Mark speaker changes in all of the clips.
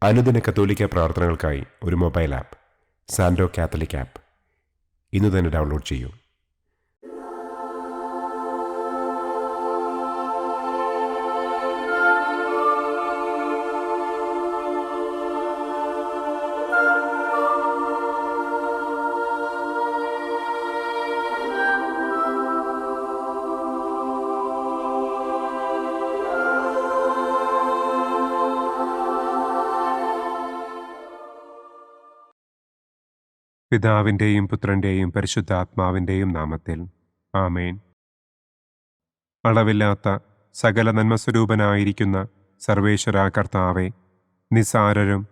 Speaker 1: അനുദിന കത്തോലിക്ക പ്രാർത്ഥനകൾക്കായി ഒരു മൊബൈൽ ആപ്പ് സാൻഡോ കാത്തലിക് ആപ്പ് ഇന്ന് തന്നെ ഡൗൺലോഡ് ചെയ്യൂ.
Speaker 2: പിതാവിൻ്റെയും പുത്രൻ്റെയും പരിശുദ്ധാത്മാവിൻ്റെയും നാമത്തിൽ ആമേൻ. അളവില്ലാത്ത സകല നന്മസ്വരൂപനായിരിക്കുന്ന സർവേശ്വര കർത്താവെ, നിസ്സാരരും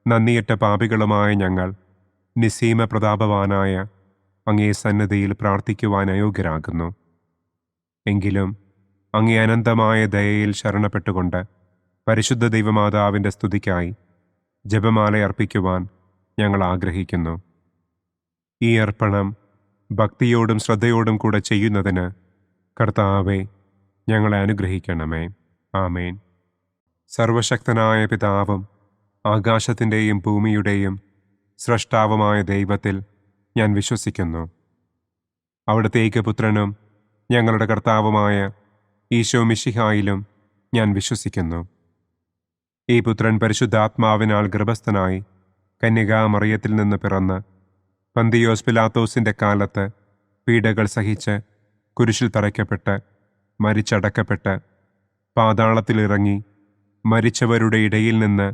Speaker 2: നന്ദിയറ്റ പാപികളുമായ ഞങ്ങൾ നിസ്സീമ പ്രതാപവാനായ അങ്ങേ സന്നിധിയിൽ പ്രാർത്ഥിക്കുവാൻ അയോഗ്യരാകുന്നു. എങ്കിലും അങ്ങേ അനന്തമായ ദയയിൽ ശരണപ്പെട്ടുകൊണ്ട് പരിശുദ്ധ ദൈവമാതാവിൻ്റെ സ്തുതിക്കായി ജപമാല അർപ്പിക്കുവാൻ ഞങ്ങൾ ആഗ്രഹിക്കുന്നു. ഈ അർപ്പണം ഭക്തിയോടും ശ്രദ്ധയോടും കൂടെ ചെയ്യുന്നതിന് കർത്താവെ ഞങ്ങളെ അനുഗ്രഹിക്കണമേ. ആമേൻ. സർവശക്തനായ പിതാവും ആകാശത്തിൻ്റെയും ഭൂമിയുടെയും സ്രഷ്ടാവുമായ ദൈവത്തിൽ ഞാൻ വിശ്വസിക്കുന്നു. അവിടുത്തെ ഏകപുത്രനും ഞങ്ങളുടെ കർത്താവുമായ ഈശോ മിശിഹായിലും ഞാൻ വിശ്വസിക്കുന്നു. ഈ പുത്രൻ പരിശുദ്ധാത്മാവിനാൽ ഗർഭസ്ഥനായി കന്യകാമറിയത്തിൽ നിന്ന് പിറന്ന് പന്തിയോസ് പിലാത്തോസിൻ്റെ കാലത്ത് പീഡകൾ സഹിച്ച് കുരിശിൽ തറയ്ക്കപ്പെട്ട് മരിച്ചടക്കപ്പെട്ട് പാതാളത്തിലിറങ്ങി മരിച്ചവരുടെ ഇടയിൽ നിന്ന്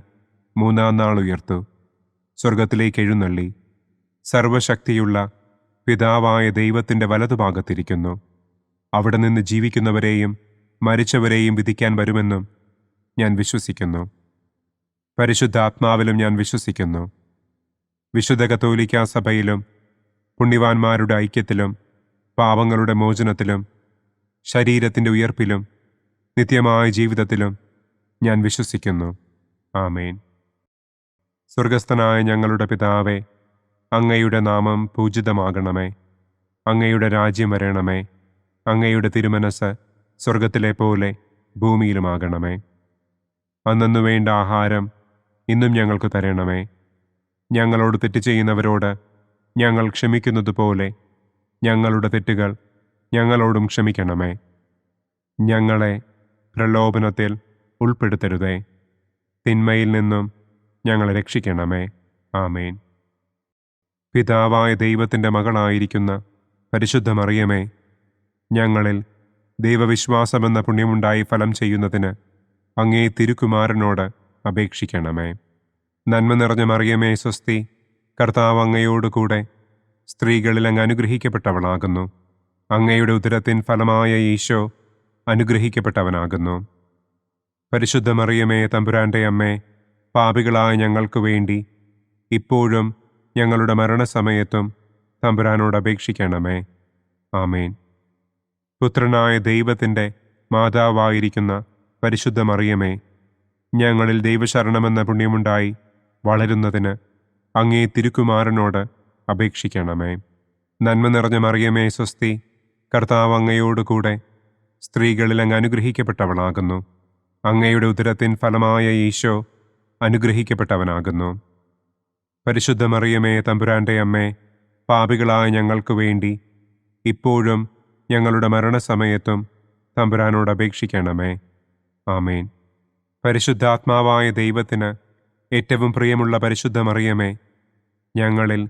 Speaker 2: മൂന്നാം നാൾ ഉയർത്തു, സ്വർഗത്തിലേക്ക് എഴുന്നള്ളി, സർവശക്തിയുള്ള പിതാവായ ദൈവത്തിൻ്റെ വലതുഭാഗത്തിരിക്കുന്നു. അവിടെ നിന്ന് ജീവിക്കുന്നവരെയും മരിച്ചവരെയും വിധിക്കാൻ വരുമെന്നും ഞാൻ വിശ്വസിക്കുന്നു. പരിശുദ്ധാത്മാവിലും ഞാൻ വിശ്വസിക്കുന്നു. വിശുദ്ധ കത്തോലിക്കാ സഭയിലും പുണ്യവാന്മാരുടെ ഐക്യത്തിലും പാപങ്ങളുടെ മോചനത്തിലും ശരീരത്തിൻ്റെ ഉയർപ്പിലും നിത്യമായ ജീവിതത്തിലും ഞാൻ വിശ്വസിക്കുന്നു. ആമേൻ. സ്വർഗസ്ഥനായ ഞങ്ങളുടെ പിതാവേ, അങ്ങയുടെ നാമം പൂജിതമാകണമേ. അങ്ങയുടെ രാജ്യം വരണമേ. അങ്ങയുടെ തിരുമനസ് സ്വർഗത്തിലെ പോലെ ഭൂമിയിലുമാകണമേ. അന്നന്നു വേണ്ട ആഹാരം ഇന്നും ഞങ്ങൾക്ക് തരണമേ. ഞങ്ങളോട് തെറ്റ് ചെയ്യുന്നവരോട് ഞങ്ങൾ ക്ഷമിക്കുന്നത് പോലെ ഞങ്ങളുടെ തെറ്റുകൾ ഞങ്ങളോടും ക്ഷമിക്കണമേ. ഞങ്ങളെ പ്രലോഭനത്തിൽ ഉൾപ്പെടുത്തരുതേ, തിന്മയിൽ നിന്നും ഞങ്ങളെ രക്ഷിക്കണമേ. ആമേൻ. പിതാവായ ദൈവത്തിൻ്റെ മകളായിരിക്കുന്ന പരിശുദ്ധ മറിയമേ, ഞങ്ങളിൽ ദൈവവിശ്വാസമെന്ന പുണ്യമുണ്ടായി ഫലം ചെയ്യുന്നതിന് അങ്ങേ തിരുക്കുമാരനോട് അപേക്ഷിക്കണമേ. നന്മ നിറഞ്ഞ മറിയമേ സ്വസ്തി, കർത്താവ് അങ്ങയോടുകൂടെ സ്ത്രീകളിൽ അങ്ങ് അനുഗ്രഹിക്കപ്പെട്ടവളാകുന്നു. അങ്ങയുടെ ഉദരത്തിൻ ഫലമായ ഈശോ അനുഗ്രഹിക്കപ്പെട്ടവനാകുന്നു. പരിശുദ്ധ മറിയമേ തമ്പുരാൻ്റെ അമ്മേ, പാപികളായ ഞങ്ങൾക്ക് വേണ്ടി ഇപ്പോഴും ഞങ്ങളുടെ മരണസമയത്തും തമ്പുരാനോട് അപേക്ഷിക്കണമേ. ആമേൻ. പുത്രനായ ദൈവത്തിൻ്റെ മാതാവായിരിക്കുന്ന പരിശുദ്ധ മറിയമേ, ഞങ്ങളിൽ ദൈവശരണമെന്ന പുണ്യമുണ്ടായി വളരുന്നതിന് അങ്ങേ തിരുക്കുമാരനോട് അപേക്ഷിക്കണമേ. നന്മ നിറഞ്ഞ മറിയമേ സ്വസ്തി, കർത്താവ് അങ്ങയോടുകൂടെ സ്ത്രീകളിൽ അങ്ങ് അനുഗ്രഹിക്കപ്പെട്ടവളാകുന്നു. അങ്ങയുടെ ഉദരത്തിൻ ഫലമായ ഈശോ അനുഗ്രഹിക്കപ്പെട്ടവനാകുന്നു. പരിശുദ്ധ മറിയമേ തമ്പുരാൻ്റെ അമ്മേ, പാപികളായ ഞങ്ങൾക്ക് വേണ്ടി ഇപ്പോഴും ഞങ്ങളുടെ മരണസമയത്തും തമ്പുരാനോട് അപേക്ഷിക്കണമേ. ആമേൻ. പരിശുദ്ധാത്മാവായ ദൈവത്തിന് ഏറ്റവും പ്രിയമുള്ള പരിശുദ്ധ മറിയമേ, ഞങ്ങളിൽ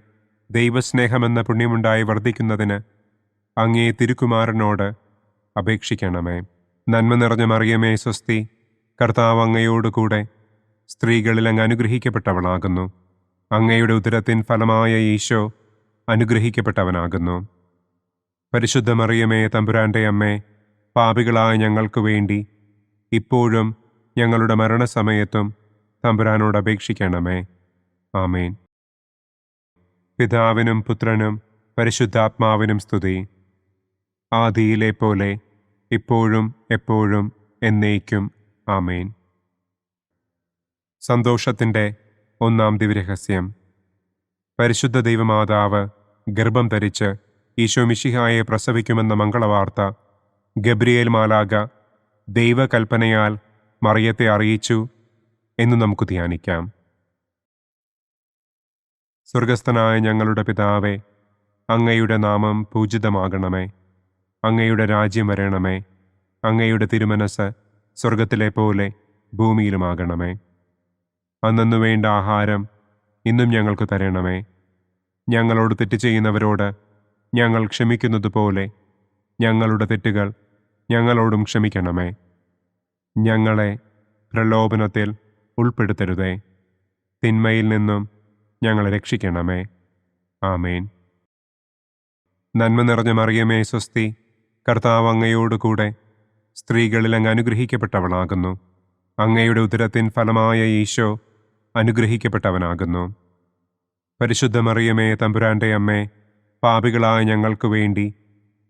Speaker 2: ദൈവസ്നേഹമെന്ന പുണ്യമുണ്ടായി വർദ്ധിക്കുന്നതിന് അങ്ങേ തിരുക്കുമാരനോട് അപേക്ഷിക്കണമേ. നന്മ നിറഞ്ഞ മറിയമേ സ്വസ്തി, കർത്താവ് അങ്ങയോടുകൂടെ സ്ത്രീകളിൽ അങ്ങ് അനുഗ്രഹിക്കപ്പെട്ടവളാകുന്നു. അങ്ങയുടെ ഉദരത്തിൻ ഫലമായ ഈശോ അനുഗ്രഹിക്കപ്പെട്ടവനാകുന്നു. പരിശുദ്ധ മറിയമേ തമ്പുരാൻ്റെ അമ്മേ, പാപികളായ ഞങ്ങൾക്ക് വേണ്ടി ഇപ്പോഴും ഞങ്ങളുടെ മരണസമയത്തും തമ്പുരാനോട് അപേക്ഷിക്കണമേ. ആമേൻ. പിതാവിനും പുത്രനും പരിശുദ്ധാത്മാവിനും സ്തുതി, ആദിയിലെ പോലെ ഇപ്പോഴും എപ്പോഴും എന്നേക്കും. ആമേൻ. സന്തോഷത്തിൻ്റെ ഒന്നാം ദിവ്യരഹസ്യം. പരിശുദ്ധ ദൈവമാതാവ് ഗർഭം ധരിച്ച് ഈശോ മിശിഹായെ പ്രസവിക്കുമെന്ന മംഗളവാർത്ത ഗബ്രിയേൽ മാലാഖ ദൈവകൽപ്പനയാൽ മറിയത്തെ അറിയിച്ചു എന്ന് നമുക്ക് ധ്യാനിക്കാം. സ്വർഗസ്ഥനായ ഞങ്ങളുടെ പിതാവേ, അങ്ങയുടെ നാമം പൂജിതമാകണമേ. അങ്ങയുടെ രാജ്യം വരണമേ. അങ്ങയുടെ തിരുമനസ് സ്വർഗത്തിലെ പോലെ ഭൂമിയിലുമാകണമേ. അന്നന്നു വേണ്ട ആഹാരം ഇന്നും ഞങ്ങൾക്ക് തരണമേ. ഞങ്ങളോട് തെറ്റ് ചെയ്യുന്നവരോട് ഞങ്ങൾ ക്ഷമിക്കുന്നതുപോലെ ഞങ്ങളുടെ തെറ്റുകൾ ഞങ്ങളോടും ക്ഷമിക്കണമേ. ഞങ്ങളെ പ്രലോഭനത്തിൽ ഉൾപ്പെടുത്തരുതേ. തിന്മയിൽ നിന്നും ഞങ്ങളെ രക്ഷിക്കണമേ. ആമേൻ. നന്മ നിറഞ്ഞ മറിയമേ സ്വസ്തി, കർത്താവ് അങ്ങയോടുകൂടെ സ്ത്രീകളിൽ അങ്ങ് അനുഗ്രഹിക്കപ്പെട്ടവളാകുന്നു. അങ്ങയുടെ ഉദരത്തിൻ ഫലമായ ഈശോ അനുഗ്രഹിക്കപ്പെട്ടവനാകുന്നു. പരിശുദ്ധ മറിയമേ തമ്പുരാന്റെ അമ്മേ, പാപികളായ ഞങ്ങൾക്ക് വേണ്ടി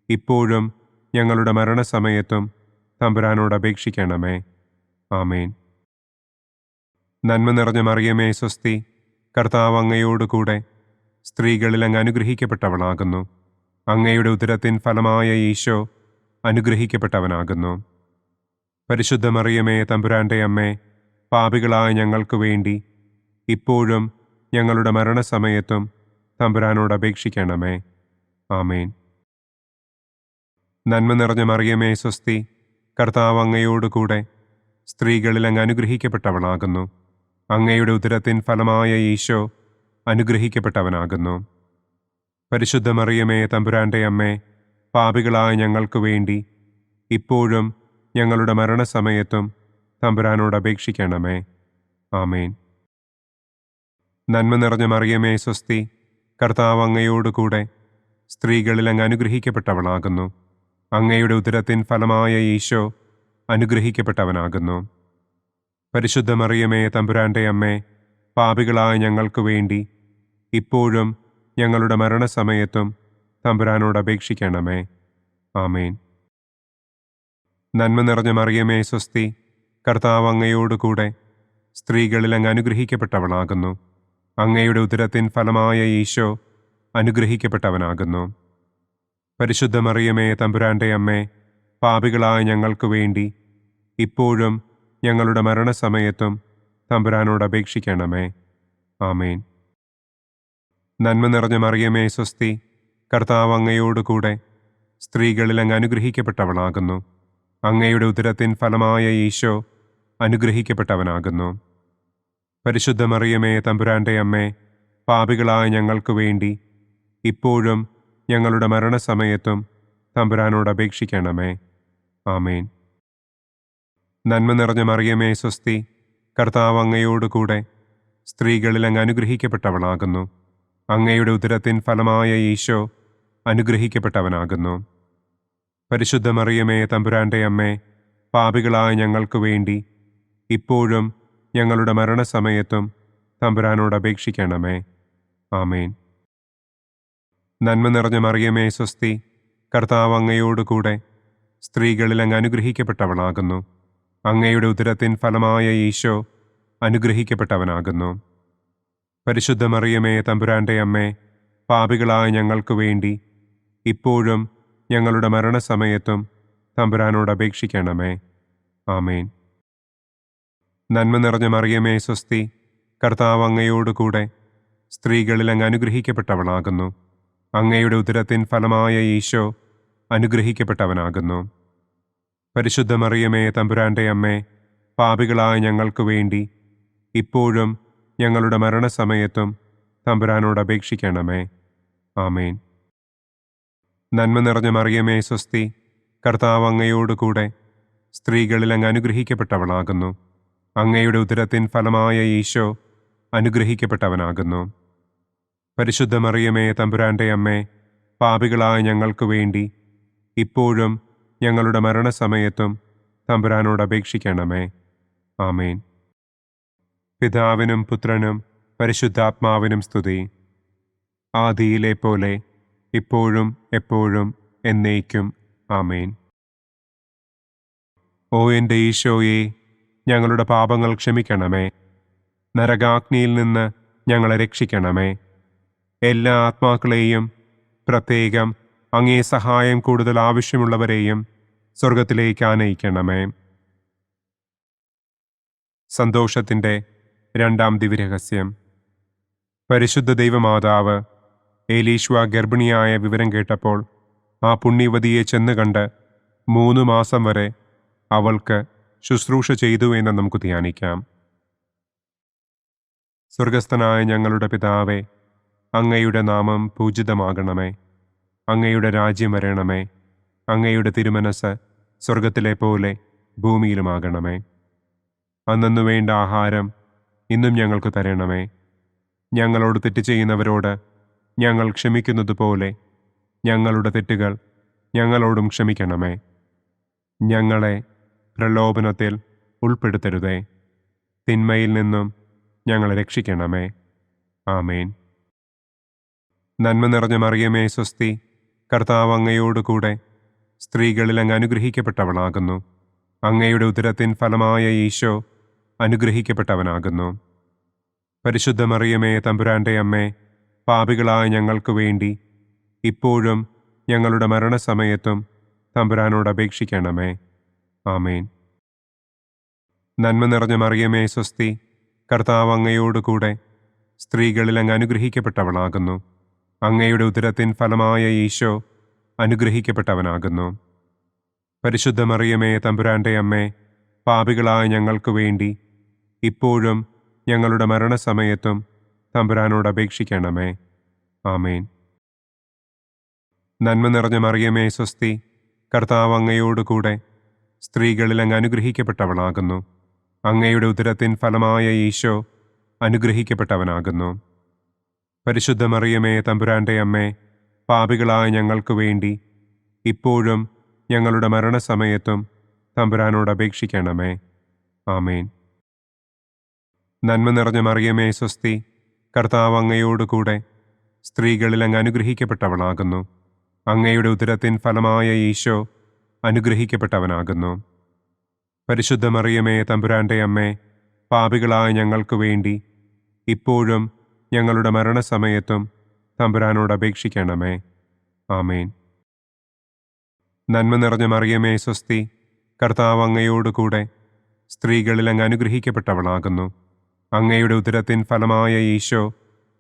Speaker 2: ഇപ്പോഴും ഞങ്ങളുടെ മരണസമയത്തും തമ്പുരാനോട് അപേക്ഷിക്കണമേ. ആമേൻ. നന്മ നിറഞ്ഞ മറിയമേ സ്വസ്തി, കർത്താവ് അങ്ങയോടുകൂടെ സ്ത്രീകളിൽ അങ്ങ് അനുഗ്രഹിക്കപ്പെട്ടവളാകുന്നു. അങ്ങയുടെ ഉദരത്തിൻ ഫലമായ ഈശോ അനുഗ്രഹിക്കപ്പെട്ടവനാകുന്നു. പരിശുദ്ധ മറിയമേ തമ്പുരാന്റെ അമ്മേ, പാപികളായ ഞങ്ങൾക്ക് വേണ്ടി ഇപ്പോഴും ഞങ്ങളുടെ മരണസമയത്തും തമ്പുരാനോട് അപേക്ഷിക്കണമേ. ആമേൻ. നന്മ നിറഞ്ഞ മറിയമേ സ്വസ്തി, കർത്താവ് അങ്ങയോടുകൂടെ സ്ത്രീകളിൽ അങ്ങ് അനുഗ്രഹിക്കപ്പെട്ടവളാകുന്നു. അങ്ങയുടെ ഉദരത്തിൻ ഫലമായ ഈശോ അനുഗ്രഹിക്കപ്പെട്ടവനാകുന്നു. പരിശുദ്ധ മറിയമേ തമ്പുരാന്റെ അമ്മേ, പാപികളായ ഞങ്ങൾക്ക് വേണ്ടി ഇപ്പോഴും ഞങ്ങളുടെ മരണസമയത്തും തമ്പുരാനോട് അപേക്ഷിക്കണമേ. ആമേൻ. നന്മ നിറഞ്ഞ മറിയമേ സ്വസ്തി, കർത്താവ് അങ്ങയോടുകൂടെ സ്ത്രീകളിൽ അങ്ങ് അനുഗ്രഹിക്കപ്പെട്ടവളാകുന്നു. അങ്ങയുടെ ഉദരത്തിൻ ഫലമായ ഈശോ അനുഗ്രഹിക്കപ്പെട്ടവനാകുന്നു. പരിശുദ്ധ മറിയമേ തമ്പുരാന്റെ അമ്മേ, പാപികളായ ഞങ്ങൾക്ക് വേണ്ടി ഇപ്പോഴും ഞങ്ങളുടെ മരണസമയത്തും തമ്പുരാനോട് അപേക്ഷിക്കണമേ. ആമേൻ. നന്മ നിറഞ്ഞ മറിയമേ സ്വസ്തി, കർത്താവ് അങ്ങയോടുകൂടെ സ്ത്രീകളിൽ അങ്ങ് അനുഗ്രഹിക്കപ്പെട്ടവളാകുന്നു. അങ്ങയുടെ ഉദരത്തിൻ ഫലമായ ഈശോ അനുഗ്രഹിക്കപ്പെട്ടവനാകുന്നു. പരിശുദ്ധ മറിയമേ തമ്പുരാന്റെ അമ്മേ, പാപികളായ ഞങ്ങൾക്ക് വേണ്ടി ഇപ്പോഴും ഞങ്ങളുടെ മരണസമയത്തും തമ്പുരാനോട് അപേക്ഷിക്കണമേ. ആമേൻ. നന്മ നിറഞ്ഞ മറിയമേ സ്വസ്തി, കർത്താവ് അങ്ങയോടുകൂടെ സ്ത്രീകളിൽ അങ്ങ് അനുഗ്രഹിക്കപ്പെട്ടവളാകുന്നു. അങ്ങയുടെ ഉദരത്തിൻ ഫലമായ ഈശോ അനുഗ്രഹിക്കപ്പെട്ടവനാകുന്നു. പരിശുദ്ധ മറിയമേ തമ്പുരാന്റെ അമ്മേ, പാപികളായ ഞങ്ങൾക്ക് വേണ്ടി ഇപ്പോഴും ഞങ്ങളുടെ മരണസമയത്തും തമ്പുരാനോട് അപേക്ഷിക്കണമേ. ആമേൻ. നന്മ നിറഞ്ഞ മറിയമേ സ്വസ്തി, കർത്താവ് അങ്ങയോടുകൂടെ സ്ത്രീകളിൽ അങ്ങ് അനുഗ്രഹിക്കപ്പെട്ടവളാകുന്നു. അങ്ങയുടെ ഉദരത്തിൻ ഫലമായ ഈശോ അനുഗ്രഹിക്കപ്പെട്ടവനാകുന്നു. പരിശുദ്ധ മറിയമേ തമ്പുരാന്റെ അമ്മേ, പാപികളായ ഞങ്ങൾക്ക് വേണ്ടി ഇപ്പോഴും ഞങ്ങളുടെ മരണസമയത്തും തമ്പുരാനോട് അപേക്ഷിക്കണമേ. ആമേൻ. നന്മ നിറഞ്ഞ മറിയമേ സ്വസ്തി, കർത്താവ് അങ്ങയോടുകൂടെ സ്ത്രീകളിൽ അങ്ങ് അനുഗ്രഹിക്കപ്പെട്ടവളാകുന്നു. അങ്ങയുടെ ഉദരത്തിൻ ഫലമായ ഈശോ അനുഗ്രഹിക്കപ്പെട്ടവനാകുന്നു. പരിശുദ്ധ മറിയമേ തമ്പുരാന്റെ അമ്മേ, പാപികളായ ഞങ്ങൾക്ക് വേണ്ടി ഇപ്പോഴും ഞങ്ങളുടെ മരണസമയത്തും തമ്പുരാനോട് അപേക്ഷിക്കണമേ. ആമേൻ. നന്മ നിറഞ്ഞ മറിയമേ സ്വസ്തി, കർത്താവ് അങ്ങയോടുകൂടെ സ്ത്രീകളിൽ അങ്ങ് അനുഗ്രഹിക്കപ്പെട്ടവളാകുന്നു. അങ്ങയുടെ ഉദരത്തിൻ ഫലമായ ഈശോ അനുഗ്രഹിക്കപ്പെട്ടവനാകുന്നു. പരിശുദ്ധ മറിയമേ തമ്പുരാന്റെ അമ്മേ, പാപികളായ ഞങ്ങൾക്ക് വേണ്ടി ഇപ്പോഴും ഞങ്ങളുടെ മരണസമയത്തും തമ്പുരാനോട് അപേക്ഷിക്കണമേ. ആമേൻ. നന്മ നിറഞ്ഞ മറിയമേ സ്വസ്തി, കർത്താവ് അങ്ങയോടുകൂടെ സ്ത്രീകളിൽ അങ്ങ് അനുഗ്രഹിക്കപ്പെട്ടവളാകുന്നു. അങ്ങയുടെ ഉദരത്തിൻ ഫലമായ ഈശോ അനുഗ്രഹിക്കപ്പെട്ടവനാകുന്നു. പരിശുദ്ധ മറിയമേ തമ്പുരാന്റെ അമ്മേ, പാപികളായ ഞങ്ങൾക്ക് വേണ്ടി ഇപ്പോഴും ഞങ്ങളുടെ മരണസമയത്തും തമ്പുരാനോട് അപേക്ഷിക്കണമേ. ആമേൻ. പിതാവിനും പുത്രനും പരിശുദ്ധാത്മാവിനും സ്തുതി. ആദിയിലെ പോലെ ഇപ്പോഴും എപ്പോഴും എന്നേക്കും. ആമേൻ. ഓ എൻ്റെ ഈശോയെ, ഞങ്ങളുടെ പാപങ്ങൾ ക്ഷമിക്കണമേ. നരകാഗ്നിയിൽ നിന്ന് ഞങ്ങളെ രക്ഷിക്കണമേ. എല്ലാ ആത്മാക്കളെയും, പ്രത്യേകം അങ്ങേ സഹായം കൂടുതൽ ആവശ്യമുള്ളവരെയും സ്വർഗത്തിലേക്ക് ആനയിക്കണമേ. സന്തോഷത്തിൻ്റെ രണ്ടാം ദിവ്യരഹസ്യം. പരിശുദ്ധ ദൈവമാതാവ് ഏലീശ്വ ഗർഭിണിയായ വിവരം കേട്ടപ്പോൾ ആ പുണ്യവതിയെ ചെന്ന് കണ്ട് 3 മാസം വരെ അവൾക്ക് ശുശ്രൂഷ ചെയ്തു എന്ന് നമുക്ക് ധ്യാനിക്കാം. സ്വർഗസ്ഥനായ ഞങ്ങളുടെ പിതാവേ, അങ്ങയുടെ നാമം പൂജിതമാകണമേ. അങ്ങയുടെ രാജ്യം വരണമേ. അങ്ങയുടെ തിരുമനസ് സ്വർഗത്തിലെ പോലെ ഭൂമിയിലുമാകണമേ. അന്നന്നു വേണ്ട ആഹാരം ഇന്നും ഞങ്ങൾക്ക് തരണമേ. ഞങ്ങളോട് തെറ്റ് ചെയ്യുന്നവരോട് ഞങ്ങൾ ക്ഷമിക്കുന്നത് പോലെ ഞങ്ങളുടെ തെറ്റുകൾ ഞങ്ങളോടും ക്ഷമിക്കണമേ. ഞങ്ങളെ പ്രലോഭനത്തിൽ ഉൾപ്പെടുത്തരുതേ. തിന്മയിൽ നിന്നും ഞങ്ങളെ രക്ഷിക്കണമേ. ആമേൻ. നന്മ നിറഞ്ഞ മറിയമേ സ്വസ്തി, കർത്താവ് അങ്ങയോടുകൂടെ സ്ത്രീകളിൽ അങ്ങ് അനുഗ്രഹിക്കപ്പെട്ടവളാകുന്നു. അങ്ങയുടെ ഉദരത്തിൻ ഫലമായ ഈശോ അനുഗ്രഹിക്കപ്പെട്ടവനാകുന്നു. പരിശുദ്ധ മറിയമേ തമ്പുരാൻ്റെ അമ്മേ, പാപികളായ ഞങ്ങൾക്ക് വേണ്ടി ഇപ്പോഴും ഞങ്ങളുടെ മരണസമയത്തും തമ്പുരാനോട് അപേക്ഷിക്കണമേ. ആമേൻ. നന്മ നിറഞ്ഞ മറിയമേ സ്വസ്തി, കർത്താവ് അങ്ങയോടുകൂടെ സ്ത്രീകളിൽ അങ്ങ് അനുഗ്രഹിക്കപ്പെട്ടവളാകുന്നു. അങ്ങയുടെ ഉദരത്തിൻ ഫലമായ ഈശോ അനുഗ്രഹിക്കപ്പെട്ടവനാകുന്നു. പരിശുദ്ധ മറിയമേ തമ്പുരാൻ്റെ അമ്മേ, പാപികളായ ഞങ്ങൾക്ക് വേണ്ടി ഇപ്പോഴും ഞങ്ങളുടെ മരണസമയത്തും തമ്പുരാനോട് അപേക്ഷിക്കണമേ. ആമേൻ. നന്മ നിറഞ്ഞ മറിയമേ സ്വസ്തി, കർത്താവ് അങ്ങയോടുകൂടെ സ്ത്രീകളിൽ അങ്ങ് അനുഗ്രഹിക്കപ്പെട്ടവളാകുന്നു. അങ്ങയുടെ ഉദരത്തിൻ ഫലമായ ഈശോ അനുഗ്രഹിക്കപ്പെട്ടവനാകുന്നു. പരിശുദ്ധ മറിയമേ തമ്പുരാൻ്റെ അമ്മേ, പാപികളായ ഞങ്ങൾക്ക് വേണ്ടി ഇപ്പോഴും ഞങ്ങളുടെ മരണസമയത്തും തമ്പുരാനോട് അപേക്ഷിക്കണമേ. ആമേൻ. നന്മ നിറഞ്ഞ മറിയമേ സ്വസ്തി, കർത്താവ് അങ്ങയോടുകൂടെ സ്ത്രീകളിൽ അങ്ങ് അനുഗ്രഹിക്കപ്പെട്ടവളാകുന്നു. അങ്ങയുടെ ഉദരത്തിൻ ഫലമായ ഈശോ അനുഗ്രഹിക്കപ്പെട്ടവനാകുന്നു. പരിശുദ്ധ മറിയമേ തമ്പുരാൻ്റെ അമ്മേ, പാപികളായ ഞങ്ങൾക്ക് വേണ്ടി ഇപ്പോഴും ഞങ്ങളുടെ മരണസമയത്തും തമ്പുരാനോട് അപേക്ഷിക്കണമേ. ആമേൻ. നന്മ നിറഞ്ഞ മറിയമേ സ്വസ്തി, കർത്താവ് അങ്ങയോടുകൂടെ സ്ത്രീകളിൽ അങ്ങ് അനുഗ്രഹിക്കപ്പെട്ടവളാകുന്നു. അങ്ങയുടെ ഉദരത്തിൻ ഫലമായ ഈശോ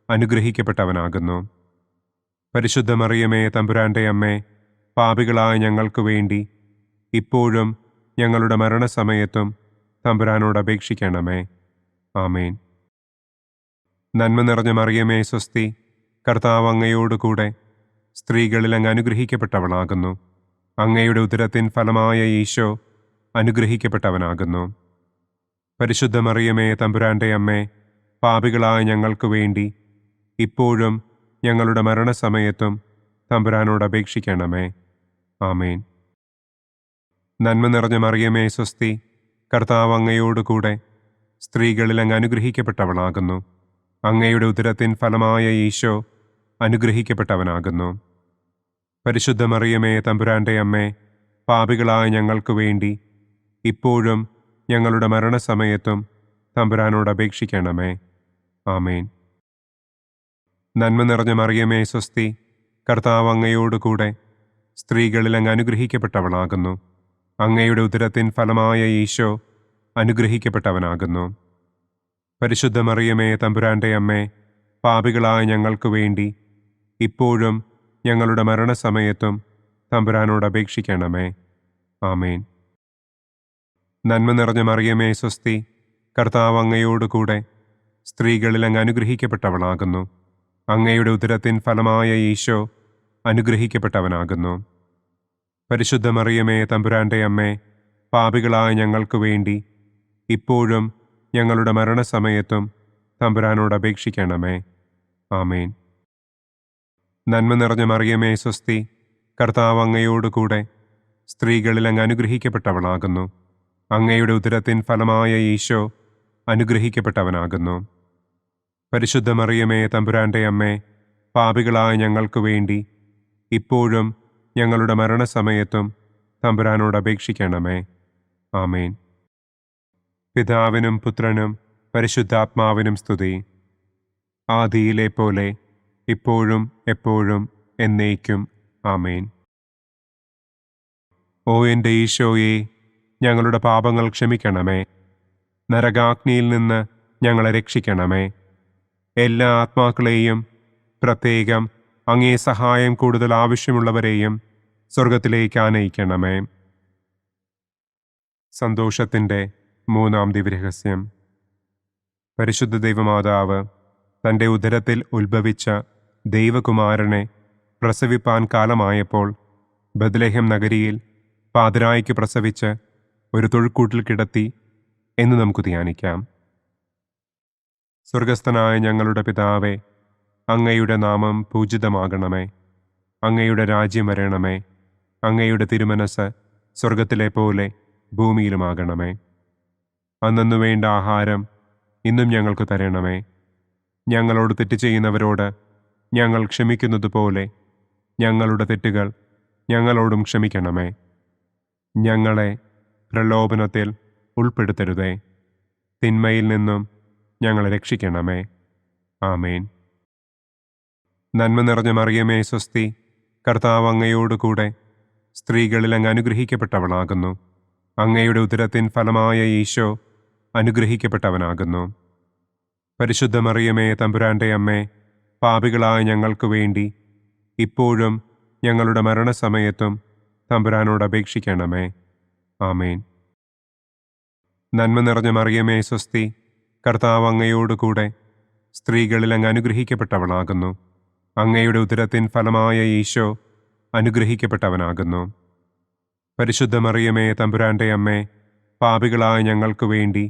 Speaker 2: അനുഗ്രഹിക്കപ്പെട്ടവനാകുന്നു. പരിശുദ്ധ മറിയമേ തമ്പുരാൻ്റെ അമ്മേ, പാപികളായ ഞങ്ങൾക്ക് വേണ്ടി ഇപ്പോഴും ഞങ്ങളുടെ മരണസമയത്തും തമ്പുരാനോട് അപേക്ഷിക്കണമേ. ആമേൻ. നന്മ നിറഞ്ഞ മറിയമേ സ്വസ്തി, കർത്താവ് അങ്ങയോടുകൂടെ സ്ത്രീകളിൽ അങ്ങ് അനുഗ്രഹിക്കപ്പെട്ടവളാകുന്നു. അങ്ങയുടെ ഉദരത്തിൻ ഫലമായ ഈശോ അനുഗ്രഹിക്കപ്പെട്ടവനാകുന്നു. പരിശുദ്ധ മറിയമേ തമ്പുരാൻ്റെ അമ്മേ, പാപികളായ ഞങ്ങൾക്ക് വേണ്ടി ഇപ്പോഴും ഞങ്ങളുടെ മരണസമയത്തും തമ്പുരാനോട് അപേക്ഷിക്കണമേ. ആമേൻ. നന്മ നിറഞ്ഞ മറിയമേ സ്വസ്തി, കർത്താവ് അങ്ങയോടുകൂടെ സ്ത്രീകളിൽ അങ്ങ് അനുഗ്രഹിക്കപ്പെട്ടവളാകുന്നു. അങ്ങയുടെ ഉദരത്തിൻ ഫലമായ ഈശോ അനുഗ്രഹിക്കപ്പെട്ടവനാകുന്നു. പരിശുദ്ധ മറിയമേ തമ്പുരാൻ്റെ അമ്മേ, പാപികളായ ഞങ്ങൾക്ക് വേണ്ടി ഇപ്പോഴും ഞങ്ങളുടെ മരണസമയത്തും തമ്പുരാനോട് അപേക്ഷിക്കണമേ. ആമേൻ. നന്മ നിറഞ്ഞ മറിയമേ സ്വസ്തി, കർത്താവ് അങ്ങയോടുകൂടെ സ്ത്രീകളിൽ അങ്ങ് അനുഗ്രഹിക്കപ്പെട്ടവളാകുന്നു. അങ്ങയുടെ ഉദരത്തിൻ ഫലമായ ഈശോ അനുഗ്രഹിക്കപ്പെട്ടവനാകുന്നു. പരിശുദ്ധ മറിയമേ തമ്പുരാൻ്റെ അമ്മേ, പാപികളായ ഞങ്ങൾക്ക് വേണ്ടി ഇപ്പോഴും ഞങ്ങളുടെ മരണസമയത്തും തമ്പുരാനോട് അപേക്ഷിക്കണമേ. ആമേൻ. നന്മ നിറഞ്ഞ മറിയമേ സ്വസ്തി, കർത്താവ് അങ്ങയോടുകൂടെ സ്ത്രീകളിൽ അങ്ങ് അനുഗ്രഹിക്കപ്പെട്ടവളാകുന്നു. അങ്ങയുടെ ഉദരത്തിൻ ഫലമായ ഈശോ അനുഗ്രഹിക്കപ്പെട്ടവനാകുന്നു. പരിശുദ്ധ മറിയമേ തമ്പുരാൻ്റെ അമ്മേ, പാപികളായ ഞങ്ങൾക്ക് വേണ്ടി ഇപ്പോഴും ഞങ്ങളുടെ മരണസമയത്തും തമ്പുരാനോട് അപേക്ഷിക്കണമേ. ആമേൻ. നന്മ നിറഞ്ഞ മറിയമേ സ്വസ്തി, കർത്താവ് അങ്ങയോടുകൂടെ സ്ത്രീകളിൽ അങ്ങ് അനുഗ്രഹിക്കപ്പെട്ടവളാകുന്നു. അങ്ങയുടെ ഉദരത്തിൻ ഫലമായ ഈശോ അനുഗ്രഹിക്കപ്പെട്ടവനാകുന്നു. പരിശുദ്ധ മറിയമേ തമ്പുരാൻ്റെ അമ്മേ, പാപികളായ ഞങ്ങൾക്ക് വേണ്ടി ഇപ്പോഴും ഞങ്ങളുടെ മരണസമയത്തും തമ്പുരാനോട് അപേക്ഷിക്കണമേ. ആമേൻ. പിതാവിനും പുത്രനും പരിശുദ്ധാത്മാവിനും സ്തുതി. ആദിയിലെ പോലെ ഇപ്പോഴും എപ്പോഴും എന്നേക്കും. ആമേൻ. ഓ എൻ്റെ ഈശോയെ, ഞങ്ങളുടെ പാപങ്ങൾ ക്ഷമിക്കണമേ. നരകാഗ്നിയിൽ നിന്ന് ഞങ്ങളെ രക്ഷിക്കണമേ. എല്ലാ ആത്മാക്കളെയും, പ്രത്യേകം അങ്ങേ സഹായം കൂടുതൽ ആവശ്യമുള്ളവരെയും സ്വർഗത്തിലേക്ക് ആനയിക്കണമേ. സന്തോഷത്തിൻ്റെ മൂന്നാം ദിവ്യരഹസ്യം. പരിശുദ്ധ ദൈവമാതാവ് തൻ്റെ ഉദരത്തിൽ ഉത്ഭവിച്ച ദൈവകുമാരനെ പ്രസവിപ്പാൻ കാലമായപ്പോൾ ബത്ലഹേം നഗരിയിൽ പാതിരായ്ക്ക് പ്രസവിച്ച് ഒരു തൊഴുക്കൂട്ടിൽ കിടത്തി എന്ന് നമുക്ക് ധ്യാനിക്കാം. സ്വർഗസ്ഥനായ ഞങ്ങളുടെ പിതാവേ, അങ്ങയുടെ നാമം പൂജിതമാകണമേ. അങ്ങയുടെ രാജ്യം വരണമേ. അങ്ങയുടെ തിരുമനസ് സ്വർഗത്തിലെ പോലെ ഭൂമിയിലുമാകണമേ. അന്നന്നു വേണ്ട ആഹാരം ഇന്നും ഞങ്ങൾക്ക് തരണമേ. ഞങ്ങളോട് തെറ്റ് ചെയ്യുന്നവരോട് ഞങ്ങൾ ക്ഷമിക്കുന്നത് പോലെ ഞങ്ങളുടെ തെറ്റുകൾ ഞങ്ങളോടും ക്ഷമിക്കണമേ. ഞങ്ങളെ പ്രലോഭനത്തിൽ ഉൾപ്പെടുത്തരുതേ. തിന്മയിൽ നിന്നും ഞങ്ങളെ രക്ഷിക്കണമേ. ആമേൻ. നന്മ നിറഞ്ഞ മറിയമേ സ്വസ്തി, കർത്താവ് അങ്ങയോടുകൂടെ സ്ത്രീകളിൽ അങ്ങ് അനുഗ്രഹിക്കപ്പെട്ടവളാകുന്നു. അങ്ങയുടെ ഉദരത്തിൻ ഫലമായ ഈശോ അനുഗ്രഹിക്കപ്പെട്ടവനാകുന്നു. പരിശുദ്ധ മറിയമേ തമ്പുരാൻ്റെ അമ്മേ, പാപികളായ ഞങ്ങൾക്ക് വേണ്ടി ഇപ്പോഴും ഞങ്ങളുടെ മരണസമയത്തും തമ്പുരാനോട് അപേക്ഷിക്കണമേ. ആമേൻ. നന്മ നിറഞ്ഞ മറിയമേ സ്വസ്തി, കർത്താവ് അങ്ങയോടുകൂടെ സ്ത്രീകളിൽ അങ്ങ് അനുഗ്രഹിക്കപ്പെട്ടവളാകുന്നു. അങ്ങയുടെ ഉദരത്തിൻ ഫലമായ ഈശോ അനുഗ്രഹിക്കപ്പെട്ടവനാകുന്നു. പരിശുദ്ധ മറിയമേ തമ്പുരാൻ്റെ അമ്മേ, പാപികളായ ഞങ്ങൾക്ക് വേണ്ടി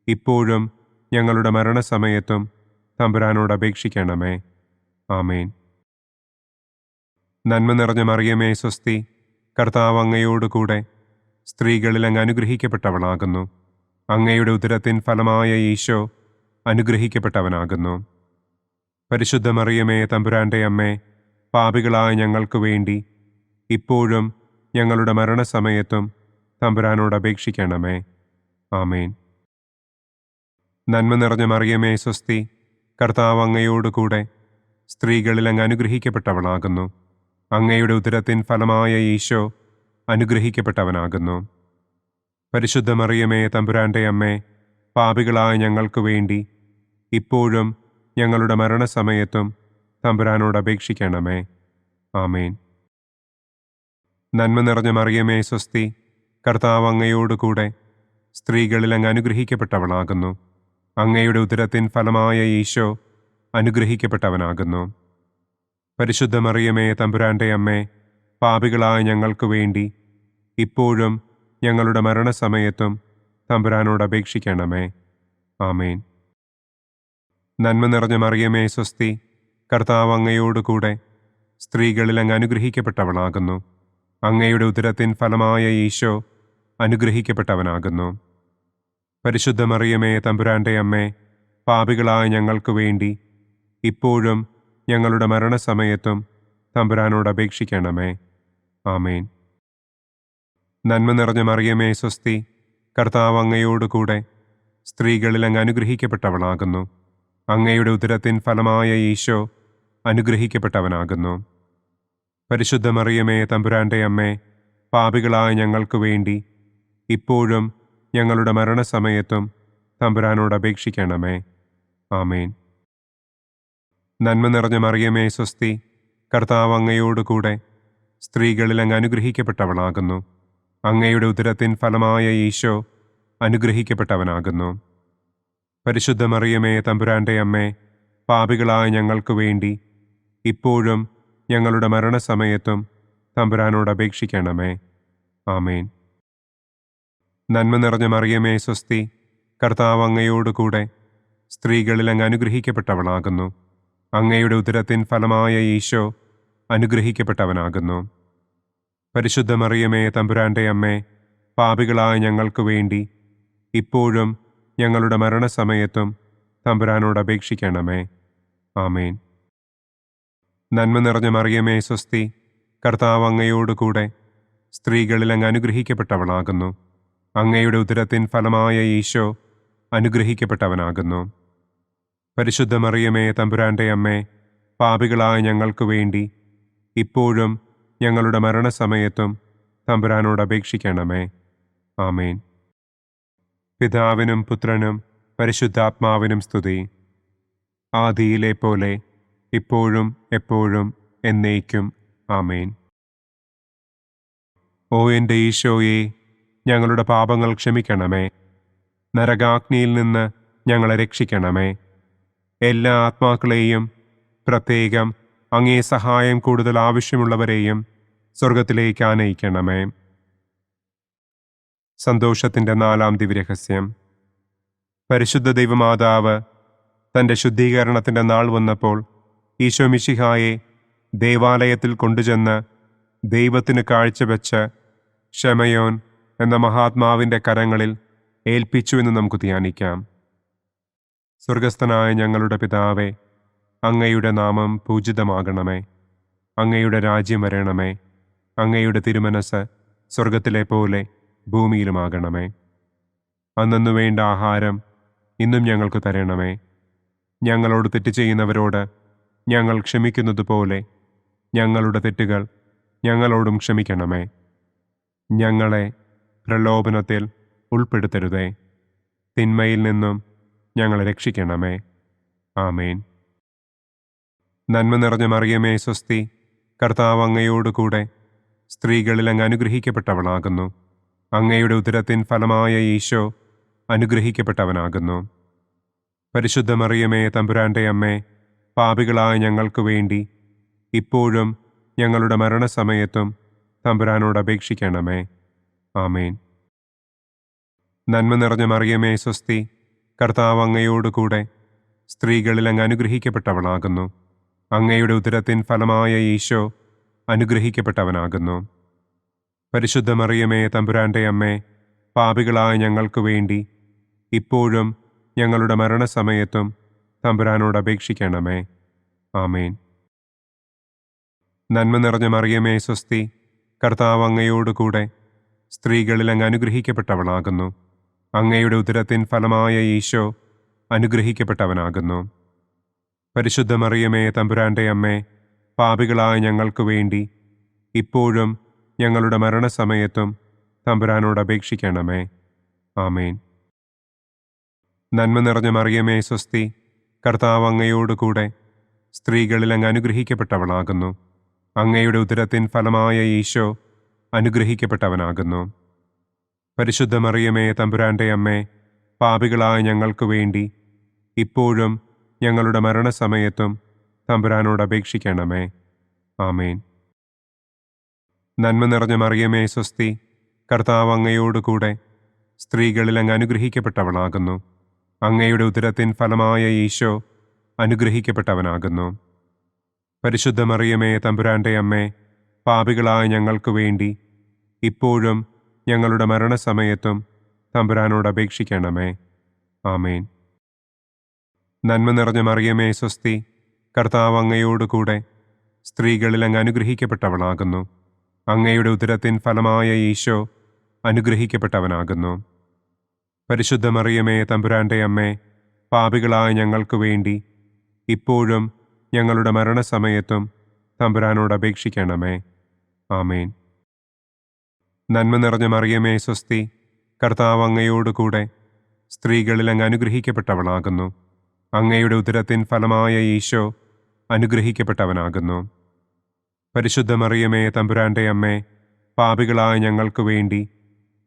Speaker 2: ഇപ്പോഴും ഞങ്ങളുടെ മരണസമയത്തും തമ്പുരാനോട് അപേക്ഷിക്കണമേ. ആമേൻ. നന്മ നിറഞ്ഞ മറിയമേ സ്വസ്തി, കർത്താവ് അങ്ങയോടുകൂടെ സ്ത്രീകളിൽ അങ്ങ് അനുഗ്രഹിക്കപ്പെട്ടവളാകുന്നു. അങ്ങയുടെ ഉദരത്തിൻ ഫലമായ ഈശോ അനുഗ്രഹിക്കപ്പെട്ടവനാകുന്നു. പരിശുദ്ധ മറിയമേ തമ്പുരാൻ്റെ അമ്മേ, പാപികളായ ഞങ്ങൾക്ക് വേണ്ടി ഇപ്പോഴും ഞങ്ങളുടെ മരണസമയത്തും തമ്പുരാനോട് അപേക്ഷിക്കണമേ. ആമേൻ. നന്മ നിറഞ്ഞ മറിയമേ സ്വസ്തി, കർത്താവ് അങ്ങയോടുകൂടെ സ്ത്രീകളിൽ അങ്ങ് അനുഗ്രഹിക്കപ്പെട്ടവളാകുന്നു. അങ്ങയുടെ ഉദരത്തിൻ ഫലമായ ഈശോ അനുഗ്രഹിക്കപ്പെട്ടവനാകുന്നു. പരിശുദ്ധ മറിയമേ തമ്പുരാൻ്റെ അമ്മേ, പാപികളായ ഞങ്ങൾക്ക് വേണ്ടി ഇപ്പോഴും ഞങ്ങളുടെ മരണസമയത്തും തമ്പുരാനോട് അപേക്ഷിക്കണമേ. ആമേൻ. നന്മ നിറഞ്ഞ മറിയമേ സ്വസ്തി, കർത്താവ് അങ്ങയോടുകൂടെ സ്ത്രീകളിൽ അങ്ങ് അനുഗ്രഹിക്കപ്പെട്ടവളാകുന്നു. അങ്ങയുടെ ഉദരത്തിൻ ഫലമായ ഈശോ അനുഗ്രഹിക്കപ്പെട്ടവനാകുന്നു. പരിശുദ്ധ മറിയമേ തമ്പുരാൻ്റെ അമ്മേ, പാപികളായ ഞങ്ങൾക്ക് വേണ്ടി ഇപ്പോഴും ഞങ്ങളുടെ മരണസമയത്തും തമ്പുരാനോട് അപേക്ഷിക്കണമേ. ആമേൻ. നന്മ നിറഞ്ഞ മറിയമേ സ്വസ്തി, കർത്താവ് അങ്ങയോടുകൂടെ സ്ത്രീകളിൽ അങ്ങ് അനുഗ്രഹിക്കപ്പെട്ടവളാകുന്നു. അങ്ങയുടെ ഉദരത്തിൻ ഫലമായ ഈശോ അനുഗ്രഹിക്കപ്പെട്ടവനാകുന്നു. പരിശുദ്ധ മറിയമേ തമ്പുരാൻ്റെ അമ്മേ, പാപികളായ ഞങ്ങൾക്ക് വേണ്ടി ഇപ്പോഴും ഞങ്ങളുടെ മരണസമയത്തും തമ്പുരാനോട് അപേക്ഷിക്കണമേ. ആമേൻ. നന്മ നിറഞ്ഞ മറിയമേ സ്വസ്തി, കർത്താവ് അങ്ങയോടുകൂടെ സ്ത്രീകളിൽ അങ്ങ് അനുഗ്രഹിക്കപ്പെട്ടവളാകുന്നു. അങ്ങയുടെ ഉദരത്തിൻ ഫലമായ ഈശോ അനുഗ്രഹിക്കപ്പെട്ടവനാകുന്നു. പരിശുദ്ധ മറിയമേ തമ്പുരാൻ്റെ അമ്മേ, പാപികളായ ഞങ്ങൾക്ക് വേണ്ടി ഇപ്പോഴും ഞങ്ങളുടെ മരണസമയത്തും തമ്പുരാനോട് അപേക്ഷിക്കണമേ. ആമേൻ. നന്മ നിറഞ്ഞ മറിയമേ സ്വസ്തി, കർത്താവ് അങ്ങയോടുകൂടെ സ്ത്രീകളിൽ അങ്ങ് അനുഗ്രഹിക്കപ്പെട്ടവളാകുന്നു. അങ്ങയുടെ ഉദരത്തിൻ ഫലമായ ഈശോ അനുഗ്രഹിക്കപ്പെട്ടവനാകുന്നു. പരിശുദ്ധ മറിയമേ തമ്പുരാൻ്റെ അമ്മേ, പാപികളായ ഞങ്ങൾക്ക് വേണ്ടി ഇപ്പോഴും ഞങ്ങളുടെ മരണസമയത്തും തമ്പുരാനോട് അപേക്ഷിക്കണമേ. ആമേൻ. നന്മ നിറഞ്ഞ മറിയമേ സ്വസ്തി, കർത്താവ് അങ്ങയോടുകൂടെ സ്ത്രീകളിൽ അങ്ങ് അനുഗ്രഹിക്കപ്പെട്ടവളാകുന്നു. അങ്ങയുടെ ഉദരത്തിൻ ഫലമായ ഈശോ അനുഗ്രഹിക്കപ്പെട്ടവനാകുന്നു. പരിശുദ്ധ മറിയമേ തമ്പുരാൻ്റെ അമ്മേ, പാപികളായ ഞങ്ങൾക്ക് വേണ്ടി ഇപ്പോഴും ഞങ്ങളുടെ മരണസമയത്തും തമ്പുരാനോട് അപേക്ഷിക്കണമേ. ആമേൻ. നന്മ നിറഞ്ഞ മറിയമേ സ്വസ്തി, കർത്താവ് അങ്ങയോടുകൂടെ സ്ത്രീകളിൽ അങ്ങ് അനുഗ്രഹിക്കപ്പെട്ടവളാകുന്നു. അങ്ങയുടെ ഉദരത്തിൻ ഫലമായ ഈശോ അനുഗ്രഹിക്കപ്പെട്ടവനാകുന്നു. പരിശുദ്ധ മറിയമേ തമ്പുരാൻ്റെ അമ്മേ, പാപികളായ ഞങ്ങൾക്ക് വേണ്ടി ഇപ്പോഴും ഞങ്ങളുടെ മരണസമയത്തും തമ്പുരാനോട് അപേക്ഷിക്കണമേ. ആമേൻ. പിതാവിനും പുത്രനും പരിശുദ്ധാത്മാവിനും സ്തുതി. ആദിയിലെ പോലെ ഇപ്പോഴും എപ്പോഴും എന്നേക്കും. ആമേൻ. ഓ എൻ്റെ ഈശോയെ, ഞങ്ങളുടെ പാപങ്ങൾ ക്ഷമിക്കണമേ. നരകാഗ്നിയിൽ നിന്ന് ഞങ്ങളെ രക്ഷിക്കണമേ. എല്ലാ ആത്മാക്കളെയും, പ്രത്യേകം അങ്ങേ സഹായം കൂടുതൽ ആവശ്യമുള്ളവരെയും സ്വർഗത്തിലേക്ക് ആനയിക്കണമേ. സന്തോഷത്തിൻ്റെ 4-ാം ദിവ്യരഹസ്യം. പരിശുദ്ധ ദൈവമാതാവ് തൻ്റെ ശുദ്ധീകരണത്തിൻ്റെ നാൾ വന്നപ്പോൾ ഈശോ മിശിഹായെ ദേവാലയത്തിൽ കൊണ്ടുചെന്ന് ദൈവത്തിന് കാഴ്ചവെച്ച് ശമയോൻ എന്ന മഹാത്മാവിൻ്റെ കരങ്ങളിൽ ഏൽപ്പിച്ചു എന്ന് നമുക്ക് ധ്യാനിക്കാം. സ്വർഗസ്ഥനായ ഞങ്ങളുടെ പിതാവേ, അങ്ങയുടെ നാമം പൂജിതമാകണമേ. അങ്ങയുടെ രാജ്യം വരണമേ. അങ്ങയുടെ തിരുമനസ് സ്വർഗത്തിലെ പോലെ ഭൂമിയിലുമാകണമേ. അന്നന്നു വേണ്ട ആഹാരം ഇന്നും ഞങ്ങൾക്ക് തരണമേ. ഞങ്ങളോട് തെറ്റ് ചെയ്യുന്നവരോട് ഞങ്ങൾ ക്ഷമിക്കുന്നത് പോലെ ഞങ്ങളുടെ തെറ്റുകൾ ഞങ്ങളോടും ക്ഷമിക്കണമേ. ഞങ്ങളെ പ്രലോഭനത്തിൽ ഉൾപ്പെടുത്തരുതേ. തിന്മയിൽ നിന്നും ഞങ്ങളെ രക്ഷിക്കണമേ. ആമേൻ. നന്മ നിറഞ്ഞ മറിയമേ സ്വസ്തി, കർത്താവ് അങ്ങയോടുകൂടെ സ്ത്രീകളിൽ അങ്ങ് അനുഗ്രഹിക്കപ്പെട്ടവളാകുന്നു. അങ്ങയുടെ ഉദരത്തിൻ ഫലമായ ഈശോ അനുഗ്രഹിക്കപ്പെട്ടവനാകുന്നു. പരിശുദ്ധ മറിയമേ തമ്പുരാൻ്റെ അമ്മേ, പാപികളായ ഞങ്ങൾക്ക് വേണ്ടി ഇപ്പോഴും ഞങ്ങളുടെ മരണസമയത്തും തമ്പുരാനോട് അപേക്ഷിക്കണമേ. ആമേൻ. നന്മ നിറഞ്ഞ മറിയമേ സ്വസ്തി, കർത്താവ് അങ്ങയോടുകൂടെ സ്ത്രീകളിൽ അങ്ങ് അനുഗ്രഹിക്കപ്പെട്ടവളാകുന്നു. അങ്ങയുടെ ഉദരത്തിൻ ഫലമായ ഈശോ അനുഗ്രഹിക്കപ്പെട്ടവനാകുന്നു. പരിശുദ്ധ മറിയമേ തമ്പുരാൻ്റെ അമ്മേ, പാപികളായ ഞങ്ങൾക്ക് വേണ്ടി ഇപ്പോഴും ഞങ്ങളുടെ മരണസമയത്തും തമ്പുരാനോട് അപേക്ഷിക്കണമേ. ആമേൻ. നന്മ നിറഞ്ഞ മറിയമേ സ്വസ്തി, കർത്താവ് അങ്ങയോടുകൂടെ സ്ത്രീകളിൽ അങ്ങ് അനുഗ്രഹിക്കപ്പെട്ടവളാകുന്നു. അങ്ങയുടെ ഉദരത്തിൻ ഫലമായ ഈശോ അനുഗ്രഹിക്കപ്പെട്ടവനാകുന്നു. പരിശുദ്ധ മറിയമേ തമ്പുരാൻ്റെ അമ്മേ, പാപികളായ ഞങ്ങൾക്ക് വേണ്ടി ഇപ്പോഴും ഞങ്ങളുടെ മരണസമയത്തും തമ്പുരാനോട് അപേക്ഷിക്കണമേ. ആമേൻ. നന്മ നിറഞ്ഞ മറിയമേ സ്വസ്തി, കർത്താവ് അങ്ങയോടുകൂടെ സ്ത്രീകളിൽ അങ്ങ് അനുഗ്രഹിക്കപ്പെട്ടവളാകുന്നു. അങ്ങയുടെ ഉദരത്തിൻ ഫലമായ ഈശോ അനുഗ്രഹിക്കപ്പെട്ടവനാകുന്നു. പരിശുദ്ധ മറിയമേ തമ്പുരാൻ്റെ അമ്മേ, പാപികളായ ഞങ്ങൾക്ക് വേണ്ടി ഇപ്പോഴും ഞങ്ങളുടെ മരണസമയത്തും തമ്പുരാനോട് അപേക്ഷിക്കണമേ. ആമേൻ. നന്മ നിറഞ്ഞ മറിയമേ സ്വസ്തി, കർത്താവ് അങ്ങയോടുകൂടെ സ്ത്രീകളിൽ അങ്ങ് അനുഗ്രഹിക്കപ്പെട്ടവളാകുന്നു. അങ്ങയുടെ ഉദരത്തിൻ ഫലമായ ഈശോ അനുഗ്രഹിക്കപ്പെട്ടവനാകുന്നു. പരിശുദ്ധ മറിയമേ തമ്പുരാൻ്റെ അമ്മേ, പാപികളായ ഞങ്ങൾക്ക് വേണ്ടി ഇപ്പോഴും ഞങ്ങളുടെ മരണസമയത്തും തമ്പുരാനോട് അപേക്ഷിക്കണമേ. ആമേൻ. നന്മ നിറഞ്ഞ മറിയമേ സ്വസ്തി, കർത്താവ് അങ്ങയോടുകൂടെ സ്ത്രീകളിൽ അങ്ങ് അനുഗ്രഹിക്കപ്പെട്ടവളാകുന്നു. അങ്ങയുടെ ഉദരത്തിൻ ഫലമായ ഈശോ അനുഗ്രഹിക്കപ്പെട്ടവനാകുന്നു. പരിശുദ്ധ മറിയമേ തമ്പുരാൻ്റെ അമ്മേ, പാപികളായ ഞങ്ങൾക്ക് വേണ്ടി ഇപ്പോഴും ഞങ്ങളുടെ മരണസമയത്തും തമ്പുരാനോട് അപേക്ഷിക്കണമേ. ആമേൻ. നന്മ നിറഞ്ഞ മറിയമേ സ്വസ്തി, കർത്താവ് അങ്ങയോടുകൂടെ സ്ത്രീകളിൽ അങ്ങ് അനുഗ്രഹിക്കപ്പെട്ടവളാകുന്നു. അങ്ങയുടെ ഉദരത്തിൻ ഫലമായ ഈശോ അനുഗ്രഹിക്കപ്പെട്ടവനാകുന്നു. പരിശുദ്ധ മറിയമേ തമ്പുരാൻ്റെ അമ്മേ, പാപികളായ ഞങ്ങൾക്ക് വേണ്ടി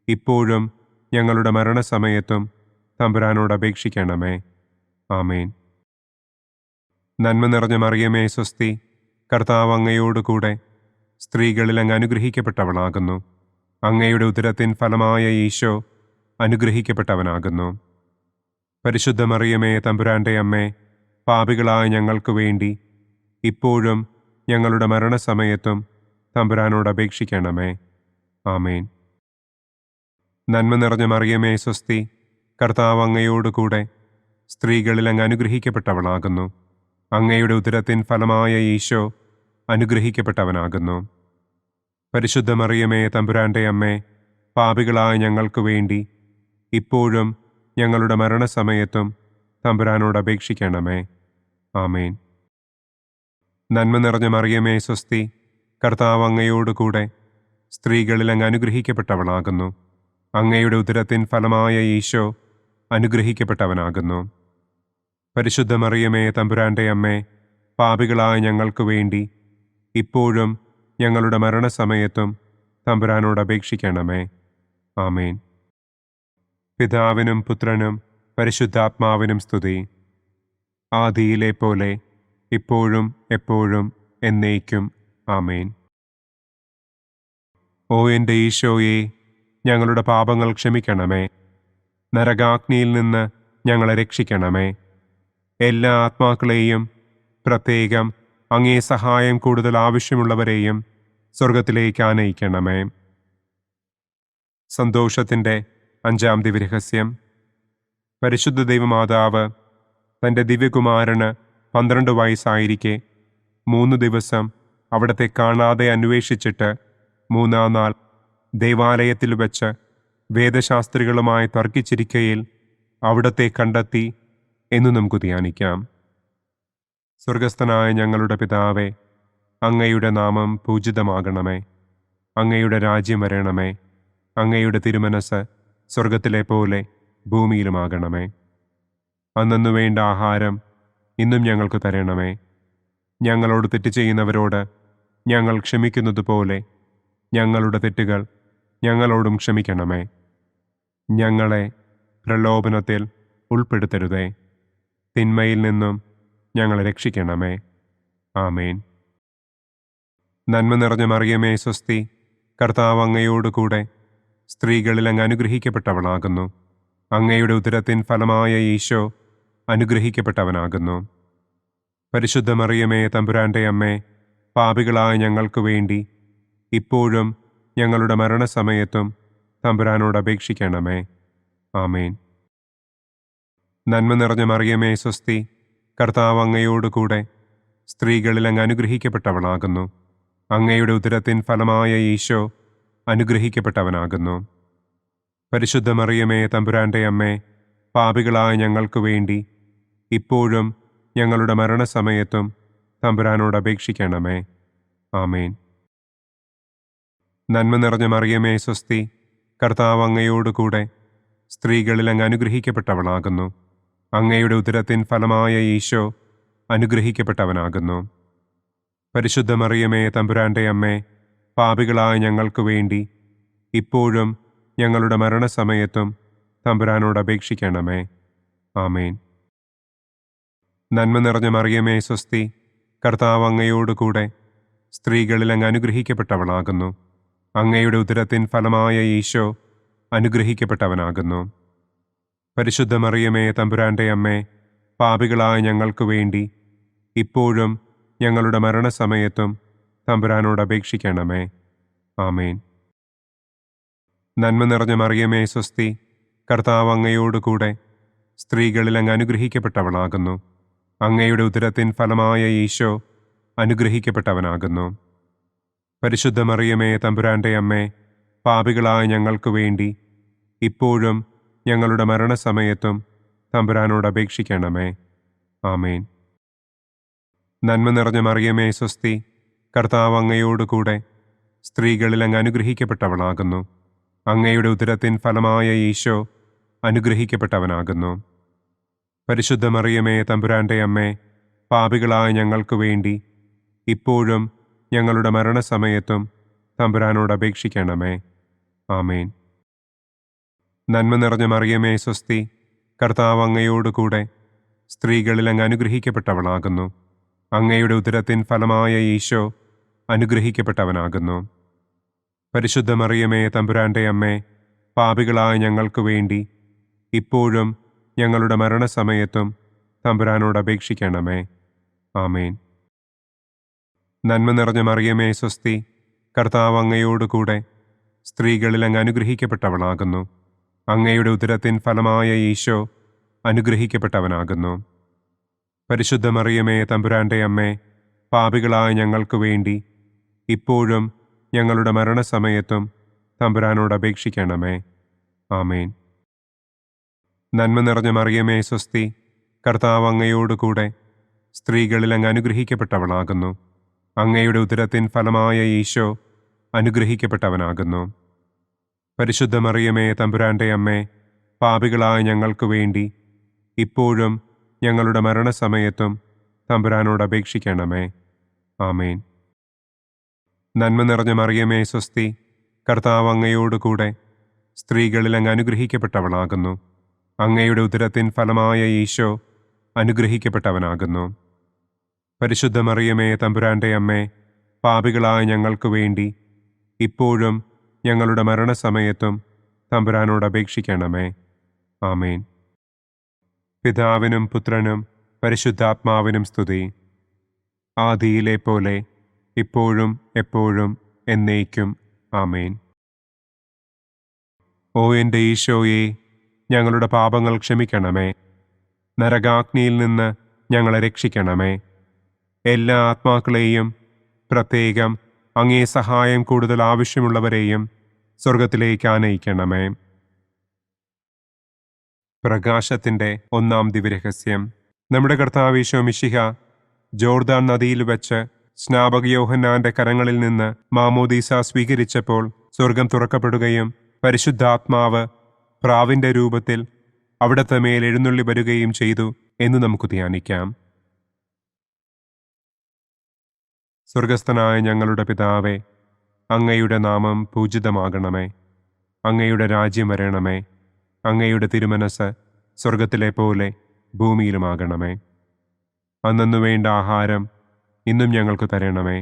Speaker 2: ഇപ്പോഴും ഞങ്ങളുടെ മരണസമയത്തും തമ്പുരാനോട് അപേക്ഷിക്കണമേ. ആമേൻ. നന്മ നിറഞ്ഞ മറിയമേ സ്വസ്തി, കർത്താവ് അങ്ങയോടുകൂടെ സ്ത്രീകളിൽ അങ്ങ് അനുഗ്രഹിക്കപ്പെട്ടവളാകുന്നു. അങ്ങയുടെ ഉദരത്തിൻ ഫലമായ ഈശോ അനുഗ്രഹിക്കപ്പെട്ടവനാകുന്നു. പരിശുദ്ധ മറിയമേ തമ്പുരാൻ്റെ അമ്മേ, പാപികളായ ഞങ്ങൾക്ക് വേണ്ടി ഇപ്പോഴും ഞങ്ങളുടെ മരണസമയത്തും തമ്പുരാനോട് അപേക്ഷിക്കണമേ. ആമേൻ. നന്മ നിറഞ്ഞ മറിയമേ സ്വസ്തി, കർത്താവ് അങ്ങയോടുകൂടെ സ്ത്രീകളിൽ അങ്ങ് അനുഗ്രഹിക്കപ്പെട്ടവളാകുന്നു. അങ്ങയുടെ ഉദരത്തിൻ ഫലമായ ഈശോ അനുഗ്രഹിക്കപ്പെട്ടവനാകുന്നു. പരിശുദ്ധ മറിയമേ തമ്പുരാൻ്റെ അമ്മേ, പാപികളായ ഞങ്ങൾക്ക് വേണ്ടി ഇപ്പോഴും ഞങ്ങളുടെ മരണസമയത്തും തമ്പുരാനോട് അപേക്ഷിക്കണമേ. ആമേൻ. നന്മ നിറഞ്ഞ മറിയമേ സ്വസ്തി, കർത്താവ് അങ്ങയോടുകൂടെ സ്ത്രീകളിൽ അങ്ങ് അനുഗ്രഹിക്കപ്പെട്ടവളാകുന്നു. അങ്ങയുടെ ഉദരത്തിൻ ഫലമായ ഈശോ അനുഗ്രഹിക്കപ്പെട്ടവനാകുന്നു. പരിശുദ്ധ മറിയമേ തമ്പുരാന്റെ അമ്മേ, പാപികളായ ഞങ്ങൾക്ക് വേണ്ടി ഇപ്പോഴും ഞങ്ങളുടെ മരണസമയത്തും തമ്പുരാനോട് അപേക്ഷിക്കണമേ. ആമേൻ. പിതാവിനും പുത്രനും പരിശുദ്ധാത്മാവിനും സ്തുതി. ആദിയിലെ പോലെ ഇപ്പോഴും എപ്പോഴും എന്നേക്കും. ആമേൻ. ഓ എൻ്റെ ഈശോയെ, ഞങ്ങളുടെ പാപങ്ങൾ ക്ഷമിക്കണമേ. നരകാഗ്നിയിൽ നിന്ന് ഞങ്ങളെ രക്ഷിക്കണമേ. എല്ലാ ആത്മാക്കളെയും, പ്രത്യേകം അങ്ങേ സഹായം കൂടുതൽ ആവശ്യമുള്ളവരെയും സ്വർഗത്തിലേക്ക് ആനയിക്കണമേ. സന്തോഷത്തിൻ്റെ 5-ാം ദിവ്യരഹസ്യം. പരിശുദ്ധ ദൈവമാതാവ് തൻ്റെ ദിവ്യകുമാരന് 12 വയസ്സായിരിക്കെ 3 ദിവസം അവിടത്തെ കാണാതെ അന്വേഷിച്ചിട്ട് 3-ാം നാൾ ദേവാലയത്തിൽ വച്ച് വേദശാസ്ത്രികളുമായി തർക്കിച്ചിരിക്കയിൽ അവിടത്തെ കണ്ടെത്തി എന്ന് നമുക്ക് ധ്യാനിക്കാം. സ്വർഗസ്ഥനായ ഞങ്ങളുടെ പിതാവേ, അങ്ങയുടെ നാമം പൂജിതമാകണമേ. അങ്ങയുടെ രാജ്യം വരണമേ. അങ്ങയുടെ തിരുമനസ് സ്വർഗത്തിലെ പോലെ ഭൂമിയിലുമാകണമേ. അന്നു വേണ്ട ആഹാരം ഇന്നും ഞങ്ങൾക്ക് തരണമേ. ഞങ്ങളോട് തെറ്റ് ചെയ്യുന്നവരോട് ഞങ്ങൾ ക്ഷമിക്കുന്നത് പോലെ ഞങ്ങളുടെ തെറ്റുകൾ ഞങ്ങളോടും ക്ഷമിക്കണമേ. ഞങ്ങളെ പ്രലോഭനത്തിൽ ഉൾപ്പെടുത്തരുതേ. തിന്മയിൽ നിന്നും ഞങ്ങളെ രക്ഷിക്കണമേ. ആമേൻ. നന്മ നിറഞ്ഞ മറിയമേ സ്വസ്തി, കർത്താവ് അങ്ങയോടുകൂടെ സ്ത്രീകളിൽ അങ്ങ് അനുഗ്രഹിക്കപ്പെട്ടവളാകുന്നു. അങ്ങയുടെ ഉദരത്തിൻ ഫലമായ ഈശോ അനുഗ്രഹിക്കപ്പെട്ടവനാകുന്നു. പരിശുദ്ധ മറിയമേ തമ്പുരാന്റെ അമ്മേ, പാപികളായ ഞങ്ങൾക്ക് വേണ്ടി ഇപ്പോഴും ഞങ്ങളുടെ മരണസമയത്തും തമ്പുരാനോട് അപേക്ഷിക്കണമേ. ആമേൻ. നന്മ നിറഞ്ഞ മറിയമേ സ്വസ്തി, കർത്താവ് അങ്ങയോടുകൂടെ സ്ത്രീകളിൽ അങ്ങ് അനുഗ്രഹിക്കപ്പെട്ടവളാകുന്നു. അങ്ങയുടെ ഉദരത്തിൻ ഫലമായ ഈശോ അനുഗ്രഹിക്കപ്പെട്ടവനാകുന്നു. പരിശുദ്ധ മറിയമേ തമ്പുരാന്റെ അമ്മേ, പാപികളായ ഞങ്ങൾക്ക് വേണ്ടി ഇപ്പോഴും ഞങ്ങളുടെ മരണസമയത്തും തമ്പുരാനോട് അപേക്ഷിക്കണമേ. ആമേൻ. നന്മ നിറഞ്ഞ മറിയമേ സ്വസ്തി, കർത്താവ് അങ്ങയോടുകൂടെ സ്ത്രീകളിൽ അങ്ങ് അനുഗ്രഹിക്കപ്പെട്ടവളാകുന്നു. അങ്ങയുടെ ഉദരത്തിൻ ഫലമായ ഈശോ അനുഗ്രഹിക്കപ്പെട്ടവനാകുന്നു. പരിശുദ്ധ മറിയമേ തമ്പുരാന്റെ അമ്മേ, പാപികളായ ഞങ്ങൾക്ക് വേണ്ടി ഇപ്പോഴും ഞങ്ങളുടെ മരണസമയത്തും തമ്പുരാനോട് അപേക്ഷിക്കണമേ. ആമേൻ. നന്മ നിറഞ്ഞ മറിയമേ സ്വസ്തി, കർത്താവ് അങ്ങയോടുകൂടെ സ്ത്രീകളിൽ അങ്ങ് അനുഗ്രഹിക്കപ്പെട്ടവളാകുന്നു. അങ്ങയുടെ ഉദരത്തിൻ ഫലമായ ഈശോ അനുഗ്രഹിക്കപ്പെട്ടവനാകുന്നു. പരിശുദ്ധ മറിയമേ തമ്പുരാന്റെ അമ്മേ, പാപികളായ ഞങ്ങൾക്ക് വേണ്ടി ഇപ്പോഴും ഞങ്ങളുടെ മരണസമയത്തും തമ്പുരാനോട് അപേക്ഷിക്കണമേ. ആമേൻ. നന്മ നിറഞ്ഞ മറിയമേ സ്വസ്തി, കർത്താവ് അങ്ങയോടുകൂടെ സ്ത്രീകളിൽ അങ്ങ് അനുഗ്രഹിക്കപ്പെട്ടവളാകുന്നു. അങ്ങയുടെ ഉദരത്തിൻ ഫലമായ ഈശോ അനുഗ്രഹിക്കപ്പെട്ടവനാകുന്നു. പരിശുദ്ധ മറിയമേ തമ്പുരാന്റെ അമ്മേ, പാപികളായ ഞങ്ങൾക്ക് വേണ്ടി ഇപ്പോഴും ഞങ്ങളുടെ മരണസമയത്തും തമ്പുരാനോട് അപേക്ഷിക്കണമേ. ആമേൻ. നന്മ നിറഞ്ഞ മറിയമേ സ്വസ്തി, കർത്താവ് അങ്ങയോടുകൂടെ സ്ത്രീകളിൽ അങ്ങ് അനുഗ്രഹിക്കപ്പെട്ടവളാകുന്നു. അങ്ങയുടെ ഉദരത്തിൻ ഫലമായ ഈശോ അനുഗ്രഹിക്കപ്പെട്ടവനാകുന്നു. പരിശുദ്ധ മറിയമേ തമ്പുരാന്റെ അമ്മേ, പാപികളായ ഞങ്ങൾക്ക് വേണ്ടി ഇപ്പോഴും ഞങ്ങളുടെ മരണസമയത്തും തമ്പുരാനോട് അപേക്ഷിക്കണമേ. ആമേൻ. നന്മ നിറഞ്ഞ മറിയമേ സ്വസ്തി, കർത്താവ് അങ്ങയോടുകൂടെ സ്ത്രീകളിൽ അങ്ങ് അനുഗ്രഹിക്കപ്പെട്ടവളാകുന്നു. അങ്ങയുടെ ഉദരത്തിൻ ഫലമായ ഈശോ അനുഗ്രഹിക്കപ്പെട്ടവനാകുന്നു. പരിശുദ്ധ മറിയമേ തമ്പുരാന്റെ അമ്മേ, പാപികളായ ഞങ്ങൾക്ക് വേണ്ടി ഇപ്പോഴും ഞങ്ങളുടെ മരണസമയത്തും തമ്പുരാനോട് അപേക്ഷിക്കണമേ. ആമേൻ. നന്മ നിറഞ്ഞ മറിയമേ സ്വസ്തി, കർത്താവ് അങ്ങയോടുകൂടെ സ്ത്രീകളിൽ അങ്ങ് അനുഗ്രഹിക്കപ്പെട്ടവളാകുന്നു. അങ്ങയുടെ ഉദരത്തിൻ ഫലമായ ഈശോ അനുഗ്രഹിക്കപ്പെട്ടവനാകുന്നു. പരിശുദ്ധ മറിയമേ തമ്പുരാന്റെ അമ്മേ, പാപികളായ ഞങ്ങൾക്ക് വേണ്ടി ഇപ്പോഴും ഞങ്ങളുടെ മരണസമയത്തും തമ്പുരാനോട് അപേക്ഷിക്കണമേ. ആമേൻ. നന്മ നിറഞ്ഞ മറിയമേ സ്വസ്തി, കർത്താവ് അങ്ങയോടുകൂടെ സ്ത്രീകളിൽ അങ്ങ് അനുഗ്രഹിക്കപ്പെട്ടവളാകുന്നു. അങ്ങയുടെ ഉദരത്തിൻ ഫലമായ ഈശോ അനുഗ്രഹിക്കപ്പെട്ടവനാകുന്നു. പരിശുദ്ധ മറിയമേ തമ്പുരാന്റെ അമ്മേ, പാപികളായ ഞങ്ങൾക്ക് വേണ്ടി ഇപ്പോഴും ഞങ്ങളുടെ മരണസമയത്തും തമ്പുരാനോട് അപേക്ഷിക്കണമേ. ആമേൻ. നന്മ നിറഞ്ഞ മറിയമേ സ്വസ്തി, കർത്താവ് അങ്ങയോടുകൂടെ സ്ത്രീകളിൽ അങ്ങ് അനുഗ്രഹിക്കപ്പെട്ടവളാകുന്നു. അങ്ങയുടെ ഉദരത്തിൻ ഫലമായ ഈശോ അനുഗ്രഹിക്കപ്പെട്ടവനാകുന്നു. പരിശുദ്ധ മറിയമേ തമ്പുരാന്റെ അമ്മേ, പാപികളായ ഞങ്ങൾക്ക് വേണ്ടി ഇപ്പോഴും ഞങ്ങളുടെ മരണസമയത്തും തമ്പുരാനോട് അപേക്ഷിക്കണമേ. ആമേൻ. പിതാവിനും പുത്രനും പരിശുദ്ധാത്മാവിനും സ്തുതി. ആദിയിലെ പോലെ ഇപ്പോഴും എപ്പോഴും എന്നേക്കും. ആമേൻ. ഓ എൻ്റെ ഈശോയെ, ഞങ്ങളുടെ പാപങ്ങൾ ക്ഷമിക്കണമേ. നരകാഗ്നിയിൽ നിന്ന് ഞങ്ങളെ രക്ഷിക്കണമേ. എല്ലാ ആത്മാക്കളെയും, പ്രത്യേകം അങ്ങേ സഹായം കൂടുതൽ ആവശ്യമുള്ളവരെയും സ്വർഗത്തിലേക്ക് ആനയിക്കണമേ. പ്രകാശത്തിൻ്റെ ഒന്നാം ദിവ്യരഹസ്യം. നമ്മുടെ കർത്താവ് ഈശോ മിശിഹ ജോർദാൻ നദിയിൽ വെച്ച് സ്നാപക യോഹന്നാന്റെ കരങ്ങളിൽ നിന്ന് മാമോദീസ സ്വീകരിച്ചപ്പോൾ സ്വർഗം തുറക്കപ്പെടുകയും പരിശുദ്ധാത്മാവ് പ്രാവിന്റെ രൂപത്തിൽ അവിടത്തെ മേൽ എഴുന്നള്ളി വരികയും ചെയ്തു എന്ന് നമുക്ക് ധ്യാനിക്കാം. സ്വർഗസ്ഥനായ ഞങ്ങളുടെ പിതാവേ, അങ്ങയുടെ നാമം പൂജിതമാകണമേ. അങ്ങയുടെ രാജ്യം വരണമേ. അങ്ങയുടെ തിരുമനസ് സ്വർഗത്തിലെ പോലെ ഭൂമിയിലുമാകണമേ. അന്നന്നു വേണ്ട ആഹാരം ഇന്നും ഞങ്ങൾക്ക് തരണമേ.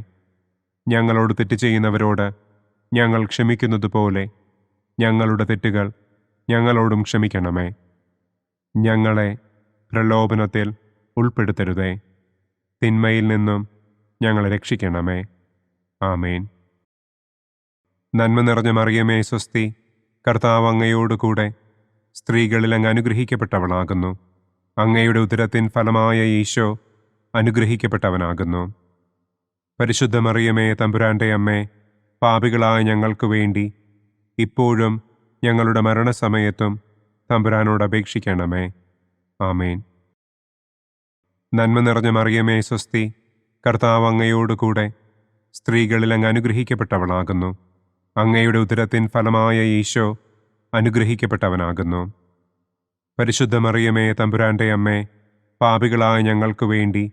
Speaker 2: ഞങ്ങളോട് തെറ്റ് ചെയ്യുന്നവരോട് ഞങ്ങൾ ക്ഷമിക്കുന്നത് പോലെ ഞങ്ങളുടെ തെറ്റുകൾ ഞങ്ങളോടും ക്ഷമിക്കണമേ. ഞങ്ങളെ പ്രലോഭനത്തിൽ ഉൾപ്പെടുത്തരുതേ, തിന്മയിൽ നിന്നും ഞങ്ങളെ രക്ഷിക്കണമേ. ആമേൻ. നന്മ നിറഞ്ഞ മറിയമേ സ്വസ്തി, കർത്താവ് അങ്ങയോടുകൂടെ സ്ത്രീകളിൽ അങ്ങ് അനുഗ്രഹിക്കപ്പെട്ടവളാകുന്നു. അങ്ങയുടെ ഉദരത്തിൻ ഫലമായ ഈശോ അനുഗ്രഹിക്കപ്പെട്ടവനാകുന്നു. പരിശുദ്ധ മറിയമേ തമ്പുരാന്റെ അമ്മേ, പാപികളായ ഞങ്ങൾക്ക് വേണ്ടി ഇപ്പോഴും ഞങ്ങളുടെ മരണസമയത്തും തമ്പുരാനോട് അപേക്ഷിക്കണമേ. ആമേൻ. നന്മ നിറഞ്ഞ മറിയമേ സ്വസ്തി, കർത്താവ് അങ്ങയോടുകൂടെ സ്ത്രീകളിൽ അങ്ങ് അനുഗ്രഹിക്കപ്പെട്ടവളാകുന്നു. അങ്ങയുടെ ഉദരത്തിൻ ഫലമായ ഈശോ അനുഗ്രഹിക്കപ്പെട്ടവനാകുന്നു. പരിശുദ്ധ മറിയമേ തമ്പുരാന്റെ അമ്മേ, പാപികളായ ഞങ്ങൾക്ക് വേണ്ടി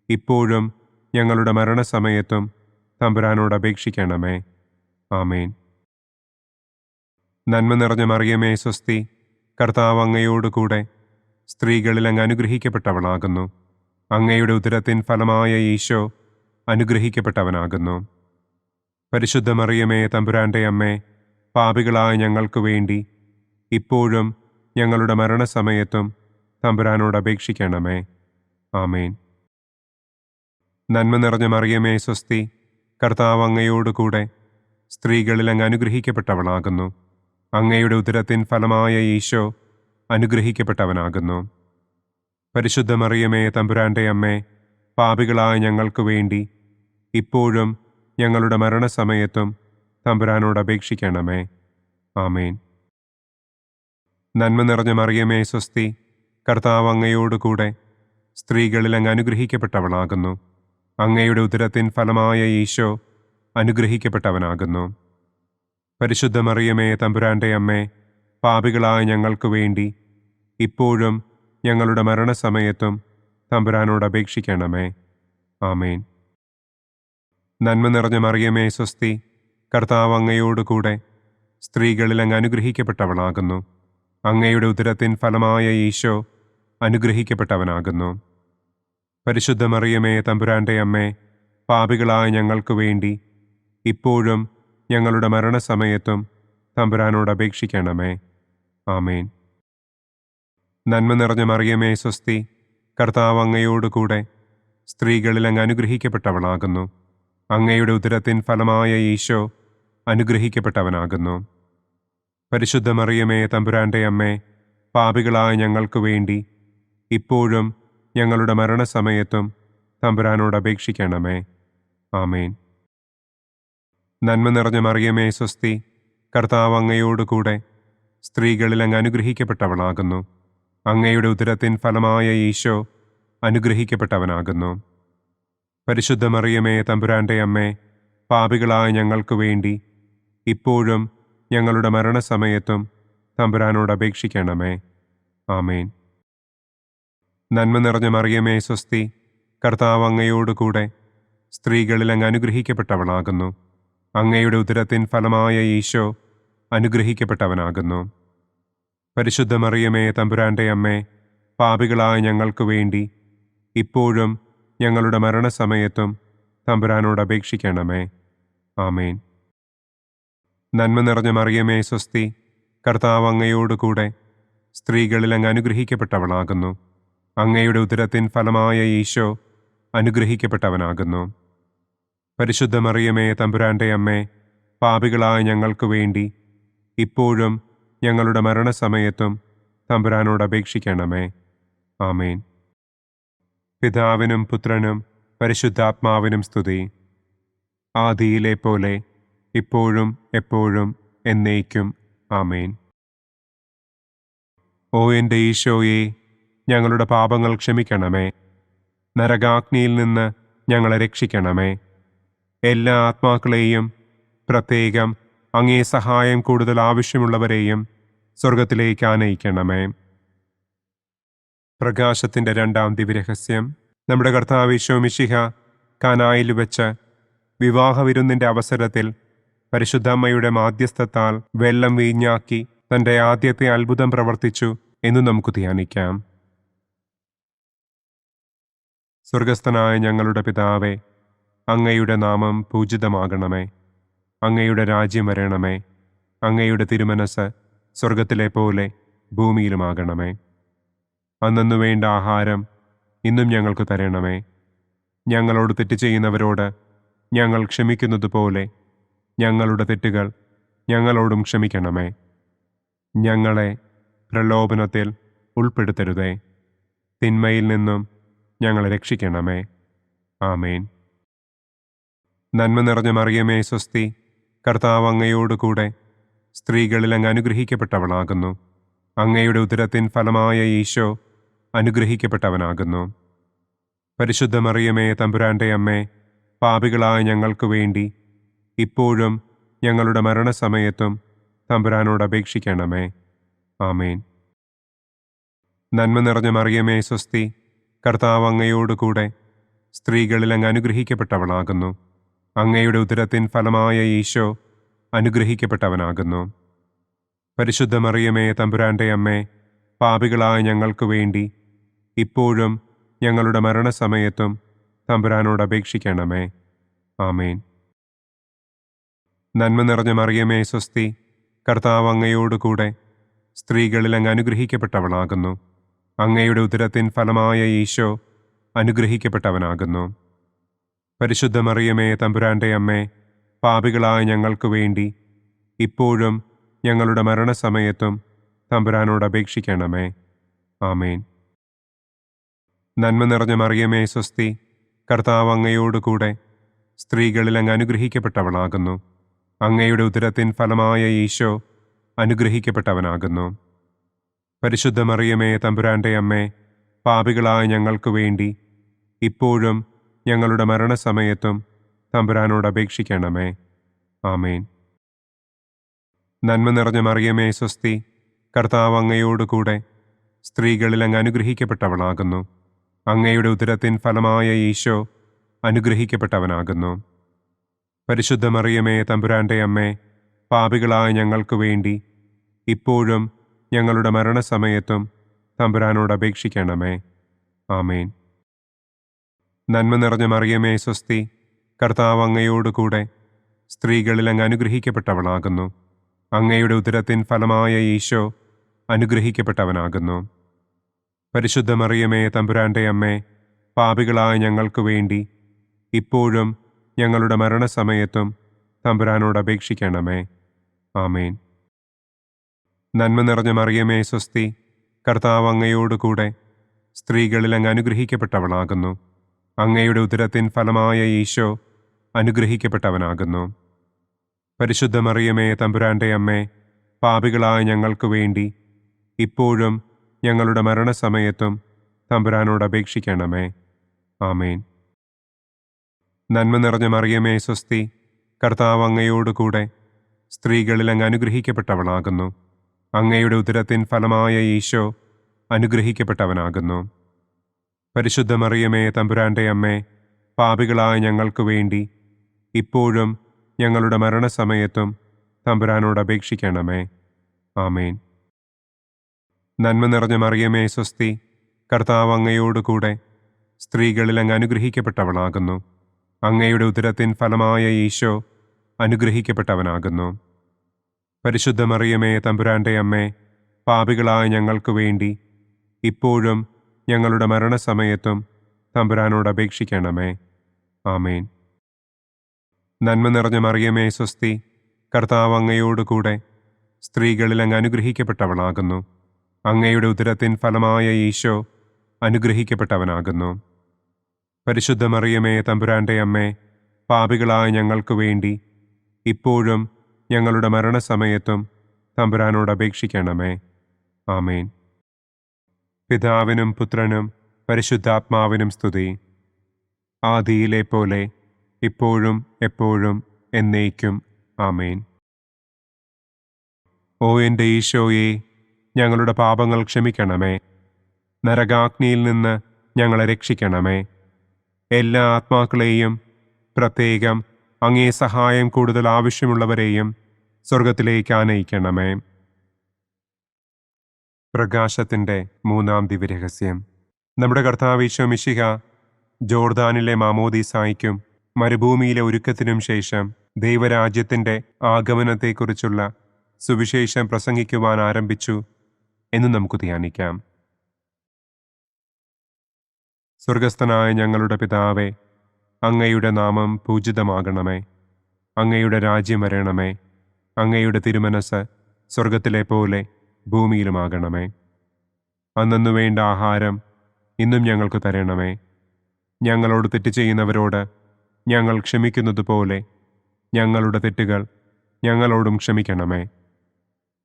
Speaker 2: ഇപ്പോഴും ഞങ്ങളുടെ മരണസമയത്തും തമ്പുരാനോട് അപേക്ഷിക്കണമേ. ആമേൻ. നന്മ നിറഞ്ഞ മറിയമേ സ്വസ്തി, കർത്താവ് അങ്ങയോടുകൂടെ സ്ത്രീകളിൽ അങ്ങ് അനുഗ്രഹിക്കപ്പെട്ടവളാകുന്നു. അങ്ങയുടെ ഉദരത്തിൻ ഫലമായ ഈശോ അനുഗ്രഹിക്കപ്പെട്ടവനാകുന്നു. പരിശുദ്ധ മറിയമേ തമ്പുരാന്റെ അമ്മേ, പാപികളായ ഞങ്ങൾക്ക് വേണ്ടി ഇപ്പോഴും ഞങ്ങളുടെ മരണസമയത്തും തമ്പുരാനോട് അപേക്ഷിക്കണമേ. ആമേൻ. നന്മ നിറഞ്ഞ മറിയമേ സ്വസ്തി, കർത്താവ് അങ്ങയോടുകൂടെ സ്ത്രീകളിൽ അങ്ങ് അനുഗ്രഹിക്കപ്പെട്ടവളാകുന്നു. അങ്ങയുടെ ഉദരത്തിൻ ഫലമായ ഈശോ അനുഗ്രഹിക്കപ്പെട്ടവനാകുന്നു. പരിശുദ്ധ മറിയമേ തമ്പുരാന്റെ അമ്മേ, പാപികളായ ഞങ്ങൾക്ക് വേണ്ടി ഇപ്പോഴും ഞങ്ങളുടെ മരണസമയത്തും തമ്പുരാനോട് അപേക്ഷിക്കണമേ. ആമേൻ. നന്മ നിറഞ്ഞ മറിയമേ സ്വസ്തി, കർത്താവ് അങ്ങയോടുകൂടെ സ്ത്രീകളിൽ അങ്ങ് അനുഗ്രഹിക്കപ്പെട്ടവളാകുന്നു. അങ്ങയുടെ ഉദരത്തിൻ ഫലമായ ഈശോ അനുഗ്രഹിക്കപ്പെട്ടവനാകുന്നു. പരിശുദ്ധ മറിയമേ തമ്പുരാന്റെ അമ്മേ, പാപികളായ ഞങ്ങൾക്ക് വേണ്ടി ഇപ്പോഴും ഞങ്ങളുടെ മരണസമയത്തും തമ്പുരാനോട് അപേക്ഷിക്കണമേ. ആമേൻ. നന്മ നിറഞ്ഞ മറിയമേ സ്വസ്തി, കർത്താവ് അങ്ങയോടുകൂടെ സ്ത്രീകളിൽ അങ്ങ് അനുഗ്രഹിക്കപ്പെട്ടവളാകുന്നു. അങ്ങയുടെ ഉദരത്തിൻ ഫലമായ ഈശോ അനുഗ്രഹിക്കപ്പെട്ടവനാകുന്നു. പരിശുദ്ധ മറിയമേ തമ്പുരാന്റെ അമ്മേ, പാപികളായ ഞങ്ങൾക്ക് വേണ്ടി ഇപ്പോഴും ഞങ്ങളുടെ മരണസമയത്തും തമ്പുരാനോട് അപേക്ഷിക്കണമേ. ആമേൻ. നന്മ നിറഞ്ഞ മറിയമേ സ്വസ്തി, കർത്താവ് അങ്ങയോടുകൂടെ സ്ത്രീകളിൽ അങ്ങ് അനുഗ്രഹിക്കപ്പെട്ടവളാകുന്നു. അങ്ങയുടെ ഉദരത്തിൻ ഫലമായ ഈശോ അനുഗ്രഹിക്കപ്പെട്ടവനാകുന്നു. പരിശുദ്ധ മറിയമേ തമ്പുരാന്റെ അമ്മേ, പാപികളായ ഞങ്ങൾക്ക് വേണ്ടി ഇപ്പോഴും ഞങ്ങളുടെ മരണസമയത്തും തമ്പുരാനോട് അപേക്ഷിക്കണമേ. ആമേൻ. നന്മ നിറഞ്ഞ മറിയമേ സ്വസ്തി, കർത്താവ് അങ്ങയോടുകൂടെ സ്ത്രീകളിൽ അങ്ങ് അനുഗ്രഹിക്കപ്പെട്ടവളാകുന്നു. അങ്ങയുടെ ഉദരത്തിൻ ഫലമായ ഈശോ അനുഗ്രഹിക്കപ്പെട്ടവനാകുന്നു. പരിശുദ്ധ മറിയമേ തമ്പുരാന്റെ അമ്മേ, പാപികളായ ഞങ്ങൾക്ക് വേണ്ടി ഇപ്പോഴും ഞങ്ങളുടെ മരണസമയത്തും തമ്പുരാനോട് അപേക്ഷിക്കണമേ. ആമേൻ. നന്മ നിറഞ്ഞ മറിയമേ സ്വസ്തി, കർത്താവ് അങ്ങയോടുകൂടെ സ്ത്രീകളിൽ അങ്ങ് അനുഗ്രഹിക്കപ്പെട്ടവളാകുന്നു. അങ്ങയുടെ ഉദരത്തിൻ ഫലമായ ഈശോ അനുഗ്രഹിക്കപ്പെട്ടവനാകുന്നു. പരിശുദ്ധ മറിയമേ തമ്പുരാന്റെ അമ്മേ, പാപികളായ ഞങ്ങൾക്ക് വേണ്ടി ഇപ്പോഴും ഞങ്ങളുടെ മരണസമയത്തും തമ്പുരാനോട് അപേക്ഷിക്കണമേ. ആമേൻ. നന്മ നിറഞ്ഞ മറിയമേ സ്വസ്തി, കർത്താവ് അങ്ങയോടുകൂടെ സ്ത്രീകളിൽ അങ്ങ് അനുഗ്രഹിക്കപ്പെട്ടവളാകുന്നു. അങ്ങയുടെ ഉദരത്തിൻ ഫലമായ ഈശോ അനുഗ്രഹിക്കപ്പെട്ടവനാകുന്നു. പരിശുദ്ധ മറിയമേ തമ്പുരാന്റെ അമ്മേ, പാപികളായ ഞങ്ങൾക്ക് വേണ്ടി ഇപ്പോഴും ഞങ്ങളുടെ മരണസമയത്തും തമ്പുരാനോട് അപേക്ഷിക്കണമേ. ആമേൻ. പിതാവിനും പുത്രനും പരിശുദ്ധാത്മാവിനും സ്തുതി. ആദിയിലെ പോലെ ഇപ്പോഴും എപ്പോഴും എന്നേക്കും. ആമേൻ. ഓ എൻ്റെ ഈശോയെ, ഞങ്ങളുടെ പാപങ്ങൾ ക്ഷമിക്കണമേ. നരകാഗ്നിയിൽ നിന്ന് ഞങ്ങളെ രക്ഷിക്കണമേ. എല്ലാ ആത്മാക്കളെയും, പ്രത്യേകം അങ്ങേ സഹായം കൂടുതൽ ആവശ്യമുള്ളവരെയും സ്വർഗത്തിലേക്ക് ആനയിക്കണമേ. പ്രകാശത്തിൻ്റെ രണ്ടാം ദിവ്യരഹസ്യം. നമ്മുടെ കർത്താവ് ഈശോ മിശിഹ കാനായിൽ വെച്ച് വിവാഹവിരുന്നിൻ്റെ അവസരത്തിൽ പരിശുദ്ധമ്മയുടെ മാധ്യസ്ഥത്താൽ വെള്ളം വീഞ്ഞാക്കി തൻ്റെ ആദ്യത്തെ അത്ഭുതം പ്രവർത്തിച്ചു എന്ന് നമുക്ക് ധ്യാനിക്കാം. സ്വർഗസ്ഥനായ ഞങ്ങളുടെ പിതാവേ, അങ്ങയുടെ നാമം പൂജിതമാകണമേ. അങ്ങയുടെ രാജ്യം വരണമേ. അങ്ങയുടെ തിരുമനസ് സ്വർഗത്തിലെ പോലെ ഭൂമിയിലുമാകണമേ. അന്നു വേണ്ട ആഹാരം ഇന്നും ഞങ്ങൾക്ക് തരണമേ. ഞങ്ങളോട് തെറ്റ് ചെയ്യുന്നവരോട് ഞങ്ങൾ ക്ഷമിക്കുന്നത് പോലെ ഞങ്ങളുടെ തെറ്റുകൾ ഞങ്ങളോടും ക്ഷമിക്കണമേ. ഞങ്ങളെ പ്രലോഭനത്തിൽ ഉൾപ്പെടുത്തരുതേ. തിന്മയിൽ നിന്നും ഞങ്ങളെ രക്ഷിക്കണമേ. ആമേൻ. നന്മ നിറഞ്ഞ മറിയമേ സ്വസ്തി, കർത്താവ് അങ്ങയോടുകൂടെ സ്ത്രീകളിൽ അങ്ങ് അനുഗ്രഹിക്കപ്പെട്ടവളാകുന്നു. അങ്ങയുടെ ഉദരത്തിൻ ഫലമായ ഈശോ അനുഗ്രഹിക്കപ്പെട്ടവനാകുന്നു. പരിശുദ്ധ മറിയമേ തമ്പുരാന്റെ അമ്മേ, പാപികളായ ഞങ്ങൾക്ക് വേണ്ടി ഇപ്പോഴും ഞങ്ങളുടെ മരണസമയത്തും തമ്പുരാനോട് അപേക്ഷിക്കണമേ. ആമേൻ. നന്മ നിറഞ്ഞ മറിയമേ സ്വസ്തി, കർത്താവ് അങ്ങയോടുകൂടെ സ്ത്രീകളിൽ അങ്ങ് അനുഗ്രഹിക്കപ്പെട്ടവളാകുന്നു. അങ്ങയുടെ ഉദരത്തിൻ ഫലമായ ഈശോ അനുഗ്രഹിക്കപ്പെട്ടവനാകുന്നു. പരിശുദ്ധ മറിയമേ തമ്പുരാന്റെ അമ്മേ, പാപികളായ ഞങ്ങൾക്ക് വേണ്ടി ഇപ്പോഴും ഞങ്ങളുടെ മരണസമയത്തും തമ്പുരാനോട് അപേക്ഷിക്കണമേ. ആമേൻ. നന്മ നിറഞ്ഞ മറിയമേ സ്വസ്തി, കർത്താവ് അങ്ങയോടുകൂടെ സ്ത്രീകളിൽ അങ്ങ് അനുഗ്രഹിക്കപ്പെട്ടവളാകുന്നു. അങ്ങയുടെ ഉദരത്തിൻ ഫലമായ ഈശോ അനുഗ്രഹിക്കപ്പെട്ടവനാകുന്നു. പരിശുദ്ധ മറിയമേ തമ്പുരാന്റെ അമ്മേ, പാപികളായ ഞങ്ങൾക്ക് വേണ്ടി ഇപ്പോഴും ഞങ്ങളുടെ മരണസമയത്തും തമ്പുരാനോട് അപേക്ഷിക്കണമേ. ആമേൻ. നന്മ നിറഞ്ഞ മറിയമേ സ്വസ്തി, കർത്താവ് അങ്ങയോടുകൂടെ സ്ത്രീകളിൽ അങ്ങ് അനുഗ്രഹിക്കപ്പെട്ടവളാകുന്നു. അങ്ങയുടെ ഉദരത്തിൻ ഫലമായ ഈശോ അനുഗ്രഹിക്കപ്പെട്ടവനാകുന്നു. പരിശുദ്ധ മറിയമേ തമ്പുരാന്റെ അമ്മേ, പാപികളായ ഞങ്ങൾക്ക് വേണ്ടി ഇപ്പോഴും ഞങ്ങളുടെ മരണസമയത്തും തമ്പുരാനോട് അപേക്ഷിക്കണമേ. ആമേൻ. നന്മ നിറഞ്ഞ മറിയമേ സ്വസ്തി, കർത്താവ് അങ്ങയോടുകൂടെ സ്ത്രീകളിൽ അങ്ങ് അനുഗ്രഹിക്കപ്പെട്ടവളാകുന്നു. അങ്ങയുടെ ഉദരത്തിൻ ഫലമായ ഈശോ അനുഗ്രഹിക്കപ്പെട്ടവനാകുന്നു. പരിശുദ്ധ മറിയമേ തമ്പുരാന്റെ അമ്മേ, പാപികളായ ഞങ്ങൾക്ക് വേണ്ടി ഇപ്പോഴും ഞങ്ങളുടെ മരണസമയത്തും തമ്പുരാനോട് അപേക്ഷിക്കണമേ. ആമേൻ. നന്മ നിറഞ്ഞ മറിയമേ സ്വസ്തി, കർത്താവ് അങ്ങയോടുകൂടെ സ്ത്രീകളിൽ അങ്ങ് അനുഗ്രഹിക്കപ്പെട്ടവളാകുന്നു. അങ്ങയുടെ ഉദരത്തിൻ ഫലമായ ഈശോ അനുഗ്രഹിക്കപ്പെട്ടവനാകുന്നു. പരിശുദ്ധ മറിയമേ തമ്പുരാന്റെ അമ്മേ, പാപികളായ ഞങ്ങൾക്ക് വേണ്ടി ഇപ്പോഴും ഞങ്ങളുടെ മരണസമയത്തും തമ്പുരാനോട് അപേക്ഷിക്കണമേ. ആമേൻ. നന്മ നിറഞ്ഞ മറിയമേ സ്വസ്തി, കർത്താവ് അങ്ങയോടുകൂടെ സ്ത്രീകളിൽ അങ്ങ് അനുഗ്രഹിക്കപ്പെട്ടവളാകുന്നു. അങ്ങയുടെ ഉദരത്തിൻ ഫലമായ ഈശോ അനുഗ്രഹിക്കപ്പെട്ടവനാകുന്നു. പരിശുദ്ധ മറിയമേ തമ്പുരാന്റെ അമ്മേ, പാപികളായ ഞങ്ങൾക്ക് വേണ്ടി ഇപ്പോഴും ഞങ്ങളുടെ മരണസമയത്തും തമ്പുരാനോട് അപേക്ഷിക്കണമേ. ആമേൻ. നന്മ നിറഞ്ഞ മറിയമേ സ്വസ്തി, കർത്താവ് അങ്ങയോടുകൂടെ സ്ത്രീകളിൽ അങ്ങ് അനുഗ്രഹിക്കപ്പെട്ടവളാകുന്നു. അങ്ങയുടെ ഉദരത്തിൻ ഫലമായ ഈശോ അനുഗ്രഹിക്കപ്പെട്ടവനാകുന്നു. പരിശുദ്ധ മറിയമേ തമ്പുരാന്റെ അമ്മേ, പാപികളായ ഞങ്ങൾക്ക് വേണ്ടി ഇപ്പോഴും ഞങ്ങളുടെ മരണസമയത്തും തമ്പുരാനോട് അപേക്ഷിക്കണമേ. ആമേൻ. നന്മ നിറഞ്ഞ മറിയമേ സ്വസ്തി, കർത്താവ് അങ്ങയോടുകൂടെ സ്ത്രീകളിൽ അങ്ങ് അനുഗ്രഹിക്കപ്പെട്ടവളാകുന്നു. അങ്ങയുടെ ഉദരത്തിൻ ഫലമായ ഈശോ അനുഗ്രഹിക്കപ്പെട്ടവനാകുന്നു. പരിശുദ്ധ മറിയമേ തമ്പുരാന്റെ അമ്മേ, പാപികളായ ഞങ്ങൾക്ക് വേണ്ടി ഇപ്പോഴും ഞങ്ങളുടെ മരണസമയത്തും തമ്പുരാനോട് അപേക്ഷിക്കണമേ. ആമേൻ. നന്മ നിറഞ്ഞ മറിയമേ സ്വസ്തി, കർത്താവ് അങ്ങയോടുകൂടെ സ്ത്രീകളിൽ അങ്ങ് അനുഗ്രഹിക്കപ്പെട്ടവളാകുന്നു. അങ്ങയുടെ ഉദരത്തിൻ ഫലമായ ഈശോ അനുഗ്രഹിക്കപ്പെട്ടവനാകുന്നു. പരിശുദ്ധ മറിയമേ തമ്പുരാന്റെ അമ്മേ, പാപികളായ ഞങ്ങൾക്ക് വേണ്ടി ഇപ്പോഴും ഞങ്ങളുടെ മരണസമയത്തും തമ്പുരാനോട് അപേക്ഷിക്കണമേ. ആമേൻ. പിതാവിനും പുത്രനും പരിശുദ്ധാത്മാവിനും സ്തുതി. ആദിയിലെ പോലെ ഇപ്പോഴും എപ്പോഴും എന്നേക്കും. ആമേൻ. ഓ എൻ്റെ ഈശോയെ, ഞങ്ങളുടെ പാപങ്ങൾ ക്ഷമിക്കണമേ. നരകാഗ്നിയിൽ നിന്ന് ഞങ്ങളെ രക്ഷിക്കണമേ. എല്ലാ ആത്മാക്കളെയും, പ്രത്യേകം അങ്ങേ സഹായം കൂടുതൽ ആവശ്യമുള്ളവരെയും സ്വർഗത്തിലേക്ക് ആനയിക്കണമേ. പ്രകാശത്തിൻ്റെ മൂന്നാം ദിവ്യരഹസ്യം. നമ്മുടെ കർത്താവ് ഈശോ മിശിഹ ജോർദാനിലെ മാമോദീസായ്ക്കും മരുഭൂമിയിലെ ഒരുക്കത്തിനും ശേഷം ദൈവരാജ്യത്തിൻ്റെ ആഗമനത്തെക്കുറിച്ചുള്ള സുവിശേഷം പ്രസംഗിക്കുവാൻ ആരംഭിച്ചു എന്ന് നമുക്ക് ധ്യാനിക്കാം. സ്വർഗസ്ഥനായ ഞങ്ങളുടെ പിതാവേ, അങ്ങയുടെ നാമം പൂജിതമാകണമേ. അങ്ങയുടെ രാജ്യം വരണമേ. അങ്ങയുടെ തിരുമനസ് സ്വർഗത്തിലെ പോലെ ഭൂമിയിലുമാകണമേ. അന്നന്നു വേണ്ട ആഹാരം ഇന്നും ഞങ്ങൾക്ക് തരണമേ. ഞങ്ങളോട് തെറ്റ് ചെയ്യുന്നവരോട് ഞങ്ങൾ ക്ഷമിക്കുന്നതുപോലെ ഞങ്ങളുടെ തെറ്റുകൾ ഞങ്ങളോടും ക്ഷമിക്കണമേ.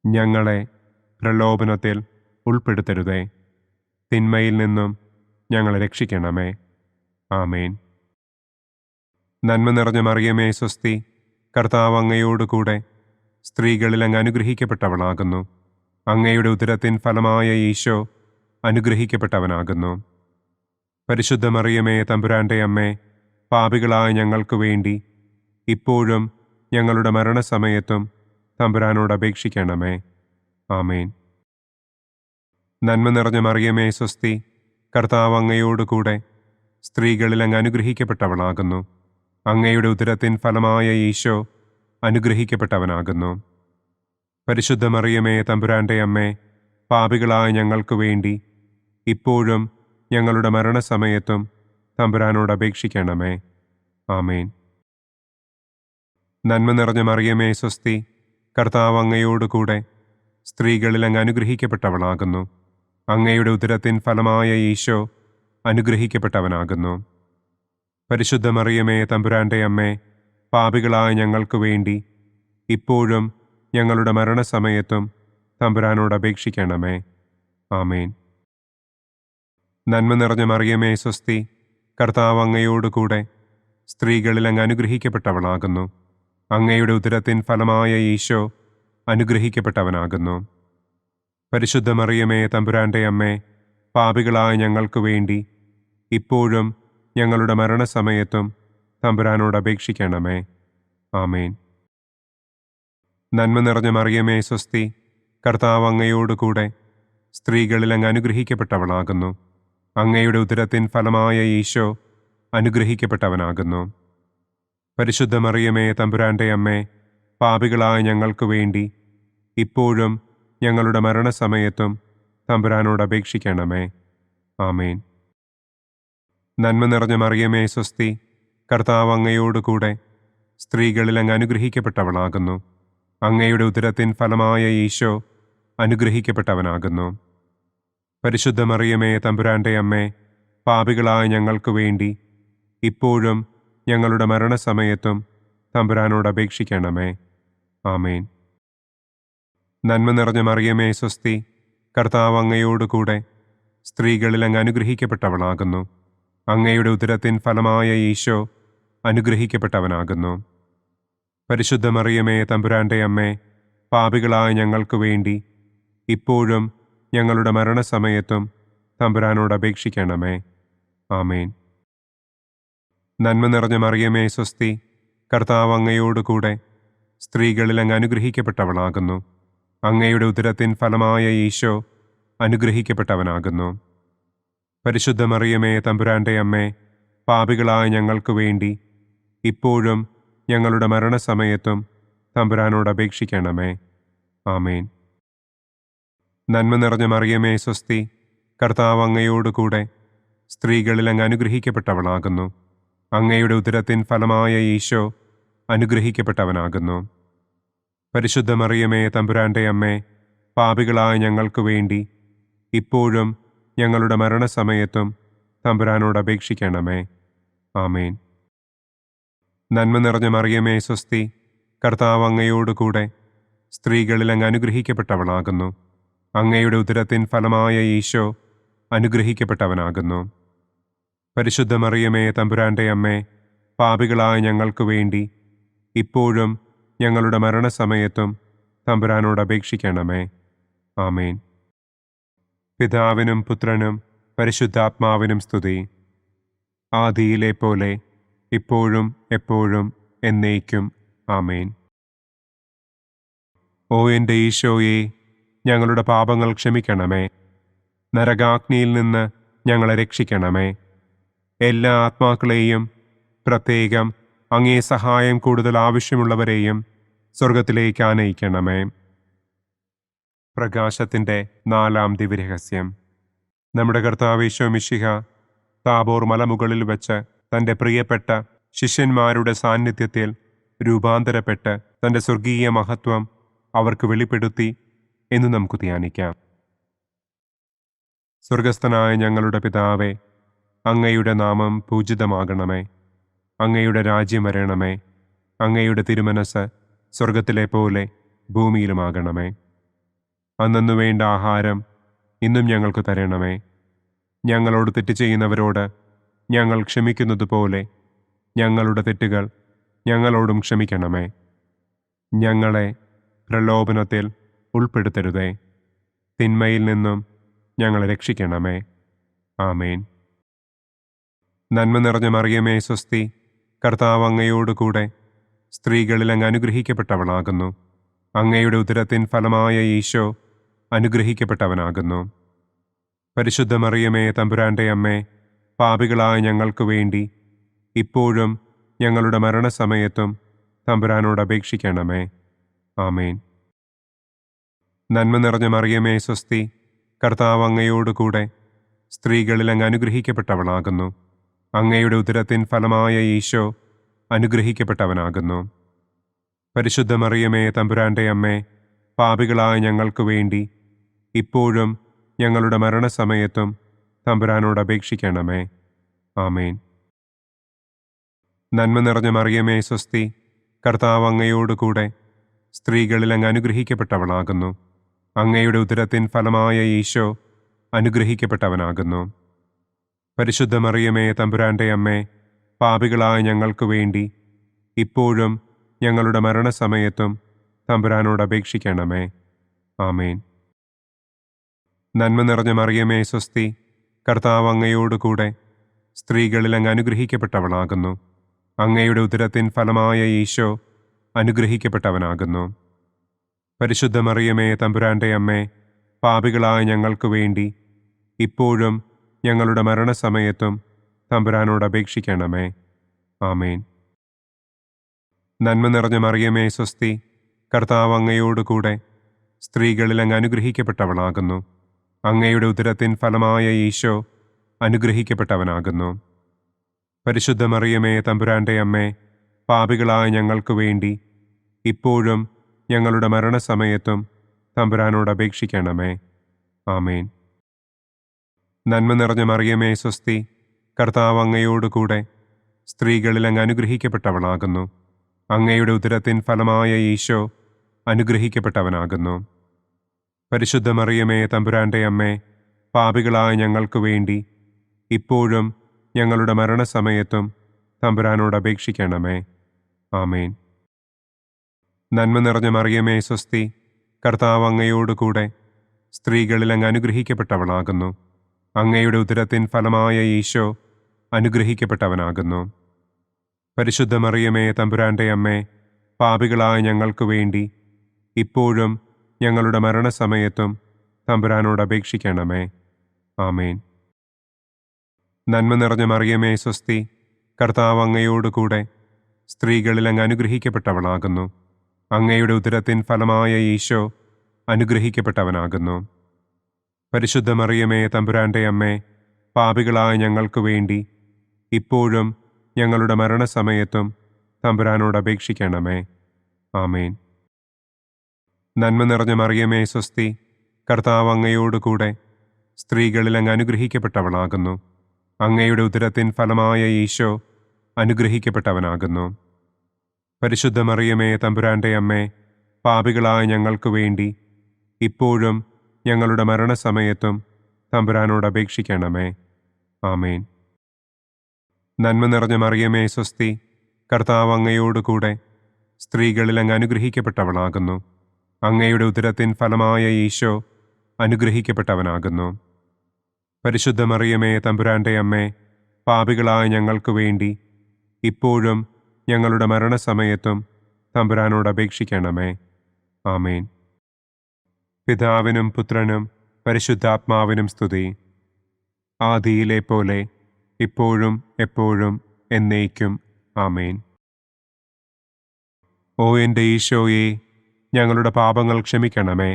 Speaker 2: ഞങ്ങളെ പ്രലോഭനത്തിൽ ഉൾപ്പെടുത്തരുതേ. തിന്മയിൽ നിന്നും ഞങ്ങളെ രക്ഷിക്കണമേ. ആമേൻ. നന്മ നിറഞ്ഞ മറിയമേ സ്വസ്തി, കർത്താവ് അങ്ങയോടുകൂടെ സ്ത്രീകളിൽ അങ്ങ് അനുഗ്രഹിക്കപ്പെട്ടവളാകുന്നു. അങ്ങയുടെ ഉദരത്തിൻ ഫലമായ ഈശോ അനുഗ്രഹിക്കപ്പെട്ടവനാകുന്നു. പരിശുദ്ധ മറിയമേ തമ്പുരാന്റെ അമ്മേ, പാപികളായ ഞങ്ങൾക്ക് വേണ്ടി ഇപ്പോഴും ഞങ്ങളുടെ മരണസമയത്തും തമ്പുരാനോട് അപേക്ഷിക്കണമേ. ആമേൻ. നന്മ നിറഞ്ഞ മറിയമേ സ്വസ്തി, കർത്താവ് അങ്ങയോടുകൂടെ സ്ത്രീകളിൽ അങ്ങ് അനുഗ്രഹിക്കപ്പെട്ടവളാകുന്നു. അങ്ങയുടെ ഉദരത്തിൻ ഫലമായ ഈശോ അനുഗ്രഹിക്കപ്പെട്ടവനാകുന്നു. പരിശുദ്ധ മറിയമേ തമ്പുരാന്റെ അമ്മേ, പാപികളായ ഞങ്ങൾക്ക് വേണ്ടി ഇപ്പോഴും ഞങ്ങളുടെ മരണസമയത്തും തമ്പുരാനോട് അപേക്ഷിക്കണമേ. ആമേൻ. നന്മ നിറഞ്ഞ മറിയമേ സ്വസ്തി, കർത്താവ് അങ്ങയോടുകൂടെ സ്ത്രീകളിൽ അങ്ങ് അനുഗ്രഹിക്കപ്പെട്ടവളാകുന്നു. അങ്ങയുടെ ഉദരത്തിൻ ഫലമായ ഈശോ അനുഗ്രഹിക്കപ്പെട്ടവനാകുന്നു. പരിശുദ്ധ മറിയമേ തമ്പുരാന്റെ അമ്മേ, പാപികളായ ഞങ്ങൾക്ക് വേണ്ടി ഇപ്പോഴും ഞങ്ങളുടെ മരണസമയത്തും തമ്പുരാനോട് അപേക്ഷിക്കണമേ. ആമേൻ. നന്മ നിറഞ്ഞ മറിയമേ സ്വസ്തി, കർത്താവ് അങ്ങയോടുകൂടെ സ്ത്രീകളിൽ അങ്ങ് അനുഗ്രഹിക്കപ്പെട്ടവളാകുന്നു. അങ്ങയുടെ ഉദരത്തിൻ ഫലമായ ഈശോ അനുഗ്രഹിക്കപ്പെട്ടവനാകുന്നു. പരിശുദ്ധ മറിയമേ തമ്പുരാന്റെ അമ്മേ, പാപികളായ ഞങ്ങൾക്ക് വേണ്ടി ഇപ്പോഴും ഞങ്ങളുടെ മരണസമയത്തും തമ്പുരാനോട് അപേക്ഷിക്കണമേ. ആമേൻ. നന്മ നിറഞ്ഞ മറിയമേ സ്വസ്തി, കർത്താവ് അങ്ങയോടുകൂടെ സ്ത്രീകളിൽ അങ്ങ് അനുഗ്രഹിക്കപ്പെട്ടവളാകുന്നു. അങ്ങയുടെ ഉദരത്തിൻ ഫലമായ ഈശോ അനുഗ്രഹിക്കപ്പെട്ടവനാകുന്നു. പരിശുദ്ധ മറിയമേ തമ്പുരാന്റെ അമ്മേ, പാപികളായ ഞങ്ങൾക്ക് വേണ്ടി ഇപ്പോഴും ഞങ്ങളുടെ മരണസമയത്തും തമ്പുരാനോട് അപേക്ഷിക്കണമേ. ആമേൻ. നന്മ നിറഞ്ഞ മറിയമേ സ്വസ്തി, കർത്താവ് അങ്ങയോടുകൂടെ സ്ത്രീകളിൽ അങ്ങ് അനുഗ്രഹിക്കപ്പെട്ടവളാകുന്നു. അങ്ങയുടെ ഉദരത്തിൻ ഫലമായ ഈശോ അനുഗ്രഹിക്കപ്പെട്ടവനാകുന്നു. പരിശുദ്ധ മറിയമേ തമ്പുരാന്റെ അമ്മേ, പാപികളായ ഞങ്ങൾക്ക് വേണ്ടി ഇപ്പോഴും ഞങ്ങളുടെ മരണസമയത്തും തമ്പുരാനോട് അപേക്ഷിക്കണമേ. ആമേൻ. നന്മ നിറഞ്ഞ മറിയമേ സ്വസ്തി, കർത്താവ് അങ്ങയോടുകൂടെ സ്ത്രീകളിൽ അങ്ങ് അനുഗ്രഹിക്കപ്പെട്ടവളാകുന്നു. അങ്ങയുടെ ഉദരത്തിൻ ഫലമായ ഈശോ അനുഗ്രഹിക്കപ്പെട്ടവനാകുന്നു. പരിശുദ്ധ മറിയമേ തമ്പുരാന്റെ അമ്മേ, പാപികളായ ഞങ്ങൾക്ക് വേണ്ടി ഇപ്പോഴും ഞങ്ങളുടെ മരണസമയത്തും തമ്പുരാനോട് അപേക്ഷിക്കണമേ. ആമേൻ. നന്മ നിറഞ്ഞ മറിയമേ സ്വസ്തി, കർത്താവ് അങ്ങയോടുകൂടെ സ്ത്രീകളിൽ അങ്ങ് അനുഗ്രഹിക്കപ്പെട്ടവളാകുന്നു. അങ്ങയുടെ ഉദരത്തിൻ ഫലമായ ഈശോ അനുഗ്രഹിക്കപ്പെട്ടവനാകുന്നു. പരിശുദ്ധ മറിയമേ തമ്പുരാന്റെ അമ്മേ, പാപികളായ ഞങ്ങൾക്ക് വേണ്ടി ഇപ്പോഴും ഞങ്ങളുടെ മരണസമയത്തും തമ്പുരാനോട് അപേക്ഷിക്കണമേ. ആമേൻ. നന്മ നിറഞ്ഞ മറിയമേ സ്വസ്തി, കർത്താവ് അങ്ങയോടുകൂടെ സ്ത്രീകളിൽ അങ്ങ് അനുഗ്രഹിക്കപ്പെട്ടവളാകുന്നു. അങ്ങയുടെ ഉദരത്തിൻ ഫലമായ ഈശോ അനുഗ്രഹിക്കപ്പെട്ടവനാകുന്നു. പരിശുദ്ധ മറിയമേ തമ്പുരാന്റെ അമ്മേ, പാപികളായ ഞങ്ങൾക്ക് വേണ്ടി ഇപ്പോഴും ഞങ്ങളുടെ മരണസമയത്തും തമ്പുരാനോട് അപേക്ഷിക്കണമേ. ആമേൻ. നന്മ നിറഞ്ഞ മറിയമേ സ്വസ്തി, കർത്താവ് അങ്ങയോടുകൂടെ സ്ത്രീകളിൽ അങ്ങ് അനുഗ്രഹിക്കപ്പെട്ടവളാകുന്നു. അങ്ങയുടെ ഉദരത്തിൻ ഫലമായ ഈശോ അനുഗ്രഹിക്കപ്പെട്ടവനാകുന്നു. പരിശുദ്ധ മറിയമേ തമ്പുരാന്റെ അമ്മേ, പാപികളായ ഞങ്ങൾക്ക് വേണ്ടി ഇപ്പോഴും ഞങ്ങളുടെ മരണസമയത്തും തമ്പുരാനോട് അപേക്ഷിക്കണമേ. ആമേൻ. പിതാവിനും പുത്രനും പരിശുദ്ധാത്മാവിനും സ്തുതി. ആദിയിലെ പോലെ ഇപ്പോഴും എപ്പോഴും എന്നേക്കും. ആമേൻ. ഓ എൻ്റെ ഈശോയെ, ഞങ്ങളുടെ പാപങ്ങൾ ക്ഷമിക്കണമേ. നരകാഗ്നിയിൽ നിന്ന് ഞങ്ങളെ രക്ഷിക്കണമേ. എല്ലാ ആത്മാക്കളെയും, പ്രത്യേകം അങ്ങേ സഹായം കൂടുതൽ ആവശ്യമുള്ളവരെയും സ്വർഗത്തിലേക്ക് ആനയിക്കണമേ. പ്രകാശത്തിൻ്റെ 4-ാം ദിവ്യരഹസ്യം. നമ്മുടെ കർത്താവ് ഈശോ മിശിഹ താബോർ മലമുകളിൽ വെച്ച് തൻ്റെ പ്രിയപ്പെട്ട ശിഷ്യന്മാരുടെ സാന്നിധ്യത്തിൽ രൂപാന്തരപ്പെട്ട് തൻ്റെ സ്വർഗീയ മഹത്വം അവർക്ക് വെളിപ്പെടുത്തി എന്ന് നമുക്ക് ധ്യാനിക്കാം. സ്വർഗസ്ഥനായ ഞങ്ങളുടെ പിതാവേ, അങ്ങയുടെ നാമം പൂജിതമാകണമേ. അങ്ങയുടെ രാജ്യം വരണമേ. അങ്ങയുടെ തിരുമനസ് സ്വർഗത്തിലെ പോലെ ഭൂമിയിലുമാകണമേ. അന്നു വേണ്ട ആഹാരം ഇന്നും ഞങ്ങൾക്ക് തരണമേ. ഞങ്ങളോട് തെറ്റ് ചെയ്യുന്നവരോട് ഞങ്ങൾ ക്ഷമിക്കുന്നത് പോലെ ഞങ്ങളുടെ തെറ്റുകൾ ഞങ്ങളോടും ക്ഷമിക്കണമേ. ഞങ്ങളെ പ്രലോഭനത്തിൽ ഉൾപ്പെടുത്തരുതേ. തിന്മയിൽ നിന്നും ഞങ്ങളെ രക്ഷിക്കണമേ. ആമേൻ. നന്മ നിറഞ്ഞ മറിയമേ സ്വസ്തി, കർത്താവ് അങ്ങയോടുകൂടെ സ്ത്രീകളിൽ അങ്ങ് അനുഗ്രഹിക്കപ്പെട്ടവളാകുന്നു. അങ്ങയുടെ ഉദരത്തിൻ ഫലമായ ഈശോ അനുഗ്രഹിക്കപ്പെട്ടവനാകുന്നു. പരിശുദ്ധ മറിയമേ തമ്പുരാന്റെ അമ്മേ, പാപികളായ ഞങ്ങൾക്ക് വേണ്ടി ഇപ്പോഴും ഞങ്ങളുടെ മരണസമയത്തും തമ്പുരാനോട് അപേക്ഷിക്കണമേ. ആമേൻ. നന്മ നിറഞ്ഞ മറിയമേ സ്വസ്തി, കർത്താവ് അങ്ങയോടുകൂടെ സ്ത്രീകളിൽ അങ്ങ് അനുഗ്രഹിക്കപ്പെട്ടവളാകുന്നു. അങ്ങയുടെ ഉദരത്തിൻ ഫലമായ ഈശോ അനുഗ്രഹിക്കപ്പെട്ടവനാകുന്നു. പരിശുദ്ധ മറിയമേ തമ്പുരാന്റെ അമ്മേ, പാപികളായ ഞങ്ങൾക്ക് വേണ്ടി ഇപ്പോഴും ഞങ്ങളുടെ മരണസമയത്തും തമ്പുരാനോട് അപേക്ഷിക്കണമേ. ആമേൻ. നന്മ നിറഞ്ഞ മറിയമേ സ്വസ്തി, കർത്താവ് അങ്ങയോടുകൂടെ സ്ത്രീകളിൽ അങ്ങ് അനുഗ്രഹിക്കപ്പെട്ടവളാകുന്നു. അങ്ങയുടെ ഉദരത്തിൻ ഫലമായ ഈശോ അനുഗ്രഹിക്കപ്പെട്ടവനാകുന്നു. പരിശുദ്ധ മറിയമേ തമ്പുരാന്റെ അമ്മേ, പാപികളായ ഞങ്ങൾക്ക് വേണ്ടി ഇപ്പോഴും ഞങ്ങളുടെ മരണസമയത്തും തമ്പുരാനോട് അപേക്ഷിക്കണമേ. ആമേൻ. നന്മ നിറഞ്ഞ മറിയമേ സ്വസ്തി, കർത്താവ് അങ്ങയോടുകൂടെ സ്ത്രീകളിൽ അങ്ങ് അനുഗ്രഹിക്കപ്പെട്ടവളാകുന്നു. അങ്ങയുടെ ഉദരത്തിൻ ഫലമായ ഈശോ അനുഗ്രഹിക്കപ്പെട്ടവനാകുന്നു. പരിശുദ്ധ മറിയമേ തമ്പുരാന്റെ അമ്മേ, പാപികളായ ഞങ്ങൾക്ക് വേണ്ടി ഇപ്പോഴും ഞങ്ങളുടെ മരണസമയത്തും തമ്പുരാനോട് അപേക്ഷിക്കണമേ. ആമേൻ. നന്മ നിറഞ്ഞ മറിയമേ സ്വസ്തി, കർത്താവ് അങ്ങയോടുകൂടെ സ്ത്രീകളിൽ അങ്ങ് അനുഗ്രഹിക്കപ്പെട്ടവളാകുന്നു. അങ്ങയുടെ ഉദരത്തിൻ ഫലമായ ഈശോ അനുഗ്രഹിക്കപ്പെട്ടവനാകുന്നു. പരിശുദ്ധ മറിയമേ തമ്പുരാന്റെ അമ്മേ, പാപികളായ ഞങ്ങൾക്ക് വേണ്ടി ഇപ്പോഴും ഞങ്ങളുടെ മരണസമയത്തും തമ്പുരാനോട് അപേക്ഷിക്കണമേ. ആമേൻ. നന്മ നിറഞ്ഞ മറിയമേ സ്വസ്തി, കർത്താവ് അങ്ങയോടുകൂടെ സ്ത്രീകളിൽ അങ്ങ് അനുഗ്രഹിക്കപ്പെട്ടവളാകുന്നു. അങ്ങയുടെ ഉദരത്തിൻ ഫലമായ ഈശോ അനുഗ്രഹിക്കപ്പെട്ടവനാകുന്നു. പരിശുദ്ധ മറിയമേ തമ്പുരാന്റെ അമ്മേ, പാപികളായ ഞങ്ങൾക്ക് വേണ്ടി ഇപ്പോഴും ഞങ്ങളുടെ മരണസമയത്തും തമ്പുരാനോട് അപേക്ഷിക്കണമേ. ആമേൻ. നന്മ നിറഞ്ഞ മറിയമേ സ്വസ്തി, കർത്താവ് അങ്ങയോടുകൂടെ സ്ത്രീകളിൽ അങ്ങ് അനുഗ്രഹിക്കപ്പെട്ടവളാകുന്നു. അങ്ങയുടെ ഉദരത്തിൻ ഫലമായ ഈശോ അനുഗ്രഹിക്കപ്പെട്ടവനാകുന്നു. പരിശുദ്ധ മറിയമേ, തമ്പുരാന്റെ അമ്മേ, പാപികളായ ഞങ്ങൾക്ക് വേണ്ടി ഇപ്പോഴും ഞങ്ങളുടെ മരണസമയത്തും തമ്പുരാനോട് അപേക്ഷിക്കണമേ. ആമേൻ. നന്മ നിറഞ്ഞ മറിയമേ, സ്വസ്തി, കർത്താവ് അങ്ങയോടുകൂടെ സ്ത്രീകളിൽ അങ്ങ് അനുഗ്രഹിക്കപ്പെട്ടവളാകുന്നു. അങ്ങയുടെ ഉദരത്തിൻ ഫലമായ ഈശോ അനുഗ്രഹിക്കപ്പെട്ടവനാകുന്നു. പരിശുദ്ധ മറിയമേ, തമ്പുരാന്റെ അമ്മേ, പാപികളായ ഞങ്ങൾക്ക് വേണ്ടി ഇപ്പോഴും ഞങ്ങളുടെ മരണസമയത്തും തമ്പുരാനോട് അപേക്ഷിക്കണമേ. ആമേൻ. നന്മ നിറഞ്ഞ മറിയമേ, സ്വസ്തി, കർത്താവ് അങ്ങയോടുകൂടെ സ്ത്രീകളിൽ അങ്ങ് അനുഗ്രഹിക്കപ്പെട്ടവളാകുന്നു. അങ്ങയുടെ ഉദരത്തിൻ ഫലമായ ഈശോ അനുഗ്രഹിക്കപ്പെട്ടവനാകുന്നു. പരിശുദ്ധ മറിയമേ, തമ്പുരാന്റെ അമ്മേ, പാപികളായ ഞങ്ങൾക്ക് വേണ്ടി ഇപ്പോഴും ഞങ്ങളുടെ മരണസമയത്തും തമ്പുരാനോട് അപേക്ഷിക്കണമേ. ആമേൻ. നന്മ നിറഞ്ഞ മറിയമേ, സ്വസ്തി, കർത്താവ് അങ്ങയോടുകൂടെ സ്ത്രീകളിൽ അങ്ങ് അനുഗ്രഹിക്കപ്പെട്ടവളാകുന്നു. അങ്ങയുടെ ഉദരത്തിൻ ഫലമായ ഈശോ അനുഗ്രഹിക്കപ്പെട്ടവനാകുന്നു. പരിശുദ്ധ മറിയമേ, തമ്പുരാന്റെ അമ്മേ, പാപികളായ ഞങ്ങൾക്ക് വേണ്ടി ഇപ്പോഴും ഞങ്ങളുടെ മരണസമയത്തും തമ്പുരാനോട് അപേക്ഷിക്കണമേ. ആമേൻ. പിതാവിനും പുത്രനും പരിശുദ്ധാത്മാവിനും സ്തുതി. ആദിയിലെ പോലെ ഇപ്പോഴും എപ്പോഴും എന്നേക്കും. ആമേൻ. ഓ എൻ്റെ ഈശോയെ, ഞങ്ങളുടെ പാപങ്ങൾ ക്ഷമിക്കണമേ.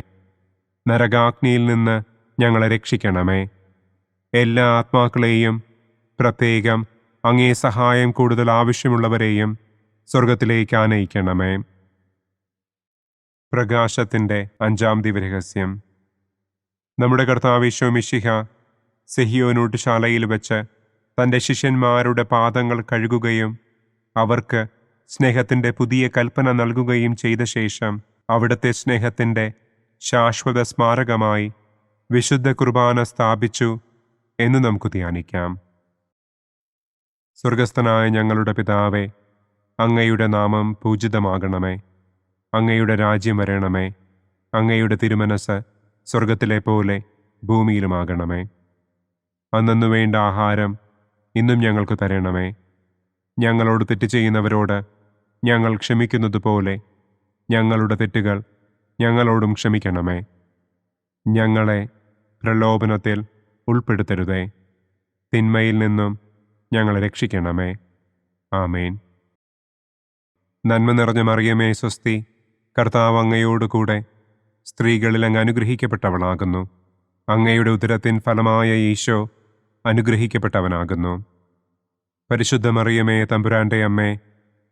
Speaker 2: നരകാഗ്നിയിൽ നിന്ന് ഞങ്ങളെ രക്ഷിക്കണമേ. എല്ലാ ആത്മാക്കളെയും, പ്രത്യേകം അങ്ങേ സഹായം കൂടുതൽ ആവശ്യമുള്ളവരെയും സ്വർഗത്തിലേക്ക് ആനയിക്കണമേ. പ്രകാശത്തിൻ്റെ 5-ാം ദിവ്യരഹസ്യം. നമ്മുടെ കർത്താവ് ഈശോ മിശിഹ സെഹിയോനൂട്ടുശാലയിൽ വെച്ച് തൻ്റെ ശിഷ്യന്മാരുടെ പാദങ്ങൾ കഴുകുകയും അവർക്ക് സ്നേഹത്തിൻ്റെ പുതിയ കൽപ്പന നൽകുകയും ചെയ്ത ശേഷം അവിടുത്തെ സ്നേഹത്തിൻ്റെ ശാശ്വത സ്മാരകമായി വിശുദ്ധ കുർബാന സ്ഥാപിച്ചു എന്ന് നമുക്ക് ധ്യാനിക്കാം. സ്വർഗസ്ഥനായ ഞങ്ങളുടെ പിതാവേ, അങ്ങയുടെ നാമം പൂജിതമാകണമേ. അങ്ങയുടെ രാജ്യം വരണമേ. അങ്ങയുടെ തിരുമനസ് സ്വർഗത്തിലെ പോലെ ഭൂമിയിലുമാകണമേ. അന്നന്നു വേണ്ട ആഹാരം ഇന്നും ഞങ്ങൾക്ക് തരണമേ. ഞങ്ങളോട് തെറ്റ് ചെയ്യുന്നവരോട് ഞങ്ങൾ ക്ഷമിക്കുന്നത് പോലെ ഞങ്ങളുടെ തെറ്റുകൾ ഞങ്ങളോടും ക്ഷമിക്കണമേ. ഞങ്ങളെ പ്രലോഭനത്തിൽ ഉൾപ്പെടുത്തരുതേ. തിന്മയിൽ നിന്നും ഞങ്ങളെ രക്ഷിക്കണമേ. ആമേൻ. നന്മ നിറഞ്ഞ മറിയമേ, സ്വസ്തി, കർത്താവ് അങ്ങയോടുകൂടെ സ്ത്രീകളിൽ അങ്ങ് അനുഗ്രഹിക്കപ്പെട്ടവളാകുന്നു. അങ്ങയുടെ ഉദരത്തിൻ ഫലമായ ഈശോ അനുഗ്രഹിക്കപ്പെട്ടവനാകുന്നു. പരിശുദ്ധ മറിയമേ, തമ്പുരാന്റെ അമ്മേ,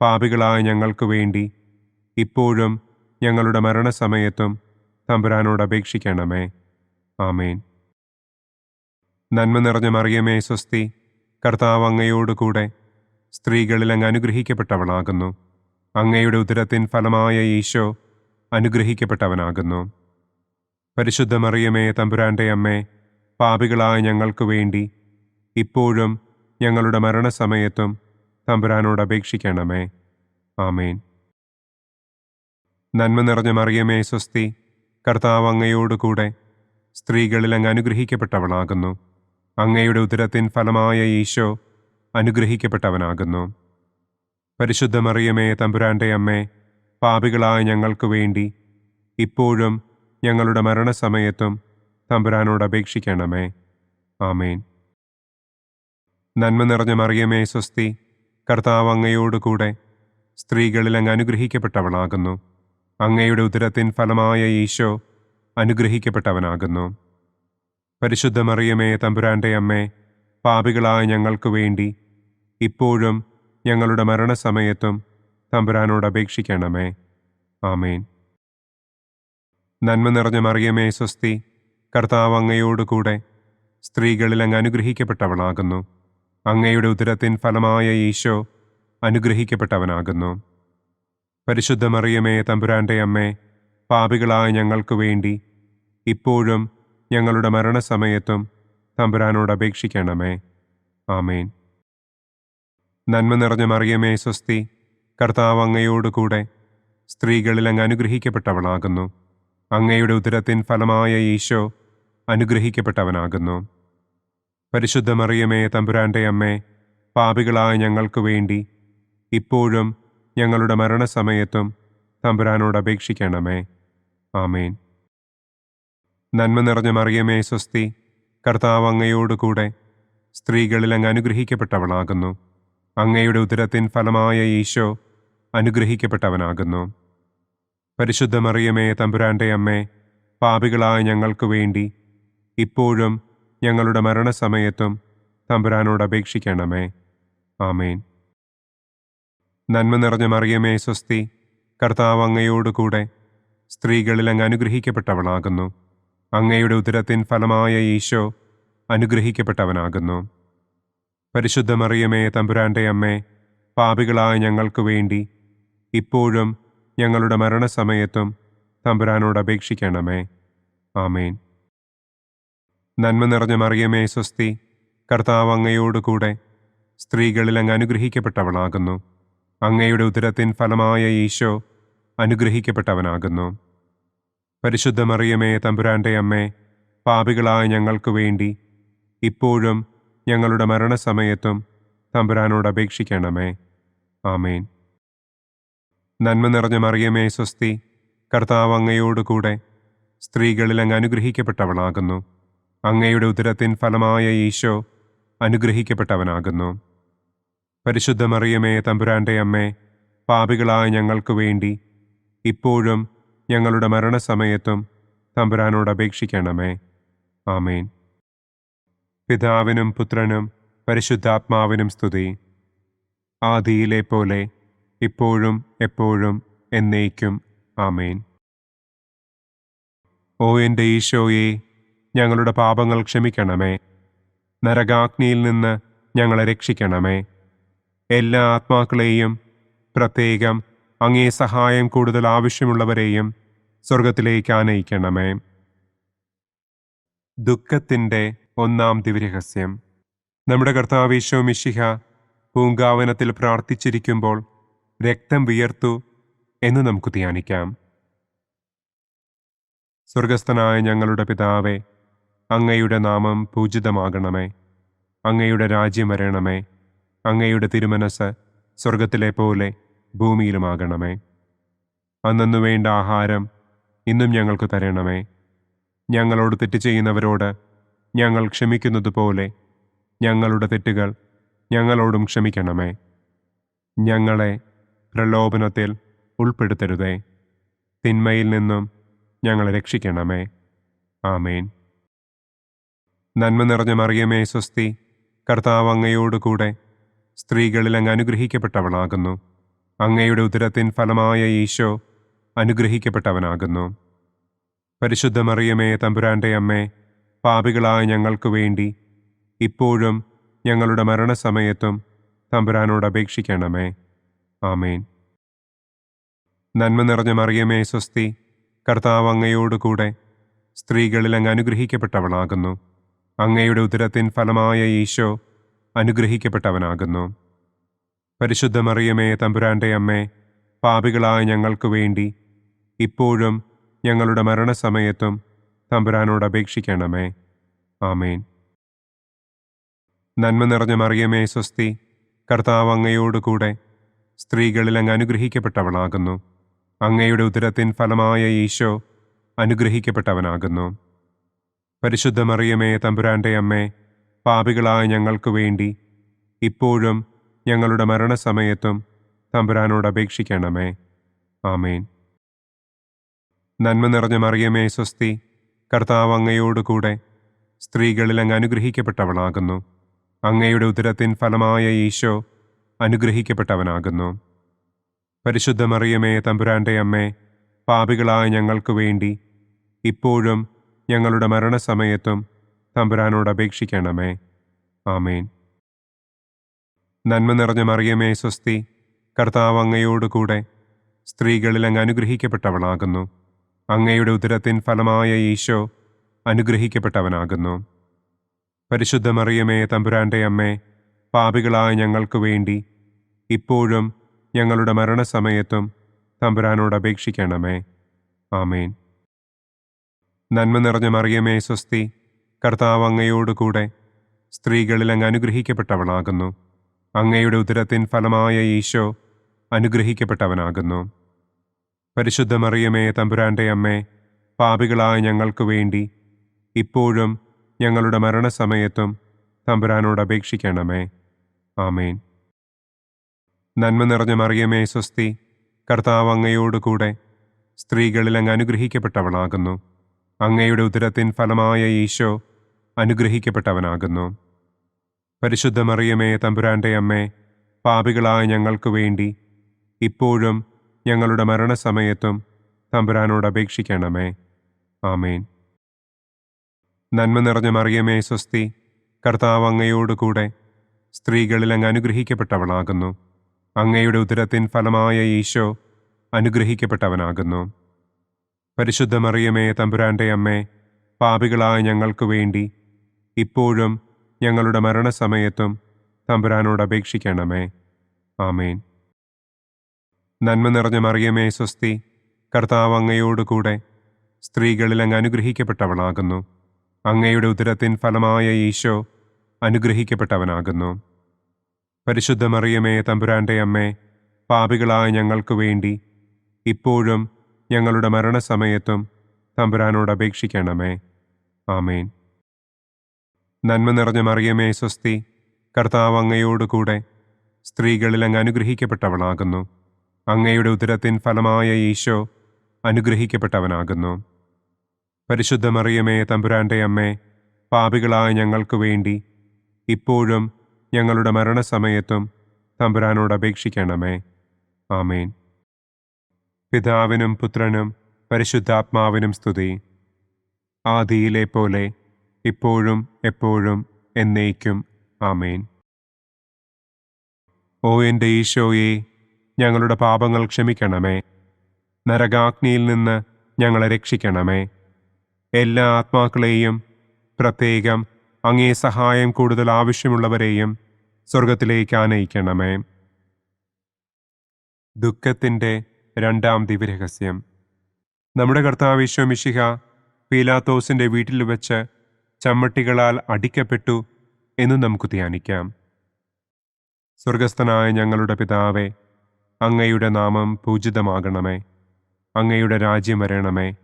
Speaker 2: പാപികളായ ഞങ്ങൾക്ക് വേണ്ടി ഇപ്പോഴും ഞങ്ങളുടെ മരണസമയത്തും തമ്പുരാനോട് അപേക്ഷിക്കണമേ. ആമേൻ. നന്മ നിറഞ്ഞ മറിയമേ, സ്വസ്തി, കർത്താവ് അങ്ങയോടുകൂടെ സ്ത്രീകളിൽ അങ്ങ് അനുഗ്രഹിക്കപ്പെട്ടവളാകുന്നു. അങ്ങയുടെ ഉദരത്തിൻ ഫലമായ ഈശോ അനുഗ്രഹിക്കപ്പെട്ടവനാകുന്നു. പരിശുദ്ധ മറിയമേ, തമ്പുരാന്റെ അമ്മേ, പാപികളായ ഞങ്ങൾക്ക് വേണ്ടി ഇപ്പോഴും ഞങ്ങളുടെ മരണസമയത്തും തമ്പുരാനോട് അപേക്ഷിക്കണമേ. ആമേൻ. നന്മ നിറഞ്ഞ മറിയമേ, സ്വസ്തി, കർത്താവ് അങ്ങയോടുകൂടെ സ്ത്രീകളിൽ അങ്ങ് അനുഗ്രഹിക്കപ്പെട്ടവളാകുന്നു. അങ്ങയുടെ ഉദരത്തിൻ ഫലമായ ഈശോ അനുഗ്രഹിക്കപ്പെട്ടവനാകുന്നു. പരിശുദ്ധ മറിയമേ, തമ്പുരാന്റെ അമ്മേ, പാപികളായ ഞങ്ങൾക്ക് വേണ്ടി ഇപ്പോഴും ഞങ്ങളുടെ മരണസമയത്തും തമ്പുരാനോട് അപേക്ഷിക്കണമേ. ആമേൻ. നന്മ നിറഞ്ഞ മറിയമേ, സ്വസ്തി, കർത്താവ് അങ്ങയോടുകൂടെ സ്ത്രീകളിൽ അങ്ങ് അനുഗ്രഹിക്കപ്പെട്ടവളാകുന്നു. അങ്ങയുടെ ഉദരത്തിൻ ഫലമായ ഈശോ അനുഗ്രഹിക്കപ്പെട്ടവനാകുന്നു. പരിശുദ്ധ മറിയമേ, തമ്പുരാന്റെ അമ്മേ, പാപികളായ ഞങ്ങൾക്ക് വേണ്ടി ഇപ്പോഴും ഞങ്ങളുടെ മരണസമയത്തും തമ്പുരാനോട് അപേക്ഷിക്കണമേ. ആമേൻ. നന്മ നിറഞ്ഞ മറിയമേ, സ്വസ്തി, കർത്താവ് അങ്ങയോടുകൂടെ സ്ത്രീകളിൽ അങ്ങ് അനുഗ്രഹിക്കപ്പെട്ടവളാകുന്നു. അങ്ങയുടെ ഉദരത്തിൻ ഫലമായ ഈശോ അനുഗ്രഹിക്കപ്പെട്ടവനാകുന്നു. പരിശുദ്ധ മറിയമേ, തമ്പുരാന്റെ അമ്മേ, പാപികളായ ഞങ്ങൾക്ക് വേണ്ടി ഇപ്പോഴും ഞങ്ങളുടെ മരണസമയത്തും തമ്പുരാനോട് അപേക്ഷിക്കണമേ. ആമേൻ. നന്മ നിറഞ്ഞ മറിയമേ, സ്വസ്തി, കർത്താവ് അങ്ങയോടുകൂടെ സ്ത്രീകളിൽ അങ്ങ് അനുഗ്രഹിക്കപ്പെട്ടവളാകുന്നു. അങ്ങയുടെ ഉദരത്തിൻ ഫലമായ ഈശോ അനുഗ്രഹിക്കപ്പെട്ടവനാകുന്നു. പരിശുദ്ധ മറിയമേ, തമ്പുരാന്റെ അമ്മേ, പാപികളായ ഞങ്ങൾക്ക് വേണ്ടി ഇപ്പോഴും ഞങ്ങളുടെ മരണസമയത്തും തമ്പുരാനോട് അപേക്ഷിക്കണമേ. ആമേൻ. നന്മ നിറഞ്ഞ മറിയമേ സ്വസ്തി, കർത്താവ് അങ്ങയോട് കൂടെ സ്ത്രീകളിൽ അങ്ങ് അനുഗ്രഹിക്കപ്പെട്ടവളാകുന്നു. അങ്ങയുടെ ഉദരത്തിൻ ഫലമായ ഈശോ അനുഗ്രഹിക്കപ്പെട്ടവനാകുന്നു. പരിശുദ്ധ മറിയമേ തമ്പുരാൻ്റെ അമ്മേ, പാപികളായ ഞങ്ങൾക്ക് വേണ്ടി ഇപ്പോഴും ഞങ്ങളുടെ മരണസമയത്തും തമ്പുരാനോട് അപേക്ഷിക്കണമേ. ആമേൻ. നന്മ നിറഞ്ഞ മറിയമേ സ്വസ്തി, കർത്താവ് അങ്ങയോട് കൂടെ സ്ത്രീകളിൽ അങ്ങ് അനുഗ്രഹിക്കപ്പെട്ടവളാകുന്നു. അങ്ങയുടെ ഉദരത്തിൻ ഫലമായ ഈശോ അനുഗ്രഹിക്കപ്പെട്ടവനാകുന്നു. പരിശുദ്ധ മറിയമേ തമ്പുരാൻ്റെ അമ്മേ, പാപികളായ ഞങ്ങൾക്ക് വേണ്ടി ഇപ്പോഴും ഞങ്ങളുടെ മരണസമയത്തും തമ്പുരാനോട് അപേക്ഷിക്കണമേ. ആമേൻ. നന്മ നിറഞ്ഞ മറിയമേ സ്വസ്തി, കർത്താവ് അങ്ങയോട് കൂടെ സ്ത്രീകളിൽ അങ്ങ് അനുഗ്രഹിക്കപ്പെട്ടവളാകുന്നു. അങ്ങയുടെ ഉദരത്തിൻ ഫലമായ ഈശോ അനുഗ്രഹിക്കപ്പെട്ടവനാകുന്നു. പരിശുദ്ധ മറിയമേ തമ്പുരാൻ്റെ അമ്മേ, പാപികളായ ഞങ്ങൾക്ക് വേണ്ടി ഇപ്പോഴും ഞങ്ങളുടെ മരണസമയത്തും തമ്പുരാനോട് അപേക്ഷിക്കണമേ. ആമേൻ. നന്മ നിറഞ്ഞ മറിയമേ സ്വസ്തി, കർത്താവ് അങ്ങയോട് കൂടെ സ്ത്രീകളിൽ അങ്ങ് അനുഗ്രഹിക്കപ്പെട്ടവളാകുന്നു. അങ്ങയുടെ ഉദരത്തിൻ ഫലമായ ഈശോ അനുഗ്രഹിക്കപ്പെട്ടവനാകുന്നു. പരിശുദ്ധ മറിയമേ തമ്പുരാൻ്റെ അമ്മേ, പാപികളായ ഞങ്ങൾക്ക് വേണ്ടി ഇപ്പോഴും ഞങ്ങളുടെ മരണസമയത്തും തമ്പുരാനോട് അപേക്ഷിക്കണമേ. ആമേൻ. പിതാവിനും പുത്രനും പരിശുദ്ധാത്മാവിനും സ്തുതി. ആദിയിലെ പോലെ ഇപ്പോഴും എപ്പോഴും എന്നേക്കും. ആമേൻ. ഓ എൻ്റെ ഈശോയെ, ഞങ്ങളുടെ പാപങ്ങൾ ക്ഷമിക്കണമേ. നരകാഗ്നിയിൽ നിന്ന് ഞങ്ങളെ രക്ഷിക്കണമേ. എല്ലാ ആത്മാക്കളെയും, പ്രത്യേകം അങ്ങേ സഹായം കൂടുതൽ ആവശ്യമുള്ളവരെയും സ്വർഗത്തിലേക്ക് ആനയിക്കണമേ. ദുഃഖത്തിൻ്റെ ഒന്നാം ദിവ്യരഹസ്യം. നമ്മുടെ കർത്താവ് ഈശോ മിശിഹ പൂങ്കാവനത്തിൽ പ്രാർത്ഥിച്ചിരിക്കുമ്പോൾ രക്തം വിയർത്തു എന്ന് നമുക്ക് ധ്യാനിക്കാം. സ്വർഗസ്ഥനായ ഞങ്ങളുടെ പിതാവേ, അങ്ങയുടെ നാമം പൂജിതമാകണമേ. അങ്ങയുടെ രാജ്യം വരണമേ. അങ്ങയുടെ തിരുമനസ് സ്വർഗത്തിലെ പോലെ ഭൂമിയിലുമാകണമേ. അന്നു വേണ്ട ആഹാരം ഇന്നും ഞങ്ങൾക്ക് തരണമേ. ഞങ്ങളോട് തെറ്റ് ചെയ്യുന്നവരോട് ഞങ്ങൾ ക്ഷമിക്കുന്നതുപോലെ ഞങ്ങളുടെ തെറ്റുകൾ ഞങ്ങളോടും ക്ഷമിക്കണമേ. ഞങ്ങളെ പ്രലോഭനത്തിൽ ഉൾപ്പെടുത്തരുതേ. തിന്മയിൽ നിന്നും ഞങ്ങളെ രക്ഷിക്കണമേ. ആമേൻ. നന്മ നിറഞ്ഞ മറിയമേ സ്വസ്തി, കർത്താവ് അങ്ങയോട് കൂടെ സ്ത്രീകളിൽ അങ്ങ് അനുഗ്രഹിക്കപ്പെട്ടവളാകുന്നു. അങ്ങയുടെ ഉദരത്തിൻ ഫലമായ ഈശോ അനുഗ്രഹിക്കപ്പെട്ടവനാകുന്നു. പരിശുദ്ധ മറിയമേ തമ്പുരാൻ്റെ അമ്മേ, പാപികളായ ഞങ്ങൾക്ക് വേണ്ടി ഇപ്പോഴും ഞങ്ങളുടെ മരണസമയത്തും തമ്പുരാനോട് അപേക്ഷിക്കണമേ. ആമേൻ. നന്മ നിറഞ്ഞ മറിയമേ സ്വസ്തി, കർത്താവ് അങ്ങയോട് കൂടെ സ്ത്രീകളിൽ അങ്ങ് അനുഗ്രഹിക്കപ്പെട്ടവളാകുന്നു. അങ്ങയുടെ ഉദരത്തിൻ ഫലമായ ഈശോ അനുഗ്രഹിക്കപ്പെട്ടവനാകുന്നു. പരിശുദ്ധ മറിയമേ തമ്പുരാൻ്റെ അമ്മേ, പാപികളായ ഞങ്ങൾക്ക് വേണ്ടി ഇപ്പോഴും ഞങ്ങളുടെ മരണസമയത്തും തമ്പുരാനോട് അപേക്ഷിക്കണമേ. ആമേൻ. നന്മ നിറഞ്ഞ മറിയമേ സ്വസ്തി, കർത്താവ് അങ്ങയോട് കൂടെ സ്ത്രീകളിൽ അങ്ങ് അനുഗ്രഹിക്കപ്പെട്ടവളാകുന്നു. അങ്ങയുടെ ഉദരത്തിൻ ഫലമായ ഈശോ അനുഗ്രഹിക്കപ്പെട്ടവനാകുന്നു. പരിശുദ്ധ മറിയമേ തമ്പുരാൻ്റെ അമ്മേ, പാപികളായ ഞങ്ങൾക്ക് വേണ്ടി ഇപ്പോഴും ഞങ്ങളുടെ മരണസമയത്തും തമ്പുരാനോട് അപേക്ഷിക്കണമേ. ആമേൻ. നന്മ നിറഞ്ഞ മറിയമേ സ്വസ്തി, കർത്താവ് അങ്ങയോട് കൂടെ സ്ത്രീകളിൽ അങ്ങ് അനുഗ്രഹിക്കപ്പെട്ടവളാകുന്നു. അങ്ങയുടെ ഉദരത്തിൻ ഫലമായ ഈശോ അനുഗ്രഹിക്കപ്പെട്ടവനാകുന്നു. പരിശുദ്ധ മറിയമേ തമ്പുരാൻ്റെ അമ്മേ, പാപികളായ ഞങ്ങൾക്ക് വേണ്ടി ഇപ്പോഴും ഞങ്ങളുടെ മരണസമയത്തും തമ്പുരാനോട് അപേക്ഷിക്കണമേ. ആമേൻ. നന്മ നിറഞ്ഞ മറിയമേ സ്വസ്തി, കർത്താവ് അങ്ങയോട് കൂടെ സ്ത്രീകളിൽ അങ്ങ് അനുഗ്രഹിക്കപ്പെട്ടവളാകുന്നു. അങ്ങയുടെ ഉദരത്തിൻ ഫലമായ ഈശോ അനുഗ്രഹിക്കപ്പെട്ടവനാകുന്നു. പരിശുദ്ധ മറിയമേ തമ്പുരാൻ്റെ അമ്മേ, പാപികളായ ഞങ്ങൾക്ക് വേണ്ടി ഇപ്പോഴും ഞങ്ങളുടെ മരണസമയത്തും തമ്പുരാനോട് അപേക്ഷിക്കണമേ. ആമേൻ. നന്മ നിറഞ്ഞ മറിയമേ സ്വസ്തി, കർത്താവ് അങ്ങയോട് കൂടെ സ്ത്രീകളിൽ അങ്ങ് അനുഗ്രഹിക്കപ്പെട്ടവളാകുന്നു. അങ്ങയുടെ ഉദരത്തിൻ ഫലമായ ഈശോ അനുഗ്രഹിക്കപ്പെട്ടവനാകുന്നു. പരിശുദ്ധ മറിയമേ, തമ്പുരാന്റെ അമ്മേ, പാപികളായ ഞങ്ങൾക്ക് വേണ്ടി ഇപ്പോഴും ഞങ്ങളുടെ മരണസമയത്തും തമ്പുരാനോട് അപേക്ഷിക്കണമേ. ആമേൻ. നന്മ നിറഞ്ഞ മറിയമേ, സ്വസ്തി, കർത്താവ് അങ്ങയോടുകൂടെ സ്ത്രീകളിൽ അങ്ങ് അനുഗ്രഹിക്കപ്പെട്ടവളാകുന്നു. അങ്ങയുടെ ഉദരത്തിൻ ഫലമായ ഈശോ അനുഗ്രഹിക്കപ്പെട്ടവനാകുന്നു. പരിശുദ്ധ മറിയമേ, തമ്പുരാന്റെ അമ്മേ, പാപികളായ ഞങ്ങൾക്ക് വേണ്ടി ഇപ്പോഴും ഞങ്ങളുടെ മരണസമയത്തും തമ്പുരാനോട് അപേക്ഷിക്കണമേ. ആമേൻ. നന്മ നിറഞ്ഞ മറിയമേ, സ്വസ്തി, കർത്താവ് അങ്ങയോടുകൂടെ സ്ത്രീകളിൽ അങ്ങ് അനുഗ്രഹിക്കപ്പെട്ടവളാകുന്നു. അങ്ങയുടെ ഉദരത്തിൻ ഫലമായ ഈശോ അനുഗ്രഹിക്കപ്പെട്ടവനാകുന്നു. പരിശുദ്ധ മറിയമേ, തമ്പുരാന്റെ അമ്മേ, പാപികളായ ഞങ്ങൾക്ക് വേണ്ടി ഇപ്പോഴും ഞങ്ങളുടെ മരണസമയത്തും തമ്പുരാനോട് അപേക്ഷിക്കണമേ. ആമേൻ. നന്മ നിറഞ്ഞ മറിയമേ, സ്വസ്തി, കർത്താവ് അങ്ങയോടുകൂടെ സ്ത്രീകളിൽ അങ്ങ് അനുഗ്രഹിക്കപ്പെട്ടവളാകുന്നു. അങ്ങയുടെ ഉദരത്തിൻ ഫലമായ ഈശോ അനുഗ്രഹിക്കപ്പെട്ടവനാകുന്നു. പരിശുദ്ധ മറിയമേ, തമ്പുരാന്റെ അമ്മേ, പാപികളായ ഞങ്ങൾക്ക് വേണ്ടി ഇപ്പോഴും ഞങ്ങളുടെ മരണസമയത്തും തമ്പുരാനോട് അപേക്ഷിക്കണമേ. ആമേൻ. നന്മ നിറഞ്ഞ മറിയമേ, സ്വസ്തി, കർത്താവ് അങ്ങയോടുകൂടെ സ്ത്രീകളിൽ അങ്ങ് അനുഗ്രഹിക്കപ്പെട്ടവളാകുന്നു. അങ്ങയുടെ ഉദരത്തിൻ ഫലമായ ഈശോ അനുഗ്രഹിക്കപ്പെട്ടവനാകുന്നു. പരിശുദ്ധ മറിയമേ, തമ്പുരാന്റെ അമ്മേ, പാപികളായ ഞങ്ങൾക്ക് വേണ്ടി ഇപ്പോഴും ഞങ്ങളുടെ മരണസമയത്തും തമ്പുരാനോട് അപേക്ഷിക്കണമേ. ആമേൻ. പിതാവിനും പുത്രനും പരിശുദ്ധാത്മാവിനും സ്തുതി. ആദിയിലെ പോലെ ഇപ്പോഴും എപ്പോഴും എന്നേക്കും. ആമേൻ. ഓ എൻ്റെ ഈശോയെ, ഞങ്ങളുടെ പാപങ്ങൾ ക്ഷമിക്കണമേ. നരകാഗ്നിയിൽ നിന്ന് ഞങ്ങളെ രക്ഷിക്കണമേ. എല്ലാ ആത്മാക്കളെയും, പ്രത്യേകം അങ്ങേ സഹായം കൂടുതൽ ആവശ്യമുള്ളവരെയും സ്വർഗത്തിലേക്ക് ആനയിക്കണമേ. ദുഃഖത്തിൻ്റെ രണ്ടാം ദിവ്യരഹസ്യം. നമ്മുടെ കർത്താവ് ഈശോ മിശിഹ പീലാത്തോസിൻ്റെ വീട്ടിൽ വെച്ച് ചമ്മട്ടികളാൽ അടിക്കപ്പെട്ടു എന്ന് നമുക്ക് ധ്യാനിക്കാം. സ്വർഗസ്ഥനായ ഞങ്ങളുടെ പിതാവേ, അങ്ങയുടെ നാമം പൂജിതമാകണമേ. അങ്ങയുടെ രാജ്യം വരണമേ.